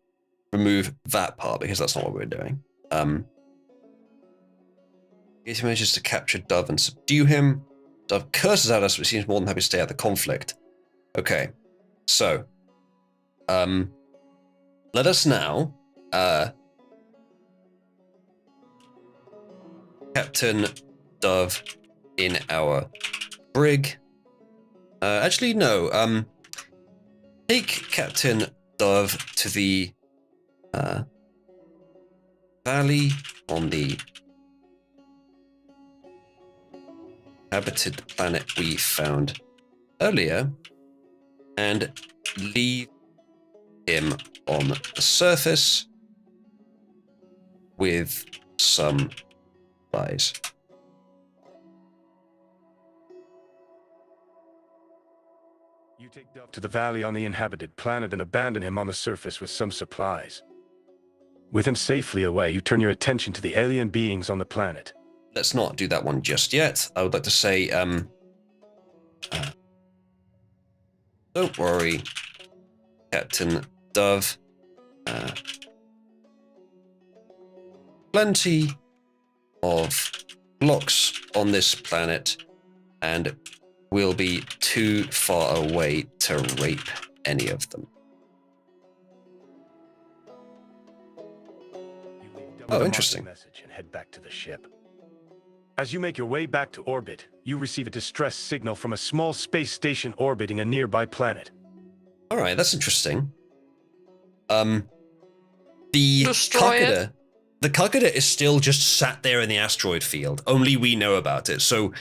remove that part because that's not what we're doing. Gator manages to capture Dove and subdue him. Dove curses at us, but seems more than happy to stay out of the conflict. Okay, so let us now Captain Dove in our brig. Actually, no. Take Captain Dove to the valley on the inhabited planet we found earlier and leave him on the surface with some supplies. You take Dove to the valley on the inhabited planet and abandon him on the surface with some supplies. With him safely away, you turn your attention to the alien beings on the planet. Let's not do that one just yet. I would like to say, don't Don't worry, Captain Dove. Plenty of blocks on this planet, and we'll be too far away to rape any of them. Oh, interesting. Message and head back to the ship. As you make your way back to orbit, you receive a distress signal from a small space station orbiting a nearby planet. All right, that's interesting. The Destroy it. The Cuckooder is still just sat there in the asteroid field. Only we know about it, so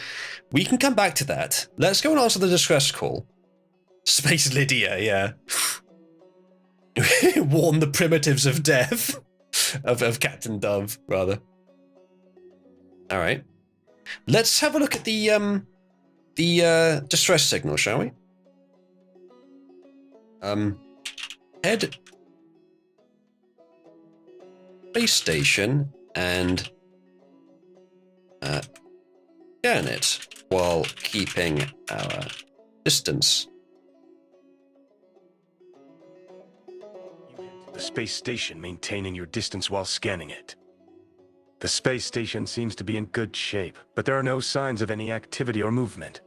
we can come back to that. Let's go and answer the distress call. Space Lydia, yeah. Warn the primitives of death. of Captain Dove, rather. All right. Let's have a look at the distress signal, shall we? Head space station and scan it while keeping our distance. The space station, maintaining your distance while scanning it. The space station seems to be in good shape, but there are no signs of any activity or movement.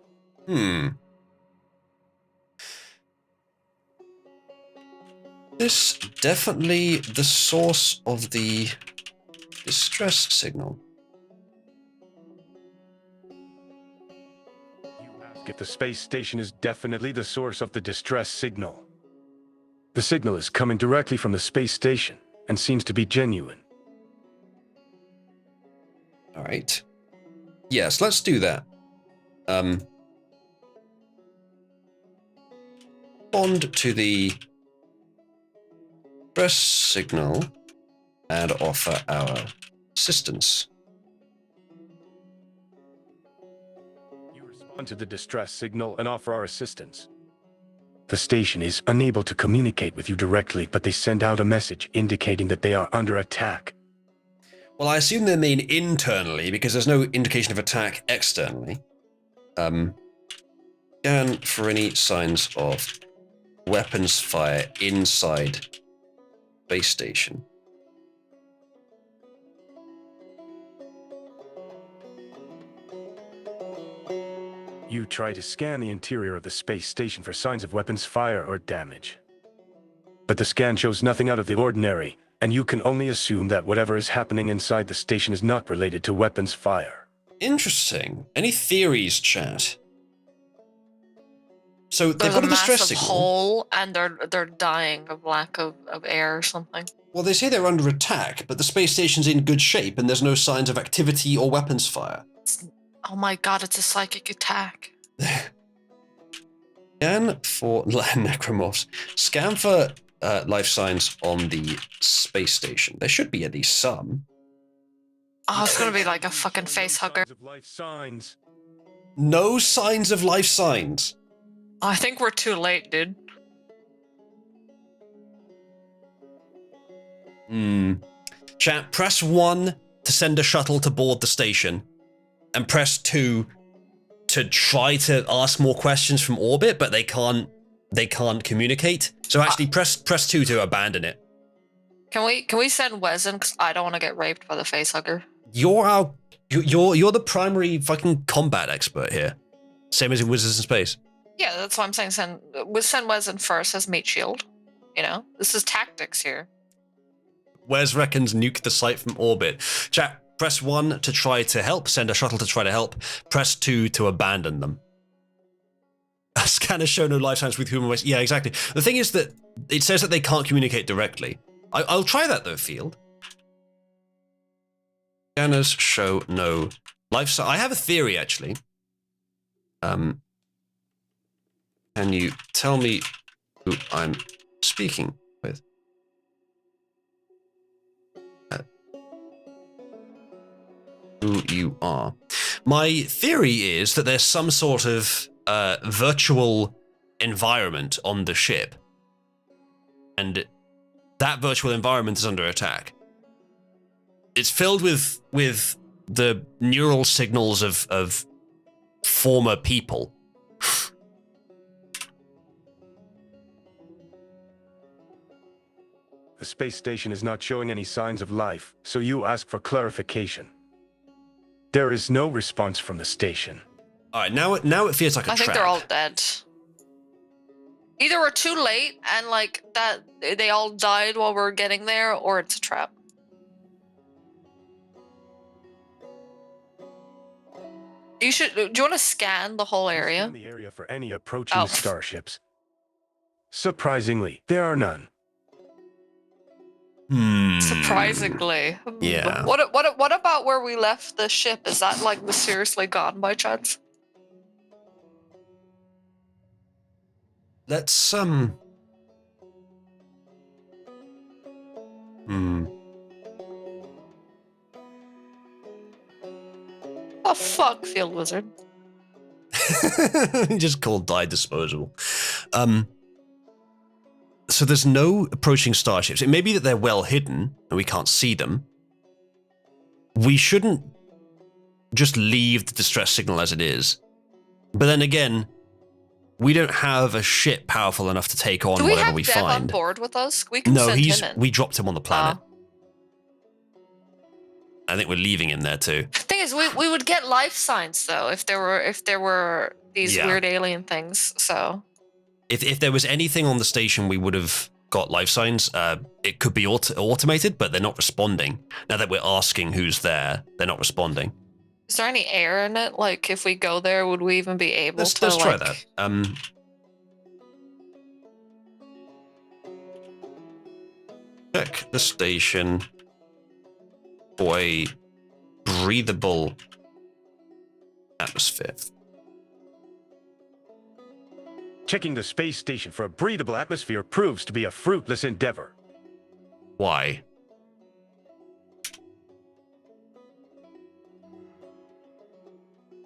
This definitely the source of the distress signal. You ask if the space station is definitely the source of the distress signal. The signal is coming directly from the space station and seems to be genuine. All right. Yes, let's do that. Respond to the distress signal and offer our assistance. You respond to the distress signal and offer our assistance. The station is unable to communicate with you directly, but they send out a message indicating that they are under attack. Well, I assume they mean internally because there's no indication of attack externally. Scan for any signs of weapons fire inside base station. You try to scan the interior of the space station for signs of weapons fire or damage. But the scan shows nothing out of the ordinary, and you can only assume that whatever is happening inside the station is not related to weapons fire. Interesting. Any theories, chat? So they've There's got a a distress massive signal. hole, and they're dying of lack of air or something. Well, they say they're under attack, but the space station's in good shape and there's no signs of activity or weapons fire. Oh my god, it's a psychic attack. Scan for necromorphs. Scan for life signs on the space station. There should be at least some. Oh, it's gonna be like a fucking face hugger. Signs of life signs. No signs of life signs. I think we're too late, dude. Chat, press 1 to send a shuttle to board the station, and press 2 to try to ask more questions from orbit, but they can't communicate. So actually, press 2 to abandon it. Can we send Wes in? Because I don't want to get raped by the face hugger. You're the primary fucking combat expert here. Same as in Wizards in Space. Yeah, that's what I'm saying. Send Wes in first as meat shield. You know, this is tactics here. Wes reckons nuke the site from orbit. Chat, press 1 to try to help, send a shuttle to try to help. Press 2 to abandon them. Scanners show no life signs with human waste. Yeah, exactly. The thing is that it says that they can't communicate directly. I'll try that though, Field. Scanners show no life signs. I have a theory, actually. Can you tell me who I'm speaking with? Who you are. My theory is that there's some sort of virtual environment on the ship, and that virtual environment is under attack. It's filled with the neural signals of former people. The space station is not showing any signs of life, so you ask for clarification. There is no response from the station. All right, now it feels like a I trap. think they're all dead. Either we're too late and like that they all died while we're getting there, or it's a trap. You should. Do you want to scan the whole area? Scan the area for any approaching Oh. starships. Surprisingly, there are none. Surprisingly. Yeah. What about where we left the ship? Is that like mysteriously gone by chance? Let's Oh fuck, field wizard. just called die disposable. So there's no approaching starships. It may be that they're well hidden and we can't see them. We shouldn't just leave the distress signal as it is. But then again, we don't have a ship powerful enough to take on Do we whatever have we Dev on find. board with us? We can No, send him in. we dropped him on the planet. Oh. I think we're leaving him there too. Thing is, we would get life signs though if there were these Yeah. weird alien things. So If there was anything on the station, we would have got life signs. It could be automated, but they're not responding. Now that we're asking who's there, they're not responding. is there any air in it? Like if we go there, would we even be able Let's to try like? that. Check the station for a breathable atmosphere. Checking the space station for a breathable atmosphere proves to be a fruitless endeavor. Why?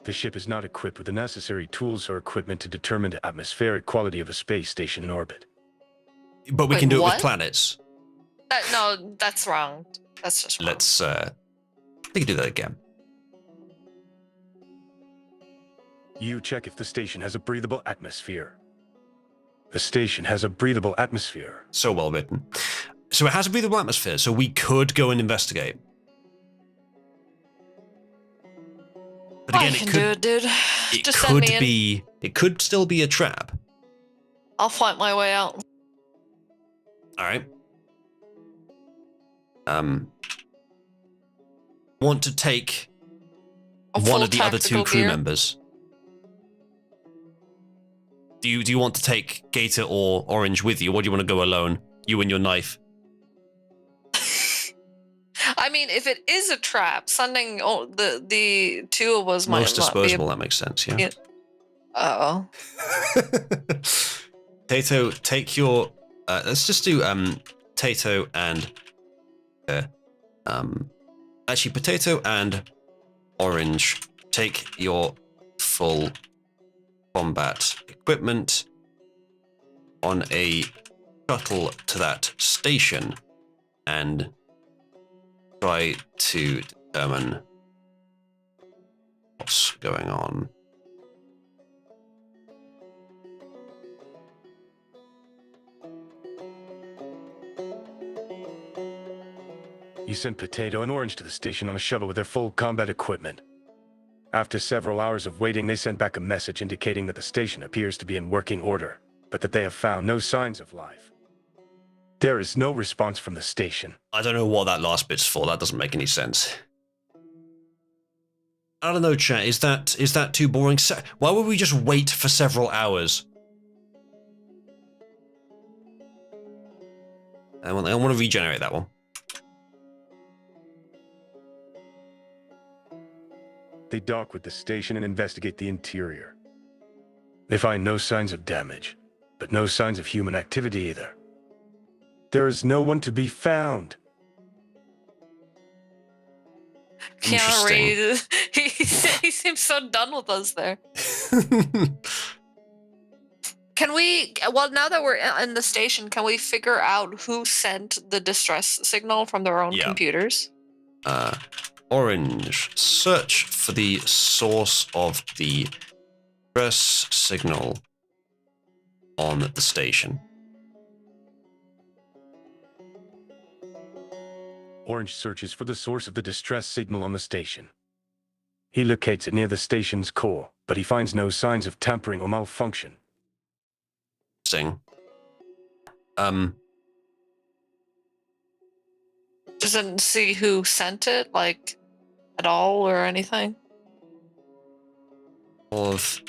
The ship is not equipped with the necessary tools or equipment to determine the atmospheric quality of a space station in orbit. But we Wait, can do it what? with planets. No, that's wrong. That's just wrong. Let's we can do that again. You check if the station has a breathable atmosphere. The station has a breathable atmosphere. So well written. So it has a breathable atmosphere, so we could go and investigate. But again, I can do it, dude. it Just send could me in. be, it could still be a trap. I'll fight my way out. All right. Want to take A one full of the other two tactical crew gear. members? Do you want to take Gator or Orange with you, or do you want to go alone? You and your knife. I mean, if it is a trap, sending the two of us might Most not be disposable. That makes sense. Yeah. Oh. Tato, take your. Let's just do Tato and. Actually, Potato and Orange, take your full combat equipment on a shuttle to that station and try to determine what's going on. You sent Potato and Orange to the station on a shuttle with their full combat equipment. After several hours of waiting, they sent back a message indicating that the station appears to be in working order, but that they have found no signs of life. There is no response from the station. I don't know what that last bit's for. That doesn't make any sense. I don't know, chat. Is that too boring? Why would we just wait for several hours? I want to regenerate that one. They dock with the station and investigate the interior. They find no signs of damage, but no signs of human activity either. There is no one to be found. Keanu Reeves, he seems so done with us there. Can we, well, now that we're in the station, can we figure out who sent the distress signal from their own Yeah. computers? Orange, search for the source of the distress signal on the station. Orange searches for the source of the distress signal on the station. He locates it near the station's core, but he finds no signs of tampering or malfunction. Interesting. Doesn't see who sent it, like, at all or anything. Of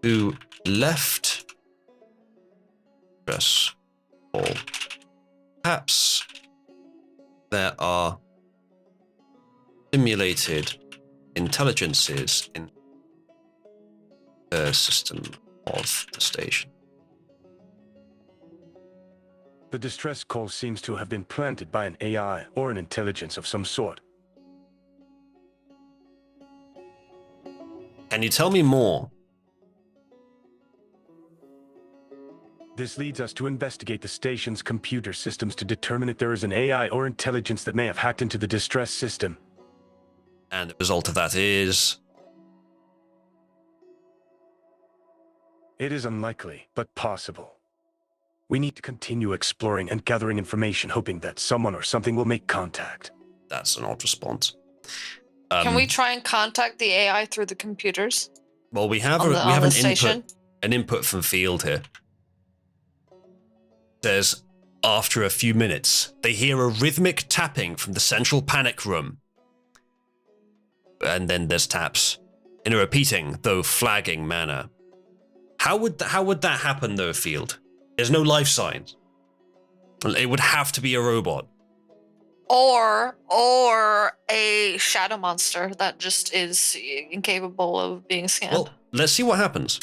who left Dress Hall. Perhaps there are simulated intelligences in the system of the station. The distress call seems to have been planted by an AI or an intelligence of some sort. Can you tell me more? This leads us to investigate the station's computer systems to determine if there is an AI or intelligence that may have hacked into the distress system. And the result of that is... It is unlikely, but possible. We need to continue exploring and gathering information, hoping that someone or something will make contact. That's an odd response. Can we try and contact the AI through the computers? Well, we have on the- on an the station? input from field here. Says after a few minutes, they hear a rhythmic tapping from the central panic room, and then there's taps in a repeating though flagging manner. How would that happen though, field? There's no life signs. It would have to be a robot. Or a shadow monster that just is incapable of being scanned. Well, let's see what happens.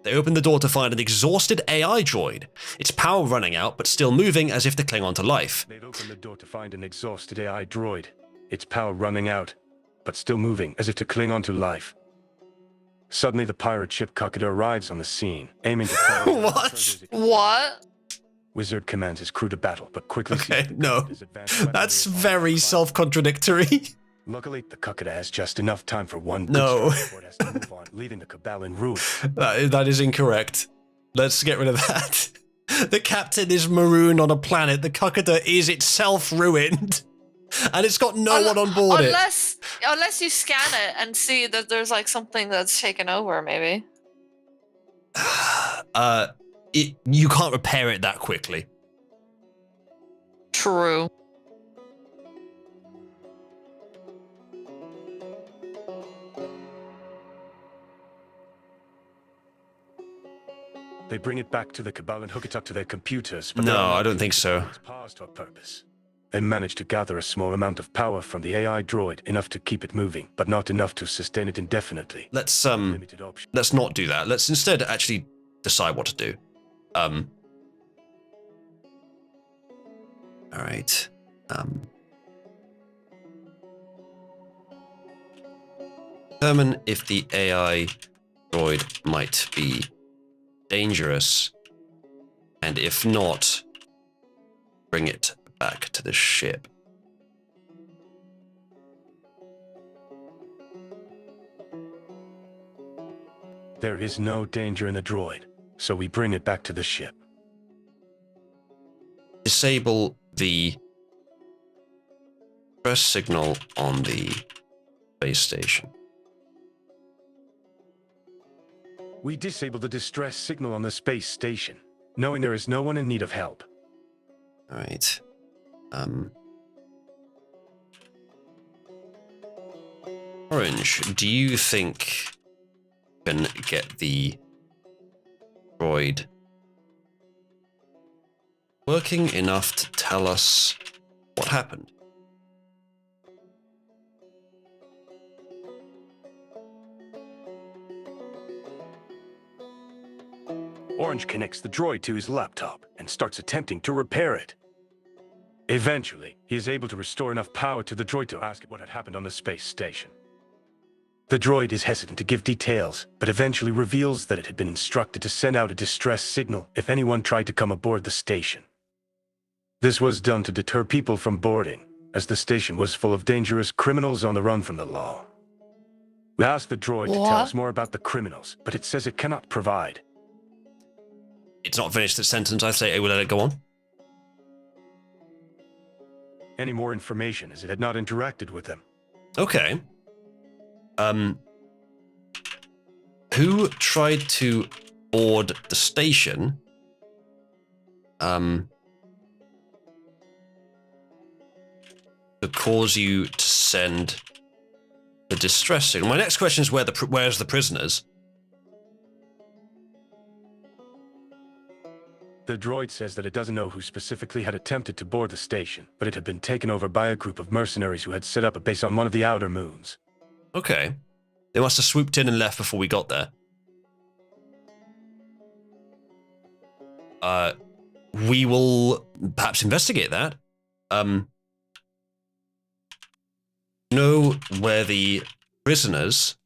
They open the door to find an exhausted AI droid. Its power running out, but still moving as if to cling on to life. They've opened the door to find an exhausted AI droid. Its power running out, but still moving as if to cling on to life. Suddenly, the pirate ship Kakada arrives on the scene, aiming to fire. What? Wizard commands his crew to battle, but quickly Okay, sees the no. Kakada's advanced weaponry That's upon very fire. self-contradictory. Luckily, the Kakada has just enough time for one good No. strike before it has to move on, leaving the Cabal in ruin. That is incorrect. Let's get rid of that. The captain is marooned on a planet. The Kakada is itself ruined. And it's got no one on board it. Unless you scan it and see that there's like something that's taken over, maybe. You can't repair it that quickly. True. They bring it back to the Cabal and hook it up to their computers. But No, they're unable I don't to think use so. its powers to a purpose. They manage to gather a small amount of power from the AI droid, enough to keep it moving, but not enough to sustain it indefinitely. Let's Limited option. let's not do that. Let's instead actually decide what to do. All right. Determine if the AI droid might be dangerous, and if not, bring it back to the ship. There is no danger in the droid, so we bring it back to the ship. Disable the press signal on the base station. We disable the distress signal on the space station, knowing there is no one in need of help. All right. Orange, do you think you can get the droid working enough to tell us what happened? Orange connects the droid to his laptop and starts attempting to repair it. Eventually, he is able to restore enough power to the droid to ask it what had happened on the space station. The droid is hesitant to give details, but eventually reveals that it had been instructed to send out a distress signal if anyone tried to come aboard the station. This was done to deter people from boarding, as the station was full of dangerous criminals on the run from the law. We asked the droid to tell What? us more about the criminals, but it says it cannot provide. It's not finished the sentence. I say, I will let it go on. any more information as it had not interacted with them. Okay. Who tried to board the station? To cause you to send the distress signal. My next question is where's the prisoners? The droid says that it doesn't know who specifically had attempted to board the station, but it had been taken over by a group of mercenaries who had set up a base on one of the outer moons. Okay. They must have swooped in and left before we got there. We will perhaps investigate that. Know where the prisoners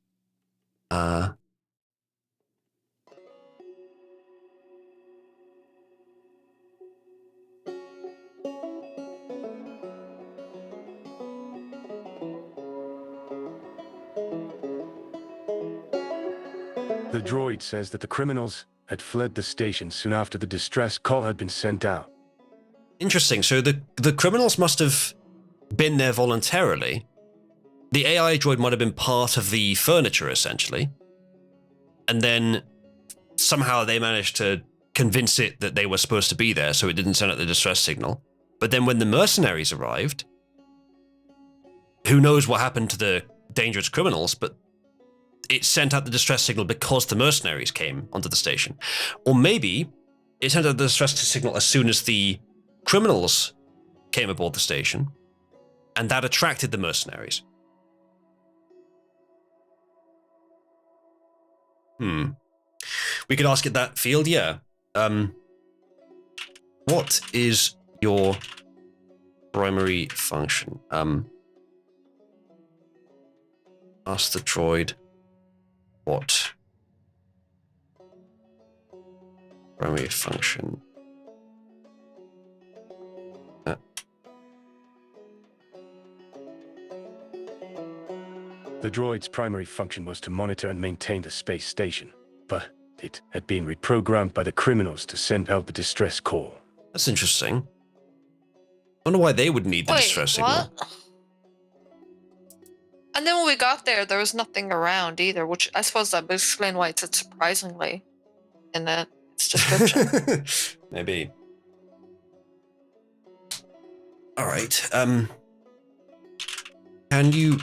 The droid says that the criminals had fled the station soon after the distress call had been sent out. Interesting. So the criminals must have been there voluntarily. The AI droid might have been part of the furniture, essentially. And then somehow they managed to convince it that they were supposed to be there, so it didn't send out the distress signal. But then when the mercenaries arrived, who knows what happened to the dangerous criminals, but it sent out the distress signal because the mercenaries came onto the station. Or maybe it sent out the distress signal as soon as the criminals came aboard the station, and that attracted the mercenaries. We could ask it that field, yeah. What is your primary function? Ask the droid what primary function. The droid's primary function was to monitor and maintain the space station, but it had been reprogrammed by the criminals to send out the distress call. That's interesting. Wonder why they would need the distress signal. What? And then when we got there was nothing around either, which I suppose that would explain why it said surprisingly in its description. Maybe. All right. Can you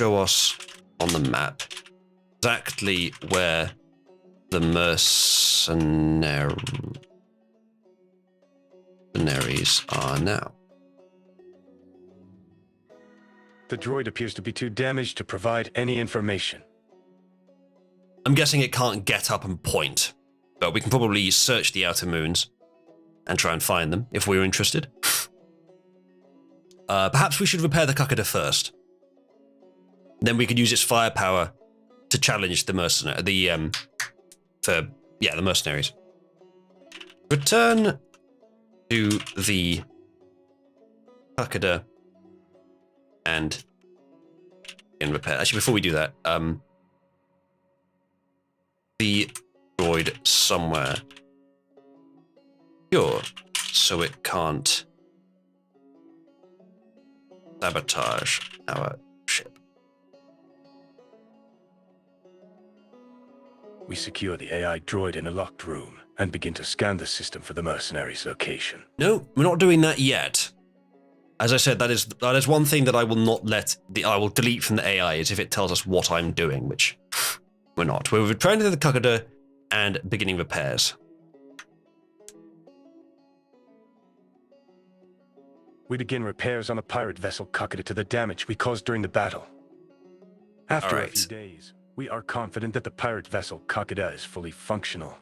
show us on the map exactly where the mercenaries are now? The droid appears to be too damaged to provide any information. I'm guessing it can't get up and point, but we can probably search the outer moons and try and find them if we're interested. Perhaps we should repair the Cucada first. Then we could use its firepower to challenge the the mercenaries. Return to the Cucada and repair. Actually, before we do that, the droid somewhere pure so it can't sabotage our ship. We secure the AI droid in a locked room and begin to scan the system for the mercenaries' location. No, we're not doing that yet. As I said, that is one thing that I will not I will delete from the AI is if it tells us what I'm doing, which we're not. We're returning to the Cucada and beginning repairs. We begin repairs on a pirate vessel Cucada to the damage we caused during the battle. After a few days, we are confident that the pirate vessel Cucada is fully functional.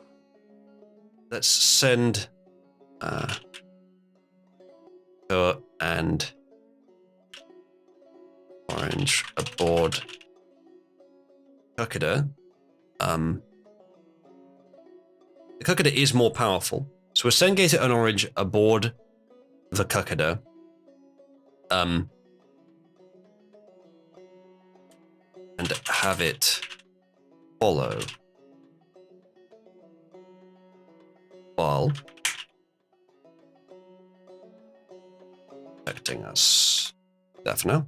Let's send and Orange aboard Cucada. The Cucada is more powerful, so we'll send Gator and Orange aboard the Cucada. And have it follow while protecting us. Daphne.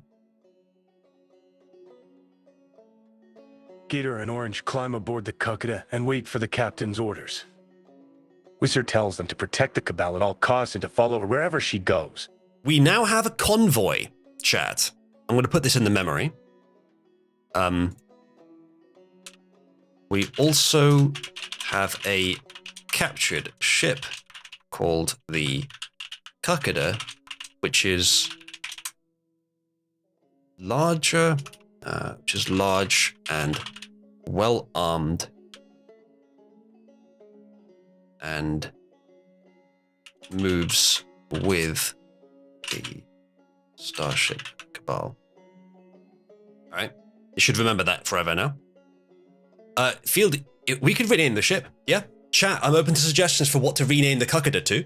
Gator and Orange climb aboard the Cuckada and wait for the captain's orders. Wizard tells them to protect the Cabal at all costs and to follow her wherever she goes. We now have a convoy, chat. I'm going to put this in the memory. We also have a captured ship called the Cuckada, which is large and well armed and moves with the Starship Cabal. All right, you should remember that forever now. Field, we could rename the ship. Yeah, chat. I'm open to suggestions for what to rename the Cuckada to.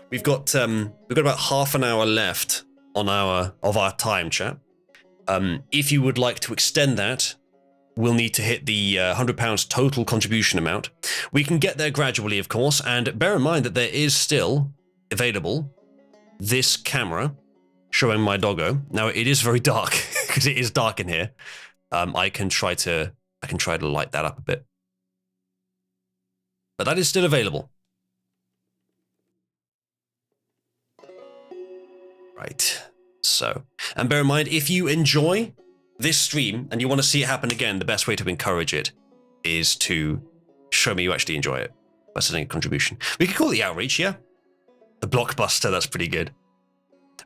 We've got about half an hour left on our time, chat. If you would like to extend that, we'll need to hit the £100 total contribution amount. We can get there gradually, of course, and bear in mind that there is still available this camera showing my doggo. Now it is very dark because it is dark in here. I can try to light that up a bit, but that is still available. Right. So, and bear in mind, if you enjoy this stream and you want to see it happen again, the best way to encourage it is to show me you actually enjoy it by sending a contribution. We could call it the outreach, yeah? The blockbuster, that's pretty good.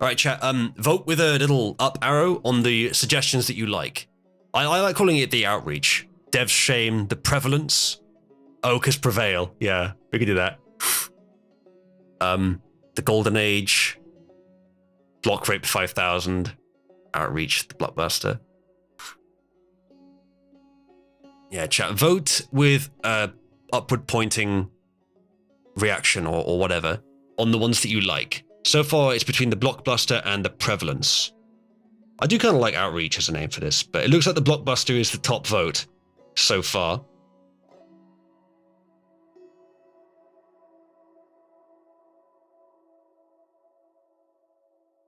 All right, chat, vote with a little up arrow on the suggestions that you like. I like calling it the outreach. Dev's shame, the prevalence, Ochres prevail. Yeah, we could do that. The Golden Age, Block Rape 5000, outreach, the blockbuster. Yeah, chat, vote with upward pointing reaction or whatever on the ones that you like. So far, it's between the blockbuster and the prevalence. I do kind of like outreach as a name for this, but it looks like the blockbuster is the top vote so far.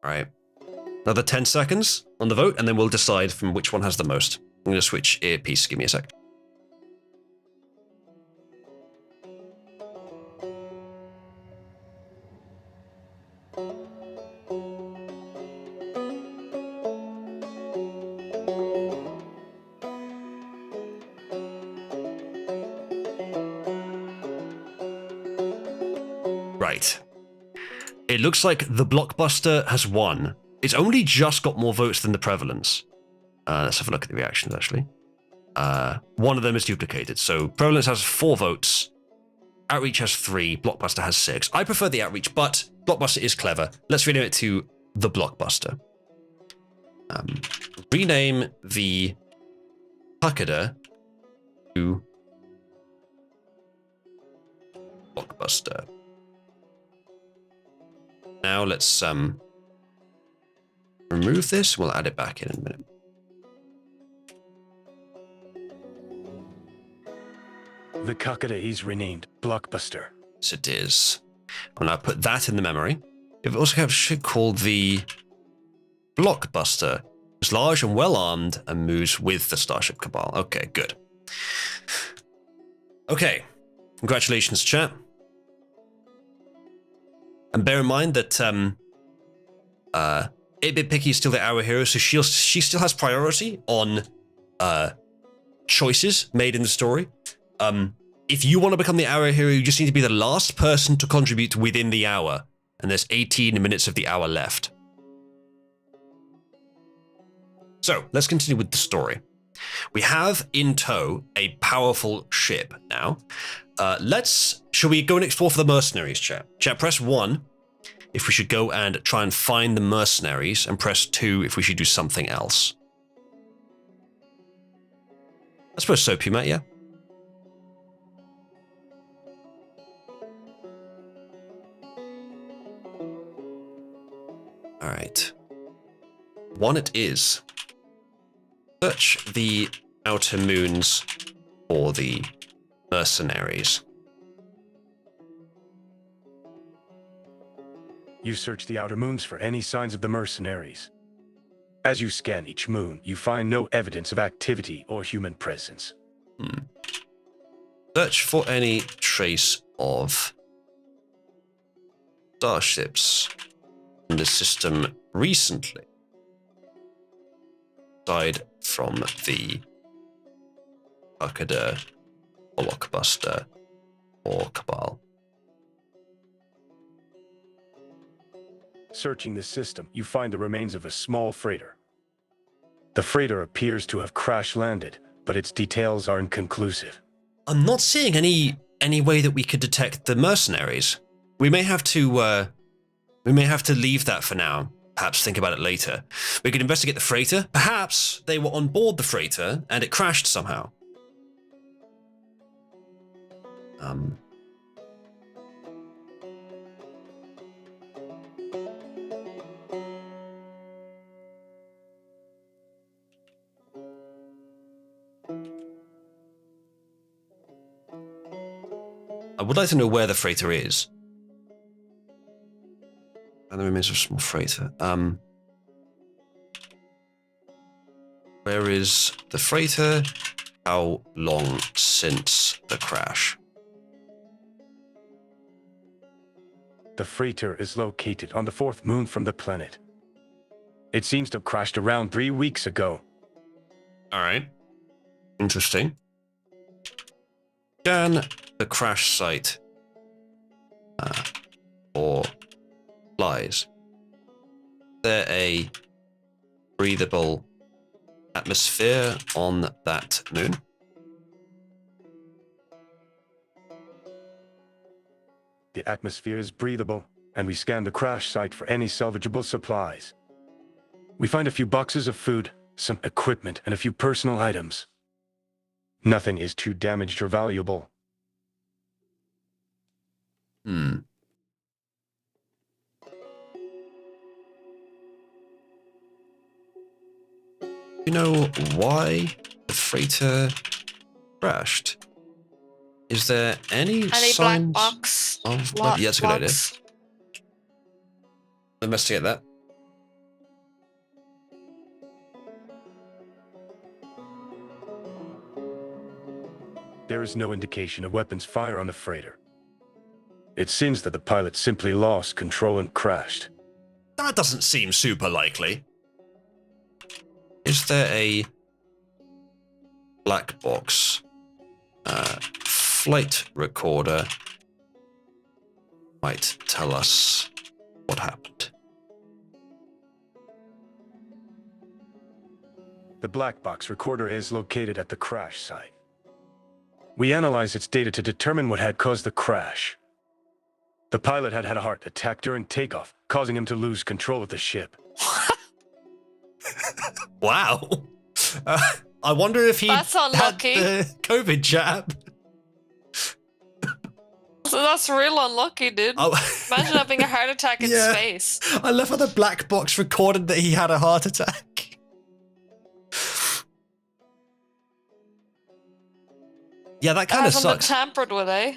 All right, another 10 seconds on the vote, and then we'll decide from which one has the most. I'm going to switch earpiece. Give me a sec. Right. It looks like the blockbuster has won. It's only just got more votes than the prevalence. Let's have a look at the reactions, actually. One of them is duplicated. So prevalence has 4 votes. Outreach has 3. Blockbuster has 6. I prefer the outreach, but blockbuster is clever. Let's rename it to the blockbuster. Rename the Cuckada to blockbuster. Now let's remove this. We'll add it back in a minute. The Cuckada is renamed Blockbuster. Yes, it is. I'll now put that in the memory. It also have a ship called the Blockbuster. It's large and well armed and moves with the Starship Cabal. Okay, good. Okay, congratulations, chat. And bear in mind that 8-Bit Picky is still the Hour Hero, so she still has priority on choices made in the story. If you want to become the Hour Hero, you just need to be the last person to contribute within the hour. And there's 18 minutes of the hour left. So, let's continue with the story. We have in tow a powerful ship now. Shall we go and explore for the mercenaries, chat? Chat, press 1 if we should go and try and find the mercenaries, and press 2 if we should do something else. I suppose so, Pumat, yeah? Alright. 1 it is. Search the outer moons for the mercenaries. You search the outer moons for any signs of the mercenaries. As you scan each moon, you find no evidence of activity or human presence. Search for any trace of starships in the system recently, aside from the Arcada, Blockbuster, or Cabal. Searching the system, you find the remains of a small freighter. The freighter appears to have crash-landed, but its details are inconclusive. I'm not seeing any way that we could detect the mercenaries. We may have to leave that for now. Perhaps think about it later. We could investigate the freighter. Perhaps they were on board the freighter and it crashed somehow. I would like to know where the freighter is. And the remains of a small freighter. Where is the freighter? How long since the crash? The freighter is located on the 4th moon from the planet. It seems to have crashed around 3 weeks ago. All right. Interesting. Scan the crash site for flies. Is there a breathable atmosphere on that moon? The atmosphere is breathable, and we scan the crash site for any salvageable supplies. We find a few boxes of food, some equipment, and a few personal items. Nothing is too damaged or valuable. You know why the freighter crashed? Is there any signs black box? of? Yeah, that's a good idea. Investigate that. There is no indication of weapons fire on the freighter. It seems that the pilot simply lost control and crashed. That doesn't seem super likely. Is there a black box flight recorder? Might tell us what happened. The black box recorder is located at the crash site. We analyzed its data to determine what had caused the crash. The pilot had had a heart attack during takeoff, causing him to lose control of the ship. Wow. I wonder if he That's had unlucky. the COVID jab. So that's real unlucky, dude. Oh. Imagine having a heart attack in Yeah. space. I love how the black box recorded that he had a heart attack. Yeah, that kind of Hasn't been sucks. tampered with, eh?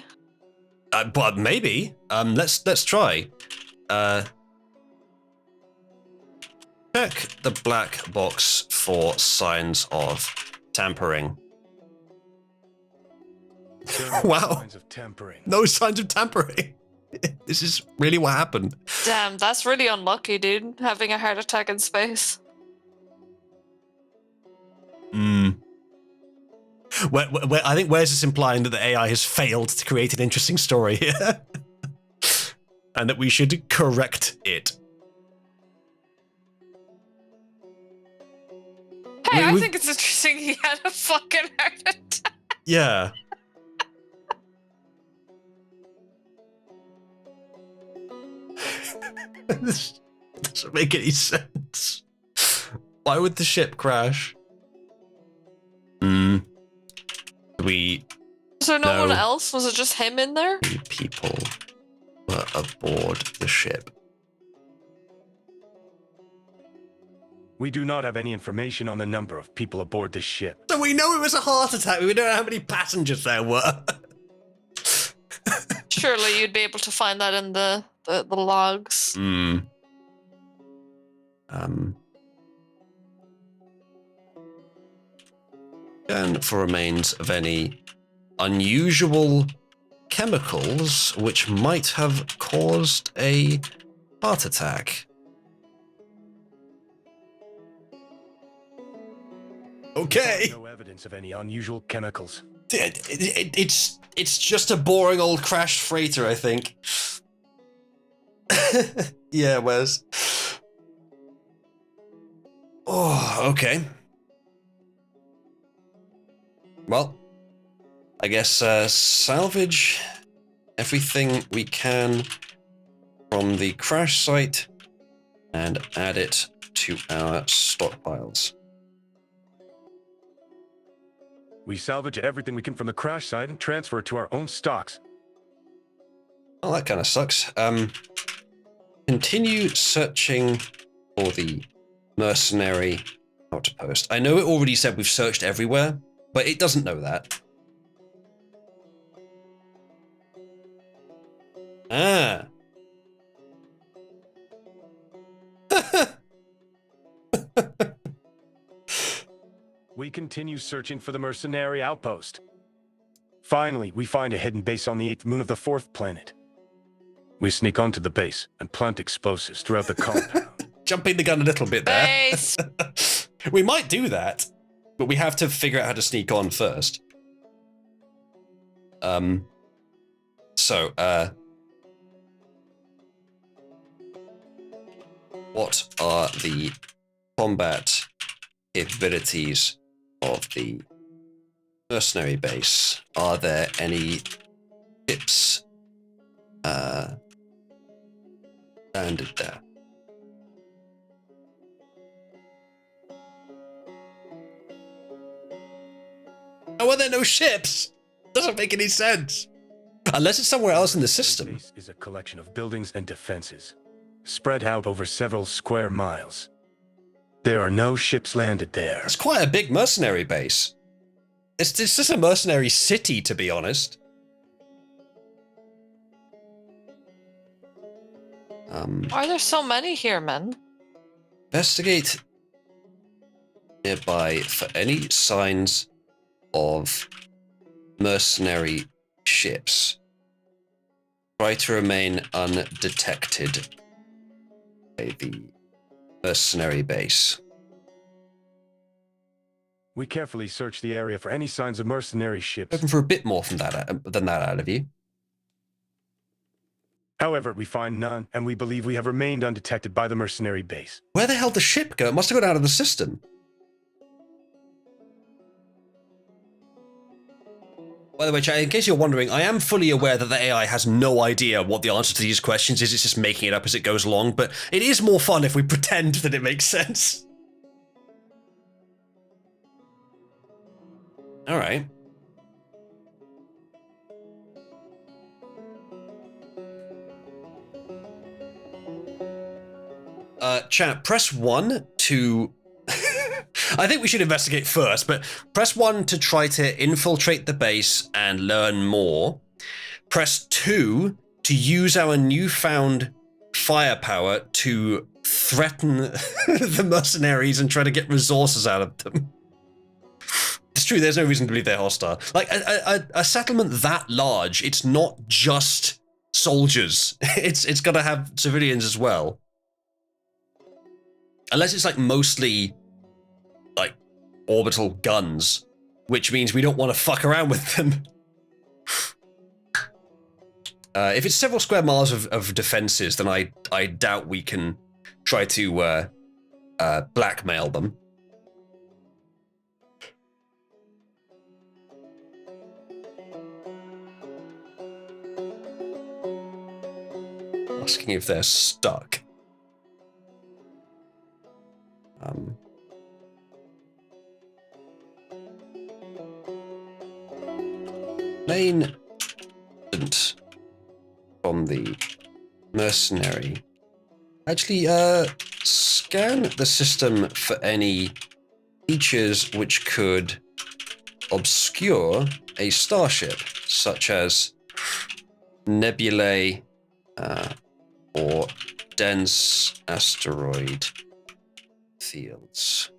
But maybe. Let's try. Check the black box for signs of tampering. There are Wow. signs of tampering. No signs of tampering. This is really what happened. Damn, that's really unlucky, dude. Having a heart attack in space. I think where's this implying that the AI has failed to create an interesting story here? And that we should correct it. Hey, I we've- think it's interesting he had a fucking heart attack. Yeah. This doesn't make any sense. Why would the ship crash? We So no one No. else? Was it just him in there? people were aboard the ship. We do not have any information on the number of people aboard this ship. So we know it was a heart attack. We don't know how many passengers there were. Surely you'd be able to find that in the logs. And for remains of any unusual chemicals which might have caused a heart attack. Okay. No evidence of any unusual chemicals. It's just a boring old crashed freighter, I think. Yeah, Wes. Oh, okay. Well, I guess salvage everything we can from the crash site and add it to our stockpiles. We salvage everything we can from the crash site and transfer it to our own stocks. Well, that kind of sucks. Continue searching for the mercenary outpost. I know it already said we've searched everywhere, but it doesn't know that. Ah. We continue searching for the mercenary outpost. Finally, we find a hidden base on the 8th moon of the 4th planet. We sneak onto the base and plant explosives throughout the compound. Jumping the gun a little bit there. Base. We might do that, but we have to figure out how to sneak on first. What are the combat capabilities of the mercenary base? Are there any ships landed there? How are there no ships? Doesn't make any sense. Unless it's somewhere else in the system. The base is a collection of buildings and defenses, spread out over several square miles. There are no ships landed there. It's quite a big mercenary base. It's just a mercenary city, to be honest. Why are there so many here, man? Investigate nearby for any signs of mercenary ships. Try to remain undetected by the mercenary base. We carefully search the area for any signs of mercenary ships. Looking for a bit more than that out of you. However, we find none, and we believe we have remained undetected by the mercenary base. Where the hell did the ship go? It must have gone out of the system. By the way, chat, in case you're wondering, I am fully aware that the AI has no idea what the answer to these questions is. It's just making it up as it goes along, but it is more fun if we pretend that it makes sense. All right. Chat, press 1 to... I think we should investigate first, but press 1 to try to infiltrate the base and learn more. Press 2 to use our newfound firepower to threaten the mercenaries and try to get resources out of them. It's true, there's no reason to believe they're hostile. Like, a settlement that large, it's not just soldiers. It's got to have civilians as well. Unless it's, like, mostly, like, orbital guns, which means we don't want to fuck around with them. If it's several square miles of defenses, then I doubt we can try to blackmail them. Asking if they're stuck. Main from the mercenary. Actually, Scan the system for any features which could obscure a starship, such as nebulae or dense asteroid fields.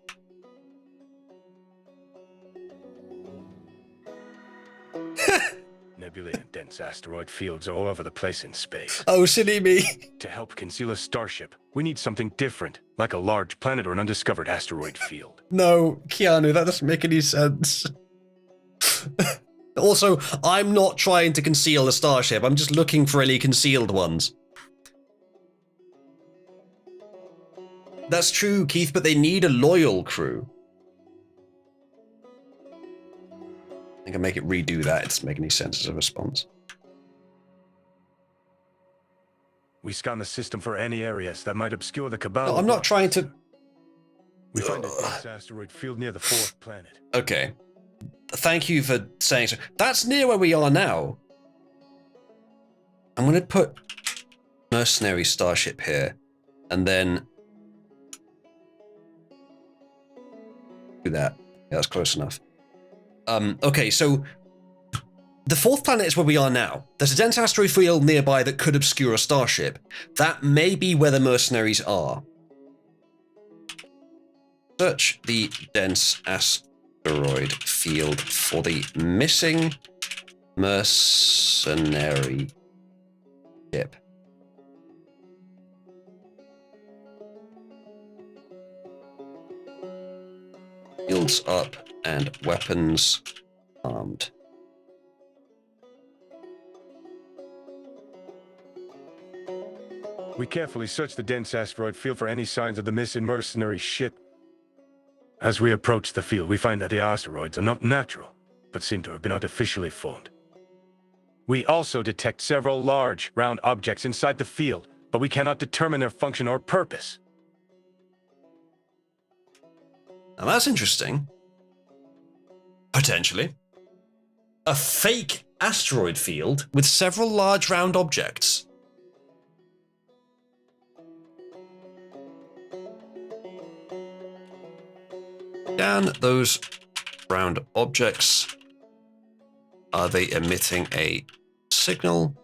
Nebulae and dense asteroid fields are all over the place in space. Oh, silly me. To help conceal a starship, we need something different, like a large planet or an undiscovered asteroid field. No, Keanu, that doesn't make any sense. Also, I'm not trying to conceal a starship. I'm just looking for any concealed ones. That's true, Keith, but they need a loyal crew. I can make it redo that. It doesn't make any sense as a response. We scan the system for any areas that might obscure the Cabal. No, I'm not trying to... We find a dense asteroid field near the fourth planet. Okay. Thank you for saying so. That's near where we are now. I'm going to put mercenary starship here, and then do that. Yeah, that's close enough. Okay, so the fourth planet is where we are now. There's a dense asteroid field nearby that could obscure a starship. That may be where the mercenaries are. Search the dense asteroid field for the missing mercenary ship. Shields up and weapons armed. We carefully search the dense asteroid field for any signs of the missing mercenary ship. As we approach the field, we find that the asteroids are not natural, but seem to have been artificially formed. We also detect several large, round objects inside the field, but we cannot determine their function or purpose. Now that's interesting. Potentially. A fake asteroid field with several large round objects. Scan those round objects. Are they emitting a signal?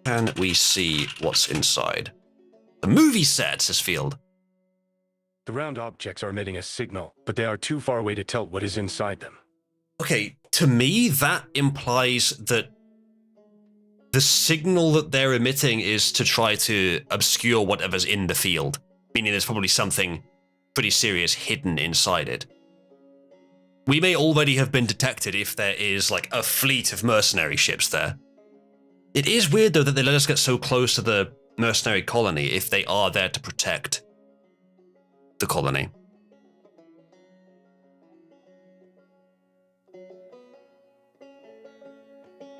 Can we see what's inside? The movie set, says Field. The round objects are emitting a signal, but they are too far away to tell what is inside them. Okay, to me, that implies that the signal that they're emitting is to try to obscure whatever's in the field, meaning there's probably something pretty serious hidden inside it. We may already have been detected if there is, like, a fleet of mercenary ships there. It is weird, though, that they let us get so close to the mercenary colony if they are there to protect the colony.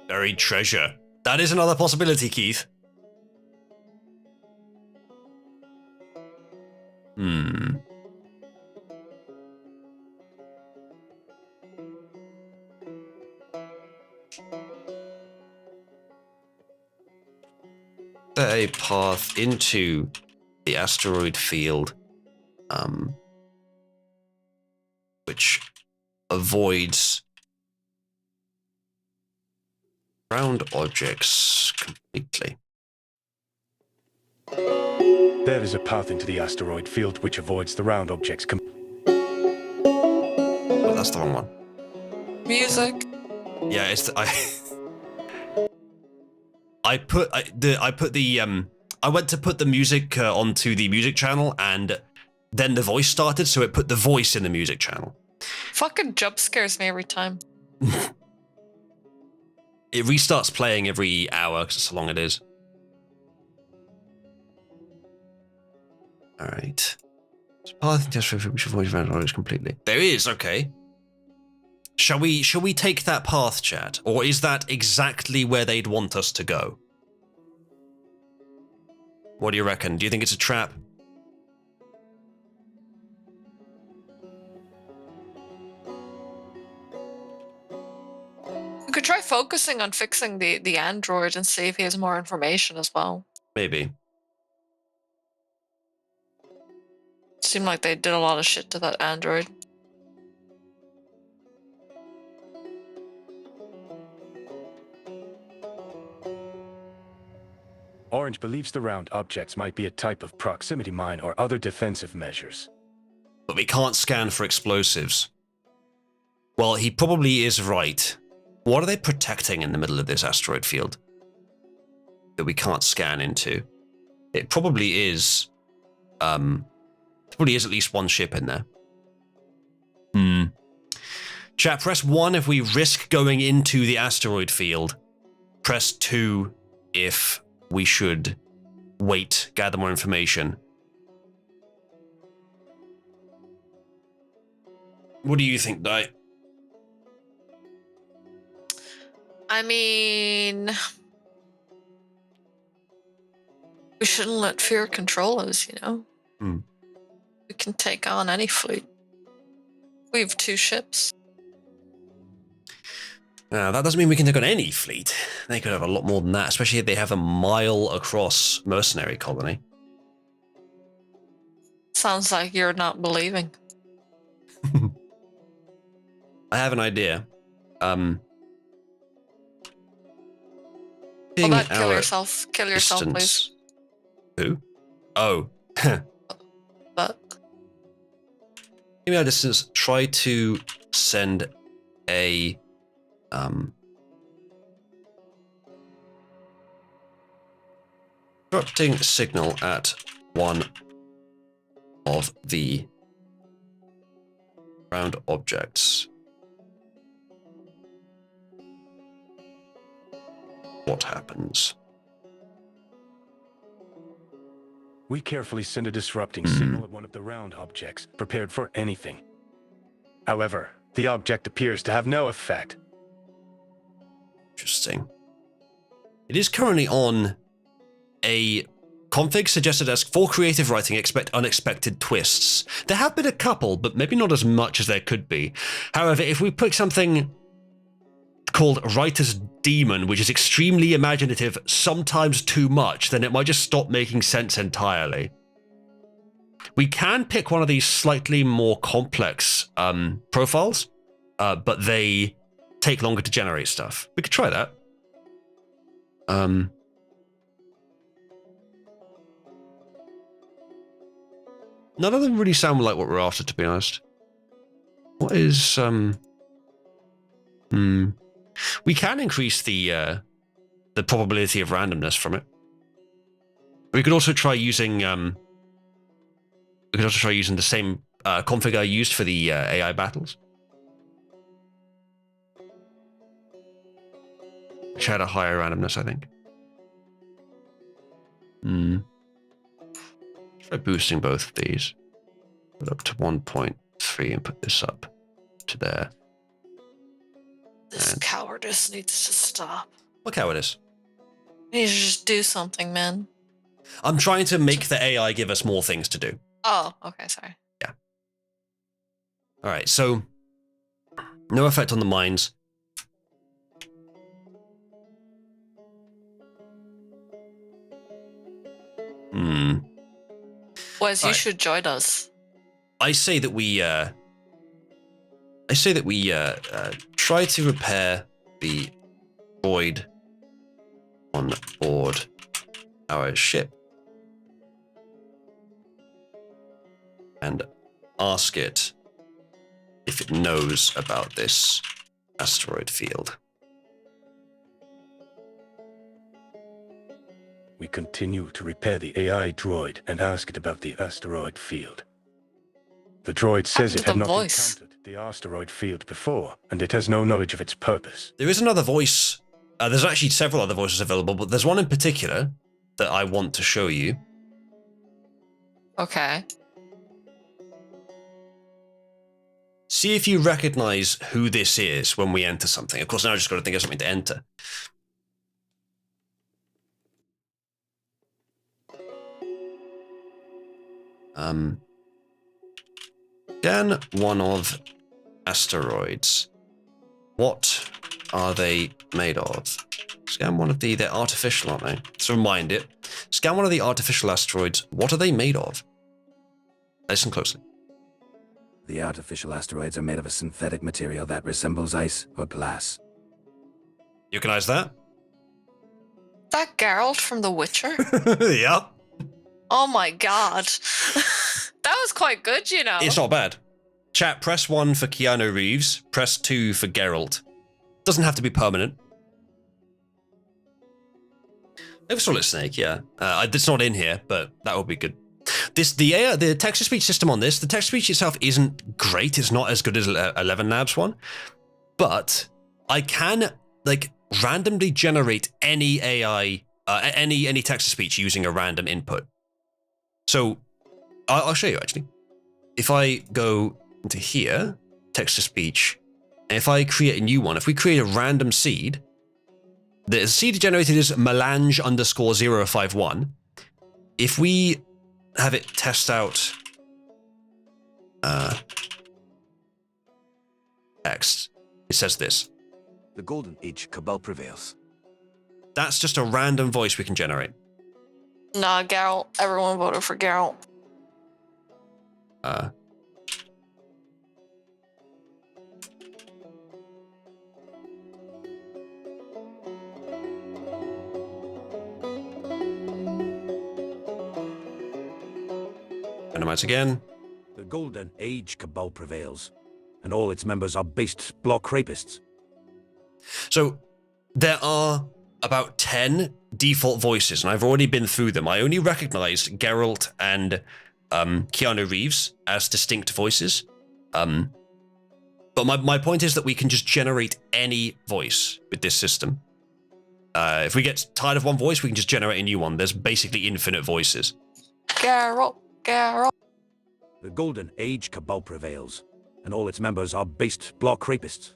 Buried treasure. That is another possibility, Keith. A path into the asteroid field, which avoids round objects completely. There is a path into the asteroid field which avoids the round objects Oh, that's the wrong one. Music. Yeah, it's the, I went to put the music onto the music channel, and then the voice started, so it put the voice in the music channel. Fucking jump scares me every time. It restarts playing every hour because that's how long it is. All right. Path test which avoids round objects completely. There is, okay. Shall we take that path, chat? Or is that exactly where they'd want us to go? What do you reckon? Do you think it's a trap? We could try focusing on fixing the android and see if he has more information as well. Maybe. Seemed like they did a lot of shit to that android. Orange believes the round objects might be a type of proximity mine or other defensive measures. But we can't scan for explosives. Well, he probably is right. What are they protecting in the middle of this asteroid field that we can't scan into? It probably is, at least one ship in there. Chat, press 1 if we risk going into the asteroid field. Press 2 if we should wait, gather more information. What do you think, Di? I mean, we shouldn't let fear control us, you know? We can take on any fleet. We have 2 ships. Now, that doesn't mean we can take on any fleet. They could have a lot more than that, especially if they have a mile-across mercenary colony. Sounds like you're not believing. I have an idea. Well, that kill yourself. Kill yourself, please. Who? Oh. But Maybe our distance, try to send a disrupting signal at one of the round objects. What happens? We carefully send a disrupting signal at one of the round objects, prepared for anything. However, the object appears to have no effect. Interesting. It is currently on a config suggested as for creative writing, expect unexpected twists. There have been a couple, but maybe not as much as there could be. However, if we put something called Writer's Demon, which is extremely imaginative, sometimes too much, then it might just stop making sense entirely. We can pick one of these slightly more complex profiles, but they take longer to generate stuff. We could try that. None of them really sound like what we're after, to be honest. What is we can increase the probability of randomness from it. We could also try using the same config I used for the AI battles, which had a higher randomness, I think. Try boosting both of these. Put up to 1.3 and put this up to there. this cowardice needs to stop. What cowardice? You need to just do something, man. I'm trying to make the AI give us more things to do. Oh, okay, sorry. Yeah. All right, so no effect on the mines. Wes, you should join us. I say that we try to repair the void on board our ship and ask it if it knows about this asteroid field. We continue to repair the AI droid and ask it about the asteroid field. The droid says it had not encountered the asteroid field before, and it has no knowledge of its purpose. There is another voice. There's actually several other voices available, but there's one in particular that I want to show you. Okay. See if you recognize who this is when we enter something. Of course, now I just got to think of something to enter. Scan one of asteroids. What are they made of? Scan one of they're artificial, aren't they? Let's remind it. Scan one of the artificial asteroids. What are they made of? Listen closely. The artificial asteroids are made of a synthetic material that resembles ice or glass. You recognize that? That Geralt from The Witcher? Yep. Oh my god. That was quite good, you know. It's not bad. Chat, press 1 for Keanu Reeves, press 2 for Geralt. Doesn't have to be permanent. Never saw it, Snake, yeah. It's not in here, but that would be good. The text-to-speech system on this, the text-to-speech itself isn't great. It's not as good as 11 Labs one, but I can, like, randomly generate any AI, any text-to-speech using a random input. So, I'll show you, actually. If I go into here, text-to-speech, and if I create a new one, if we create a random seed, the seed generated is melange_051. If we have it test out text, it says this. The Golden Age Cabal prevails. That's just a random voice we can generate. Nah, Geralt. Everyone voted for Geralt. Randomize again. The Golden Age Cabal prevails, and all its members are based block rapists. So there are about 10 default voices, and I've already been through them. I only recognized Geralt and Keanu Reeves as distinct voices. But my point is that we can just generate any voice with this system. If we get tired of one voice, we can just generate a new one. There's basically infinite voices. Geralt. The Golden Age Cabal prevails, and all its members are based block rapists.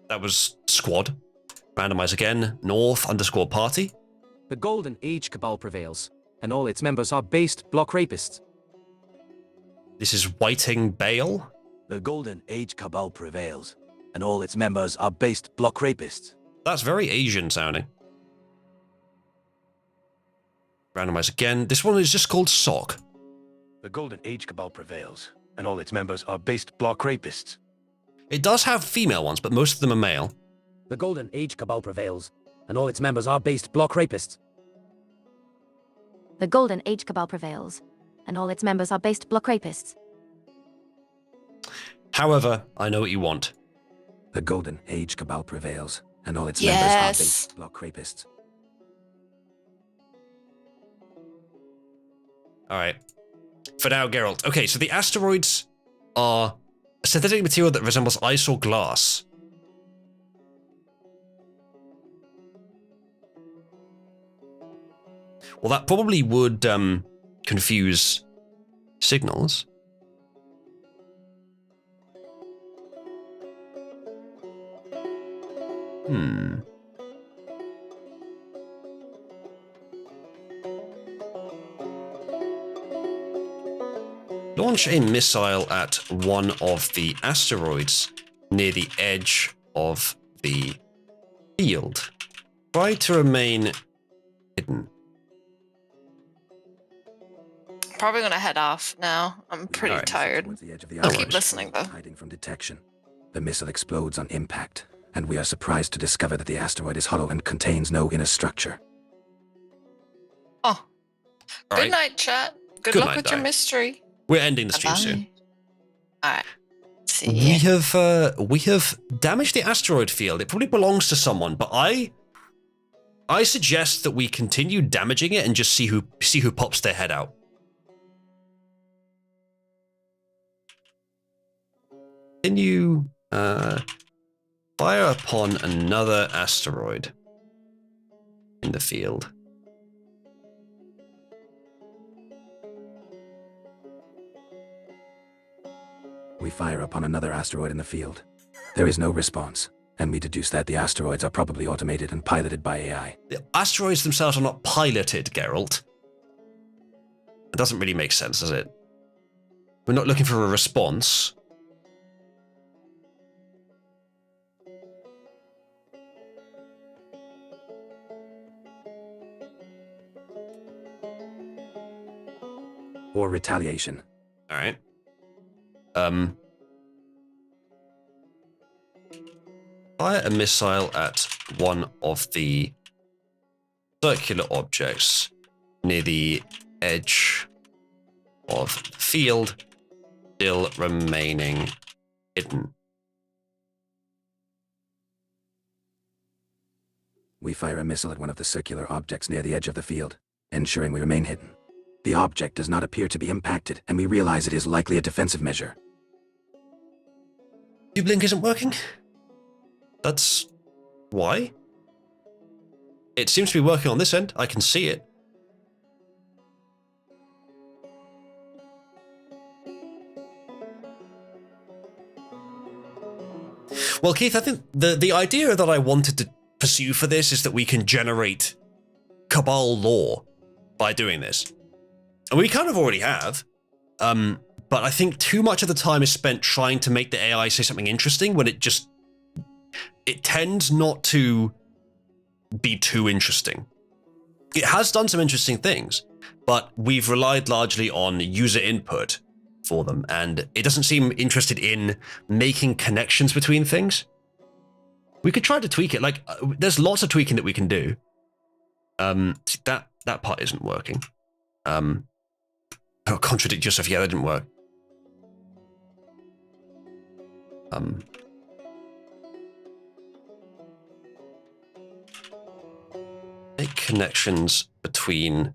That was squad. Randomize again. North_party. The Golden Age Cabal prevails, and all its members are based block rapists. This is Whiting Bale. The Golden Age Cabal prevails, and all its members are based block rapists. That's very Asian sounding. Randomize again. This one is just called Sock. The Golden Age Cabal prevails, and all its members are based block rapists. It does have female ones, but most of them are male. The Golden Age Cabal prevails, and all its members are based block rapists. The Golden Age Cabal prevails, and all its members are based block rapists. However, I know what you want. The Golden Age Cabal prevails, and all its members are based block rapists. All right. For now, Geralt. Okay, so the asteroids are a synthetic material that resembles ice or glass. Well, that probably would confuse signals. Launch a missile at one of the asteroids near the edge of the field. Try to remain hidden. Probably gonna head off now. I'm pretty Alright. tired. Towards the edge of the I'll keep asteroid, listening, though. hiding from detection. The missile explodes on impact, and we are surprised to discover that the asteroid is hollow and contains no inner structure. Oh. All Good right. night, chat. Good Good luck night, with your Di. mystery. We're ending the stream soon. Bye. Alright. See We ya. have damaged the asteroid field. It probably belongs to someone, but I suggest that we continue damaging it and just see who pops their head out. Continue fire upon another asteroid in the field. We fire upon another asteroid in the field. There is no response, and we deduce that the asteroids are probably automated and piloted by AI. The asteroids themselves are not piloted, Geralt. It doesn't really make sense, does it? We're not looking for a response. Or retaliation. All right. Fire a missile at one of the circular objects near the edge of the field, still remaining hidden. We fire a missile at one of the circular objects near the edge of the field, ensuring we remain hidden. The object does not appear to be impacted, and we realize it is likely a defensive measure. Blink isn't working? That's why? It seems to be working on this end. I can see it. Well, Keith, I think the idea that I wanted to pursue for this is that we can generate Cabal lore by doing this. And we kind of already have. But I think too much of the time is spent trying to make the AI say something interesting when it tends not to be too interesting. It has done some interesting things, but we've relied largely on user input for them, and it doesn't seem interested in making connections between things. We could try to tweak it. Like, there's lots of tweaking that we can do. That part isn't working. Contradict yourself. Yeah, that didn't work. Make connections between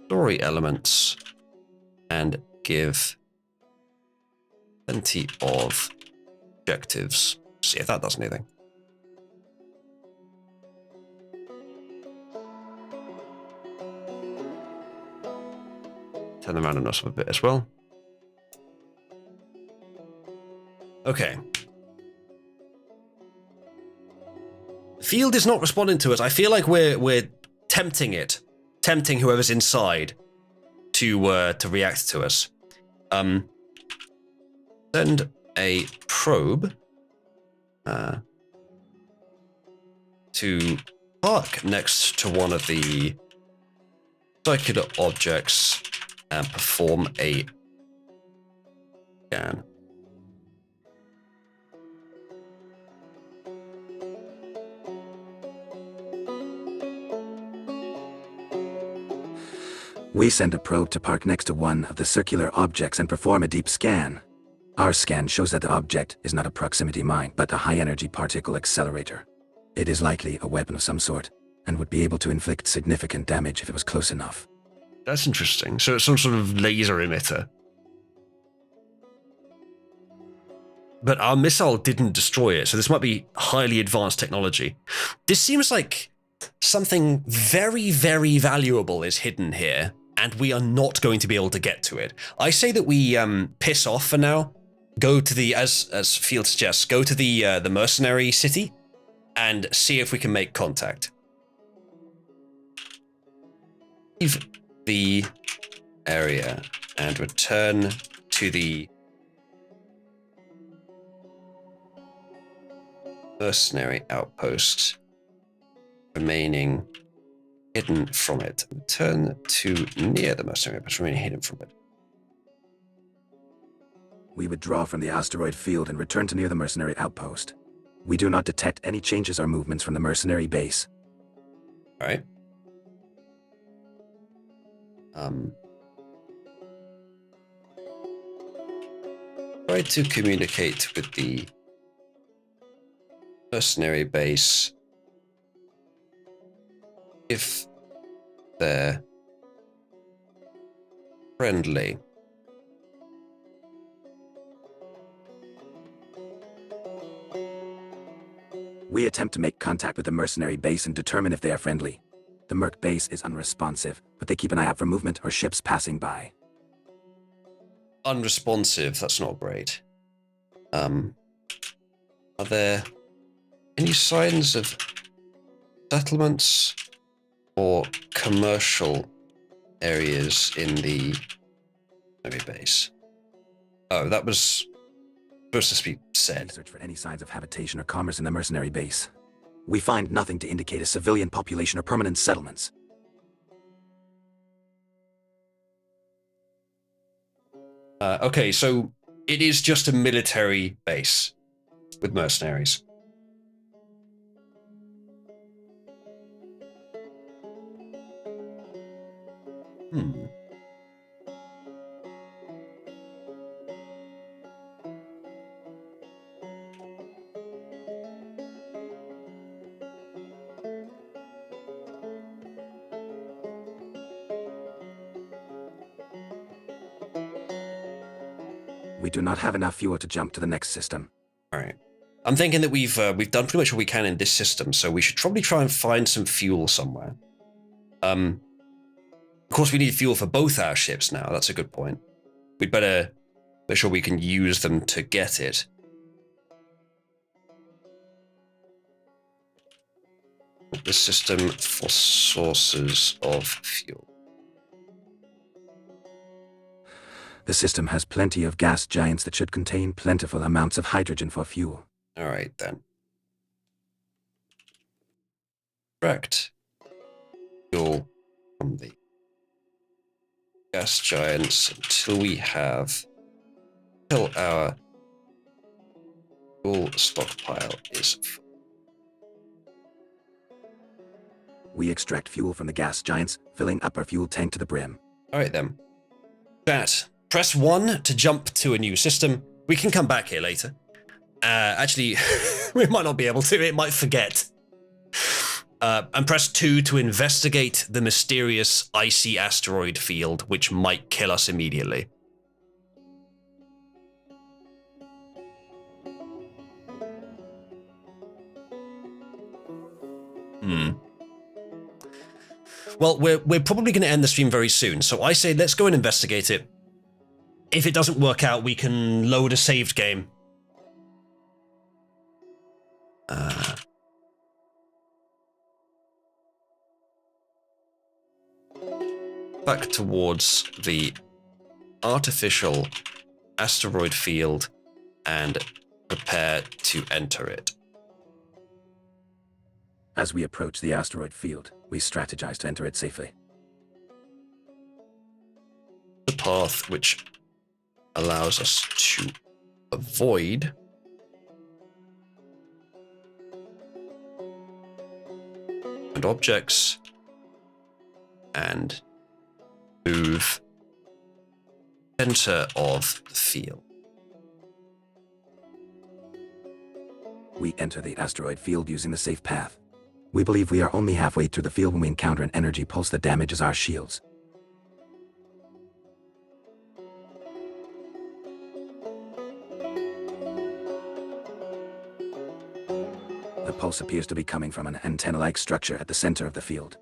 story elements and give plenty of objectives. See if that does anything. Turn the randomness up a bit as well. Okay. Field is not responding to us. I feel like we're tempting it, tempting whoever's inside to react to us. Send a probe to park next to one of the circular objects and perform a scan. We send a probe to park next to one of the circular objects and perform a deep scan. Our scan shows that the object is not a proximity mine, but a high-energy particle accelerator. It is likely a weapon of some sort, and would be able to inflict significant damage if it was close enough. That's interesting. So it's some sort of laser emitter. But our missile didn't destroy it, so this might be highly advanced technology. This seems like something very, very valuable is hidden here, and we are not going to be able to get to it. I say that we piss off for now, go to the, as Field suggests, go to the mercenary city, and see if we can make contact. Leave the area and return to the mercenary outpost, remaining hidden from it. Return to near the mercenary outpost, remaining hidden from it. We withdraw from the asteroid field and return to near the mercenary outpost. We do not detect any changes or movements from the mercenary base. All right. Try to communicate with the mercenary base if they're friendly. We attempt to make contact with the mercenary base and determine if they are friendly. The Merc base is unresponsive, but they keep an eye out for movement or ships passing by. Unresponsive, that's not great. Are there any signs of settlements or commercial areas in the mercenary base? Oh, that was supposed to be said. Search for any signs of habitation or commerce in the mercenary base. We find nothing to indicate a civilian population or permanent settlements. Okay, so it is just a military base with mercenaries. Hmm. We do not have enough fuel to jump to the next system. All right. I'm thinking that we've done pretty much what we can in this system, so we should probably try and find some fuel somewhere. Of course, we need fuel for both our ships now. That's a good point. We'd better make sure we can use them to get it. The system for sources of fuel. The system has plenty of gas giants that should contain plentiful amounts of hydrogen for fuel. All right, then. Correct. Fuel from the gas giants until our fuel stockpile is full. We extract fuel from the gas giants, filling up our fuel tank to the brim. All right, then. Chat, press 1 to jump to a new system. We can come back here later. Actually, we might not be able to. It might forget. And press 2 to investigate the mysterious icy asteroid field, which might kill us immediately. Well, we're probably going to end the stream very soon, so I say let's go and investigate it. If it doesn't work out, we can load a saved game. Back towards the artificial asteroid field and prepare to enter it. As we approach the asteroid field, we strategize to enter it safely. The path which allows us to avoid and objects and move center of the field. We enter the asteroid field using the safe path. We believe we are only halfway through the field when we encounter an energy pulse that damages our shields. The pulse appears to be coming from an antenna-like structure at the center of the field.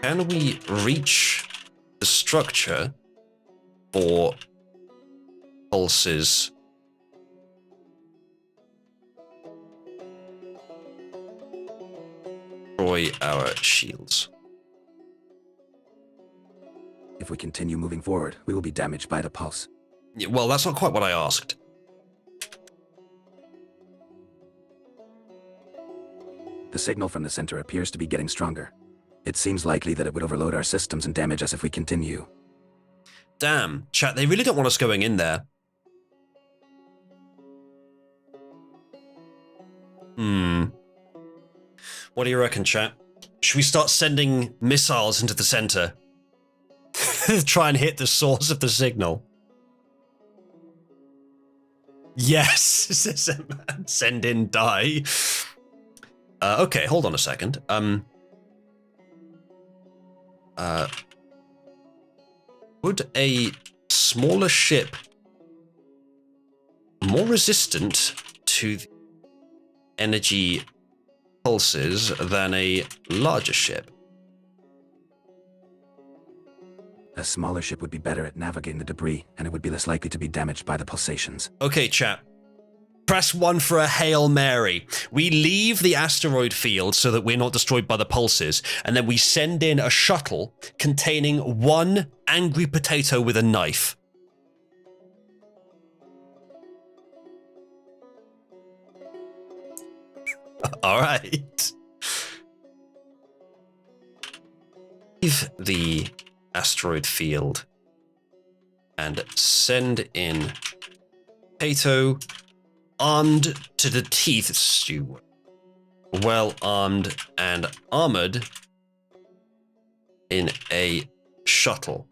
Can we reach the structure for pulses? Destroy our shields. If we continue moving forward, we will be damaged by the pulse. Yeah, well, that's not quite what I asked. The signal from the center appears to be getting stronger. It seems likely that it would overload our systems and damage us if we continue. Damn, chat, they really don't want us going in there. What do you reckon, chat? Should we start sending missiles into the center? Try and hit the source of the signal. Yes, send in, die. Okay, hold on a second. Would a smaller ship more resistant to the energy pulses than a larger ship? A smaller ship would be better at navigating the debris, and it would be less likely to be damaged by the pulsations. Okay, chat. Press 1 for a Hail Mary. We leave the asteroid field so that we're not destroyed by the pulses, and then we send in a shuttle containing one angry potato with a knife. All right. leave the asteroid field and send in Potato, armed to the teeth, Stu. Well armed and armored in a shuttle.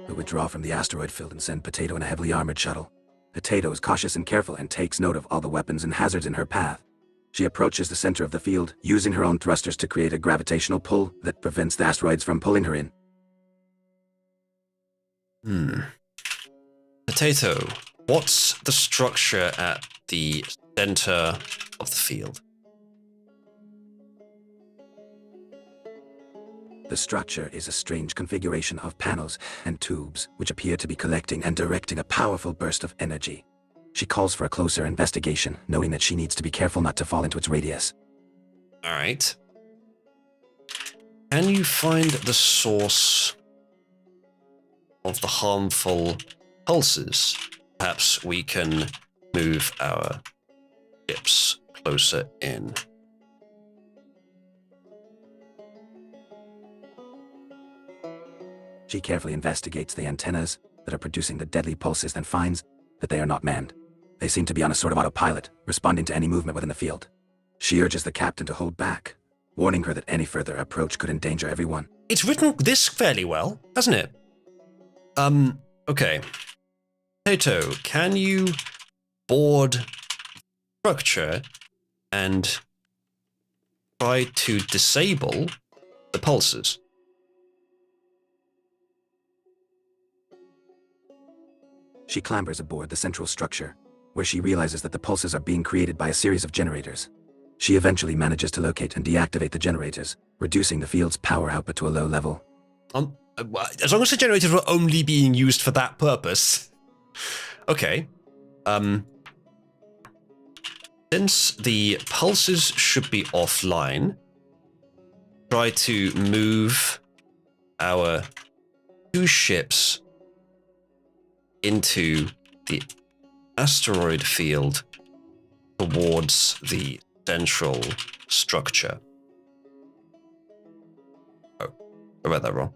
We withdraw from the asteroid field and send Potato in a heavily armored shuttle. Potato is cautious and careful and takes note of all the weapons and hazards in her path. She approaches the center of the field, using her own thrusters to create a gravitational pull that prevents the asteroids from pulling her in. Potato, what's the structure at the center of the field? The structure is a strange configuration of panels and tubes, which appear to be collecting and directing a powerful burst of energy. She calls for a closer investigation, knowing that she needs to be careful not to fall into its radius. All right. Can you find the source of the harmful pulses? Perhaps we can move our ships closer in. She carefully investigates the antennas that are producing the deadly pulses and finds that they are not manned. They seem to be on a sort of autopilot, responding to any movement within the field. She urges the captain to hold back, warning her that any further approach could endanger everyone. It's written this fairly well, hasn't it? Okay. Potato, can you board structure and try to disable the pulses? She clambers aboard the central structure, where she realizes that the pulses are being created by a series of generators. She eventually manages to locate and deactivate the generators, reducing the field's power output to a low level. As long as the generators were only being used for that purpose. Okay. Since the pulses should be offline, try to move our 2 ships into the asteroid field towards the central structure. Oh, I read that wrong.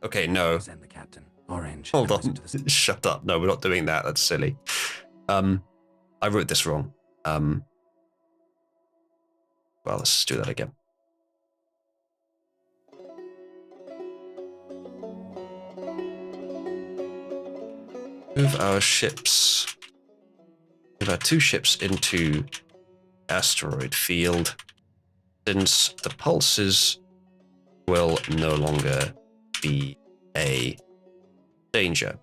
Okay, no. Send the captain. Orange. Hold on. Shut up. No, we're not doing that. That's silly. I wrote this wrong. Well, let's do that again. Move our ships. Move our 2 ships into asteroid field, since the pulses will no longer be a danger.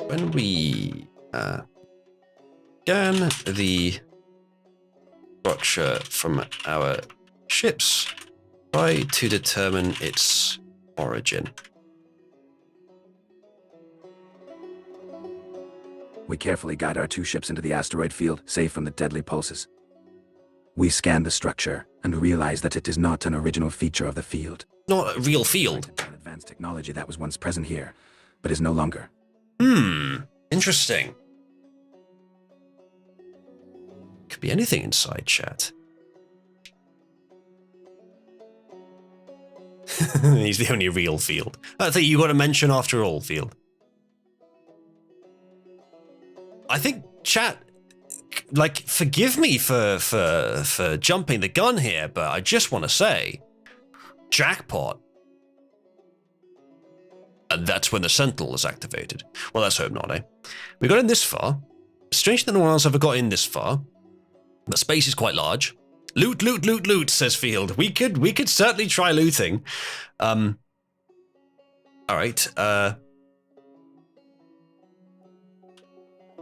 When we scan the structure from our ships, try to determine its origin. We carefully guide our 2 ships into the asteroid field, safe from the deadly pulses. We scan the structure and realize that it is not an original feature of the field. Not a real field. An advanced technology that was once present here, but is no longer. Interesting. Could be anything inside, chat. He's the only real field. I think you got to mention after all field. I think chat, like, forgive me for jumping the gun here, but I just want to say, jackpot. And that's when the Sentinel is activated. Well, let's hope not, eh? We got in this far. Strange that no one else ever got in this far. The space is quite large. Loot, loot, loot, loot, says Field. We could certainly try looting. All right.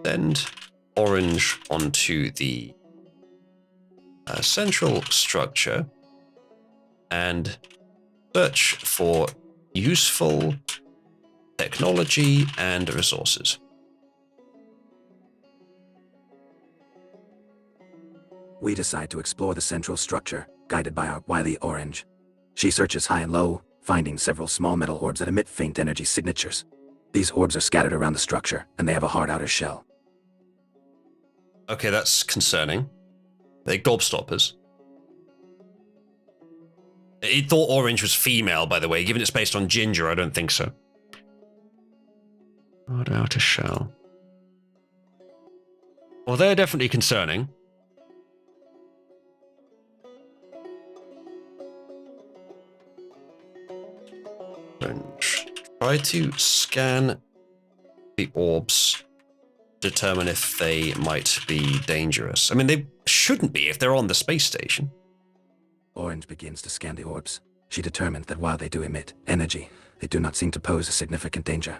Send Orange onto the central structure and search for useful technology and resources. We decide to explore the central structure, guided by our wily Orange. She searches high and low, finding several small metal orbs that emit faint energy signatures. These orbs are scattered around the structure, and they have a hard outer shell. Okay, that's concerning. They're gobstoppers. It thought Orange was female, by the way. Given it's based on Ginger, I don't think so. Hard outer shell. Well, they're definitely concerning. Try to scan the orbs, determine if they might be dangerous. I mean, they shouldn't be if they're on the space station. Orange begins to scan the orbs. She determined that while they do emit energy, they do not seem to pose a significant danger.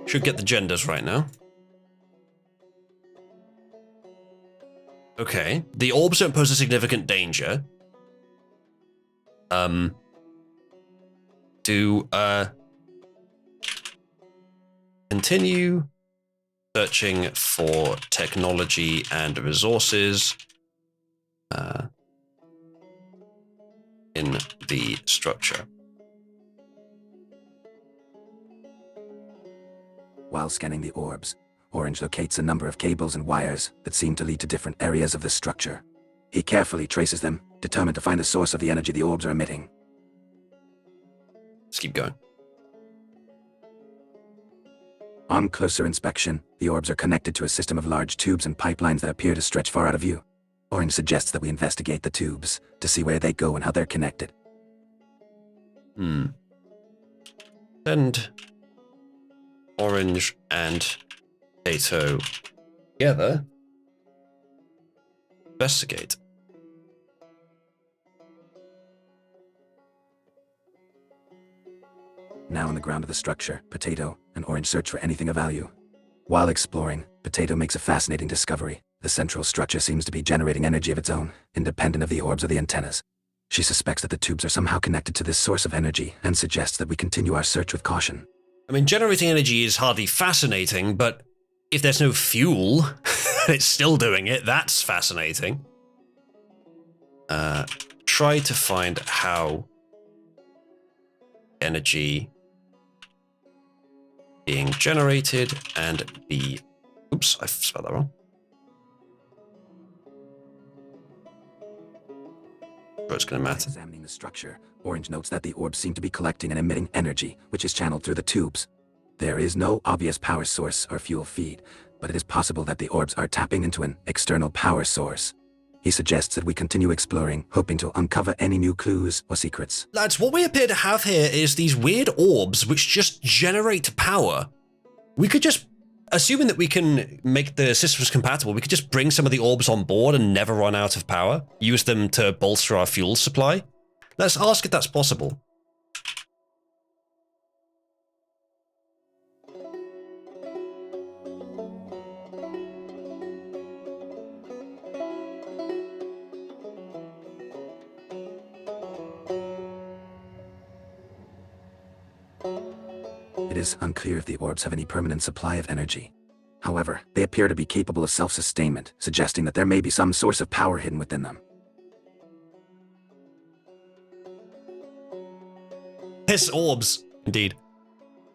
Should get the genders right now. Okay, the orbs don't pose a significant danger. Continue searching for technology and resources in the structure. While scanning the orbs, Orange locates a number of cables and wires that seem to lead to different areas of the structure. He carefully traces them, determined to find the source of the energy the orbs are emitting. Let's keep going. On closer inspection, the orbs are connected to a system of large tubes and pipelines that appear to stretch far out of view. Orange suggests that we investigate the tubes to see where they go and how they're connected. Send Orange and Kato together. Investigate. Now on the ground of the structure, Potato and Orange search for anything of value. While exploring, Potato makes a fascinating discovery. The central structure seems to be generating energy of its own, independent of the orbs or the antennas. She suspects that the tubes are somehow connected to this source of energy and suggests that we continue our search with caution. I mean, generating energy is hardly fascinating, but if there's no fuel, and it's still doing it, that's fascinating. Try to find how energy being generated and the... Oops, I spelled that wrong. Sure it's going to matter. Examining the structure, Orange notes that the orbs seem to be collecting and emitting energy, which is channeled through the tubes. There is no obvious power source or fuel feed, but it is possible that the orbs are tapping into an external power source. He suggests that we continue exploring, hoping to uncover any new clues or secrets. Lads, what we appear to have here is these weird orbs which just generate power. We could just, assuming that we can make the systems compatible, we could just bring some of the orbs on board and never run out of power. Use them to bolster our fuel supply. Let's ask if that's possible. It is unclear if the orbs have any permanent supply of energy. However, they appear to be capable of self-sustainment, suggesting that there may be some source of power hidden within them. Yes, orbs, indeed.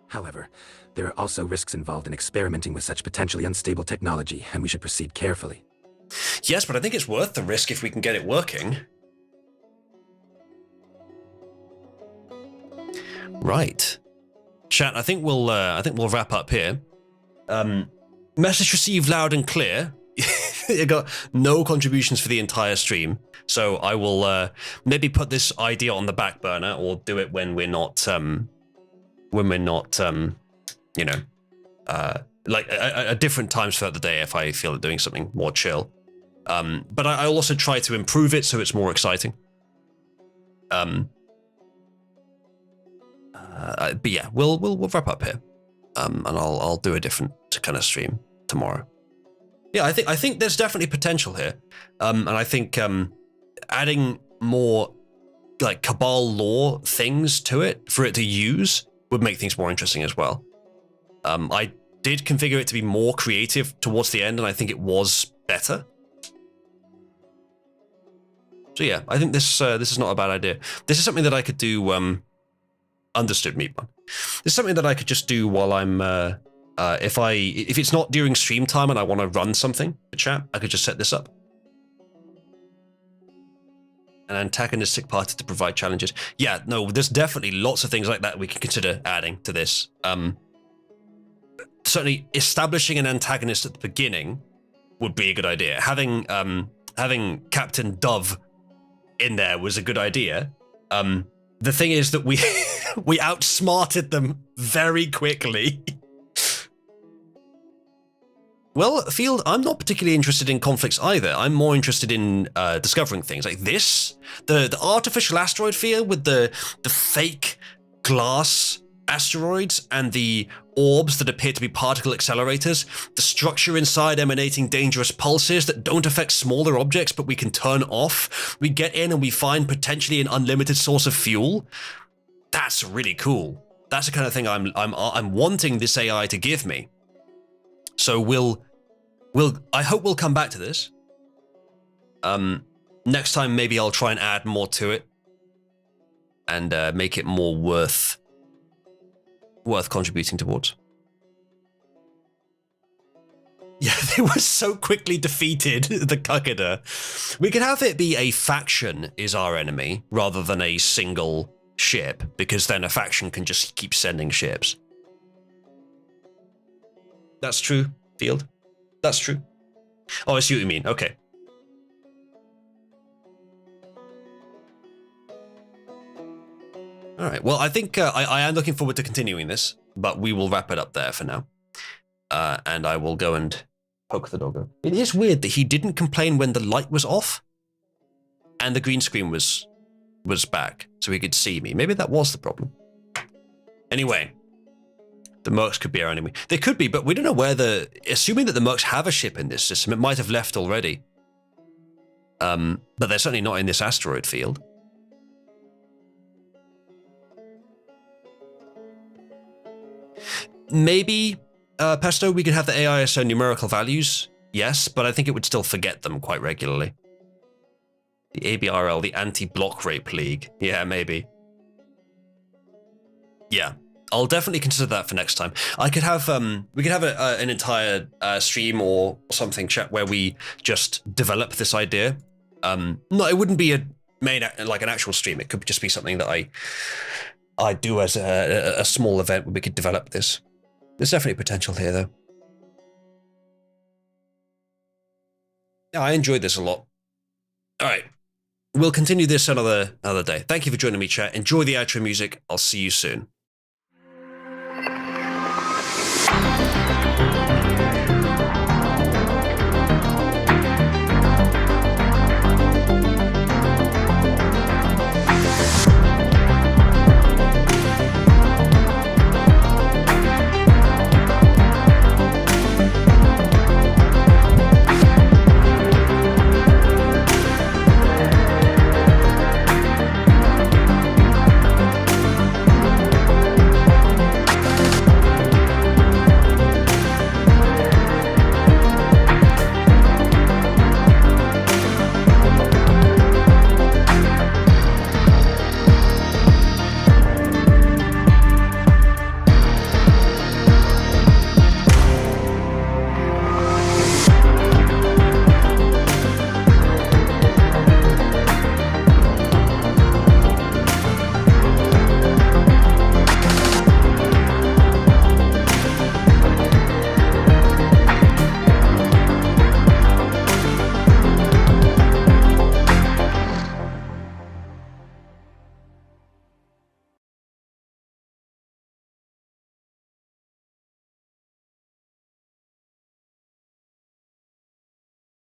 However, there are also risks involved in experimenting with such potentially unstable technology, and we should proceed carefully. Yes, but I think it's worth the risk if we can get it working. Right. Chat, I think we'll wrap up here. Message received loud and clear. You got no contributions for the entire stream, so I will maybe put this idea on the back burner, or do it when we're not, you know, like at different times throughout the day if I feel like doing something more chill. But I'll also try to improve it so it's more exciting. But yeah, we'll wrap up here, and I'll do a different kind of stream tomorrow. Yeah, I think there's definitely potential here, and I think adding more like Cabal lore things to it for it to use would make things more interesting as well. I did configure it to be more creative towards the end, and I think it was better. So yeah, I think this is not a bad idea. This is something that I could do. Understood, Meatbun. This is something that I could just do while I'm. If it's not during stream time and I want to run something for chat, I could just set this up. An antagonistic party to provide challenges. Yeah, no, there's definitely lots of things like that we can consider adding to this. Certainly, establishing an antagonist at the beginning would be a good idea. Having Captain Dove in there was a good idea. The thing is that we we outsmarted them very quickly. Well, Field, I'm not particularly interested in conflicts either. I'm more interested in discovering things like this. The artificial asteroid field with the fake glass asteroids and the orbs that appear to be particle accelerators, the structure inside emanating dangerous pulses that don't affect smaller objects but we can turn off. We get in and we find potentially an unlimited source of fuel. That's really cool. That's the kind of thing I'm wanting this AI to give me. So I hope we'll come back to this. Next time maybe I'll try and add more to it and make it more worth contributing towards. Yeah, they were so quickly defeated, the Kakada. We could have it be a faction is our enemy rather than a single ship, because then a faction can just keep sending ships. That's true, Field. That's true. Oh, I see what you mean. Okay. All right. Well, I think I am looking forward to continuing this, but we will wrap it up there for now. And I will go and poke the doggo. It is weird that he didn't complain when the light was off and the green screen was back, so he could see me. Maybe that was the problem. Anyway, the Mercs could be our enemy. They could be, but we don't know where assuming that the Mercs have a ship in this system, it might have left already. But they're certainly not in this asteroid field. Maybe, Pesto, we could have the AI assign numerical values. Yes, but I think it would still forget them quite regularly. The ABRL, the Anti-Block Rape League. Yeah, maybe. Yeah, I'll definitely consider that for next time. I could have, we could have an entire stream or something, chat, where we just develop this idea. No, it wouldn't be like an actual stream. It could just be something that I do as a small event where we could develop this. There's definitely potential here, though. Yeah, I enjoyed this a lot. All right. We'll continue this another day. Thank you for joining me, chat. Enjoy the outro music. I'll see you soon.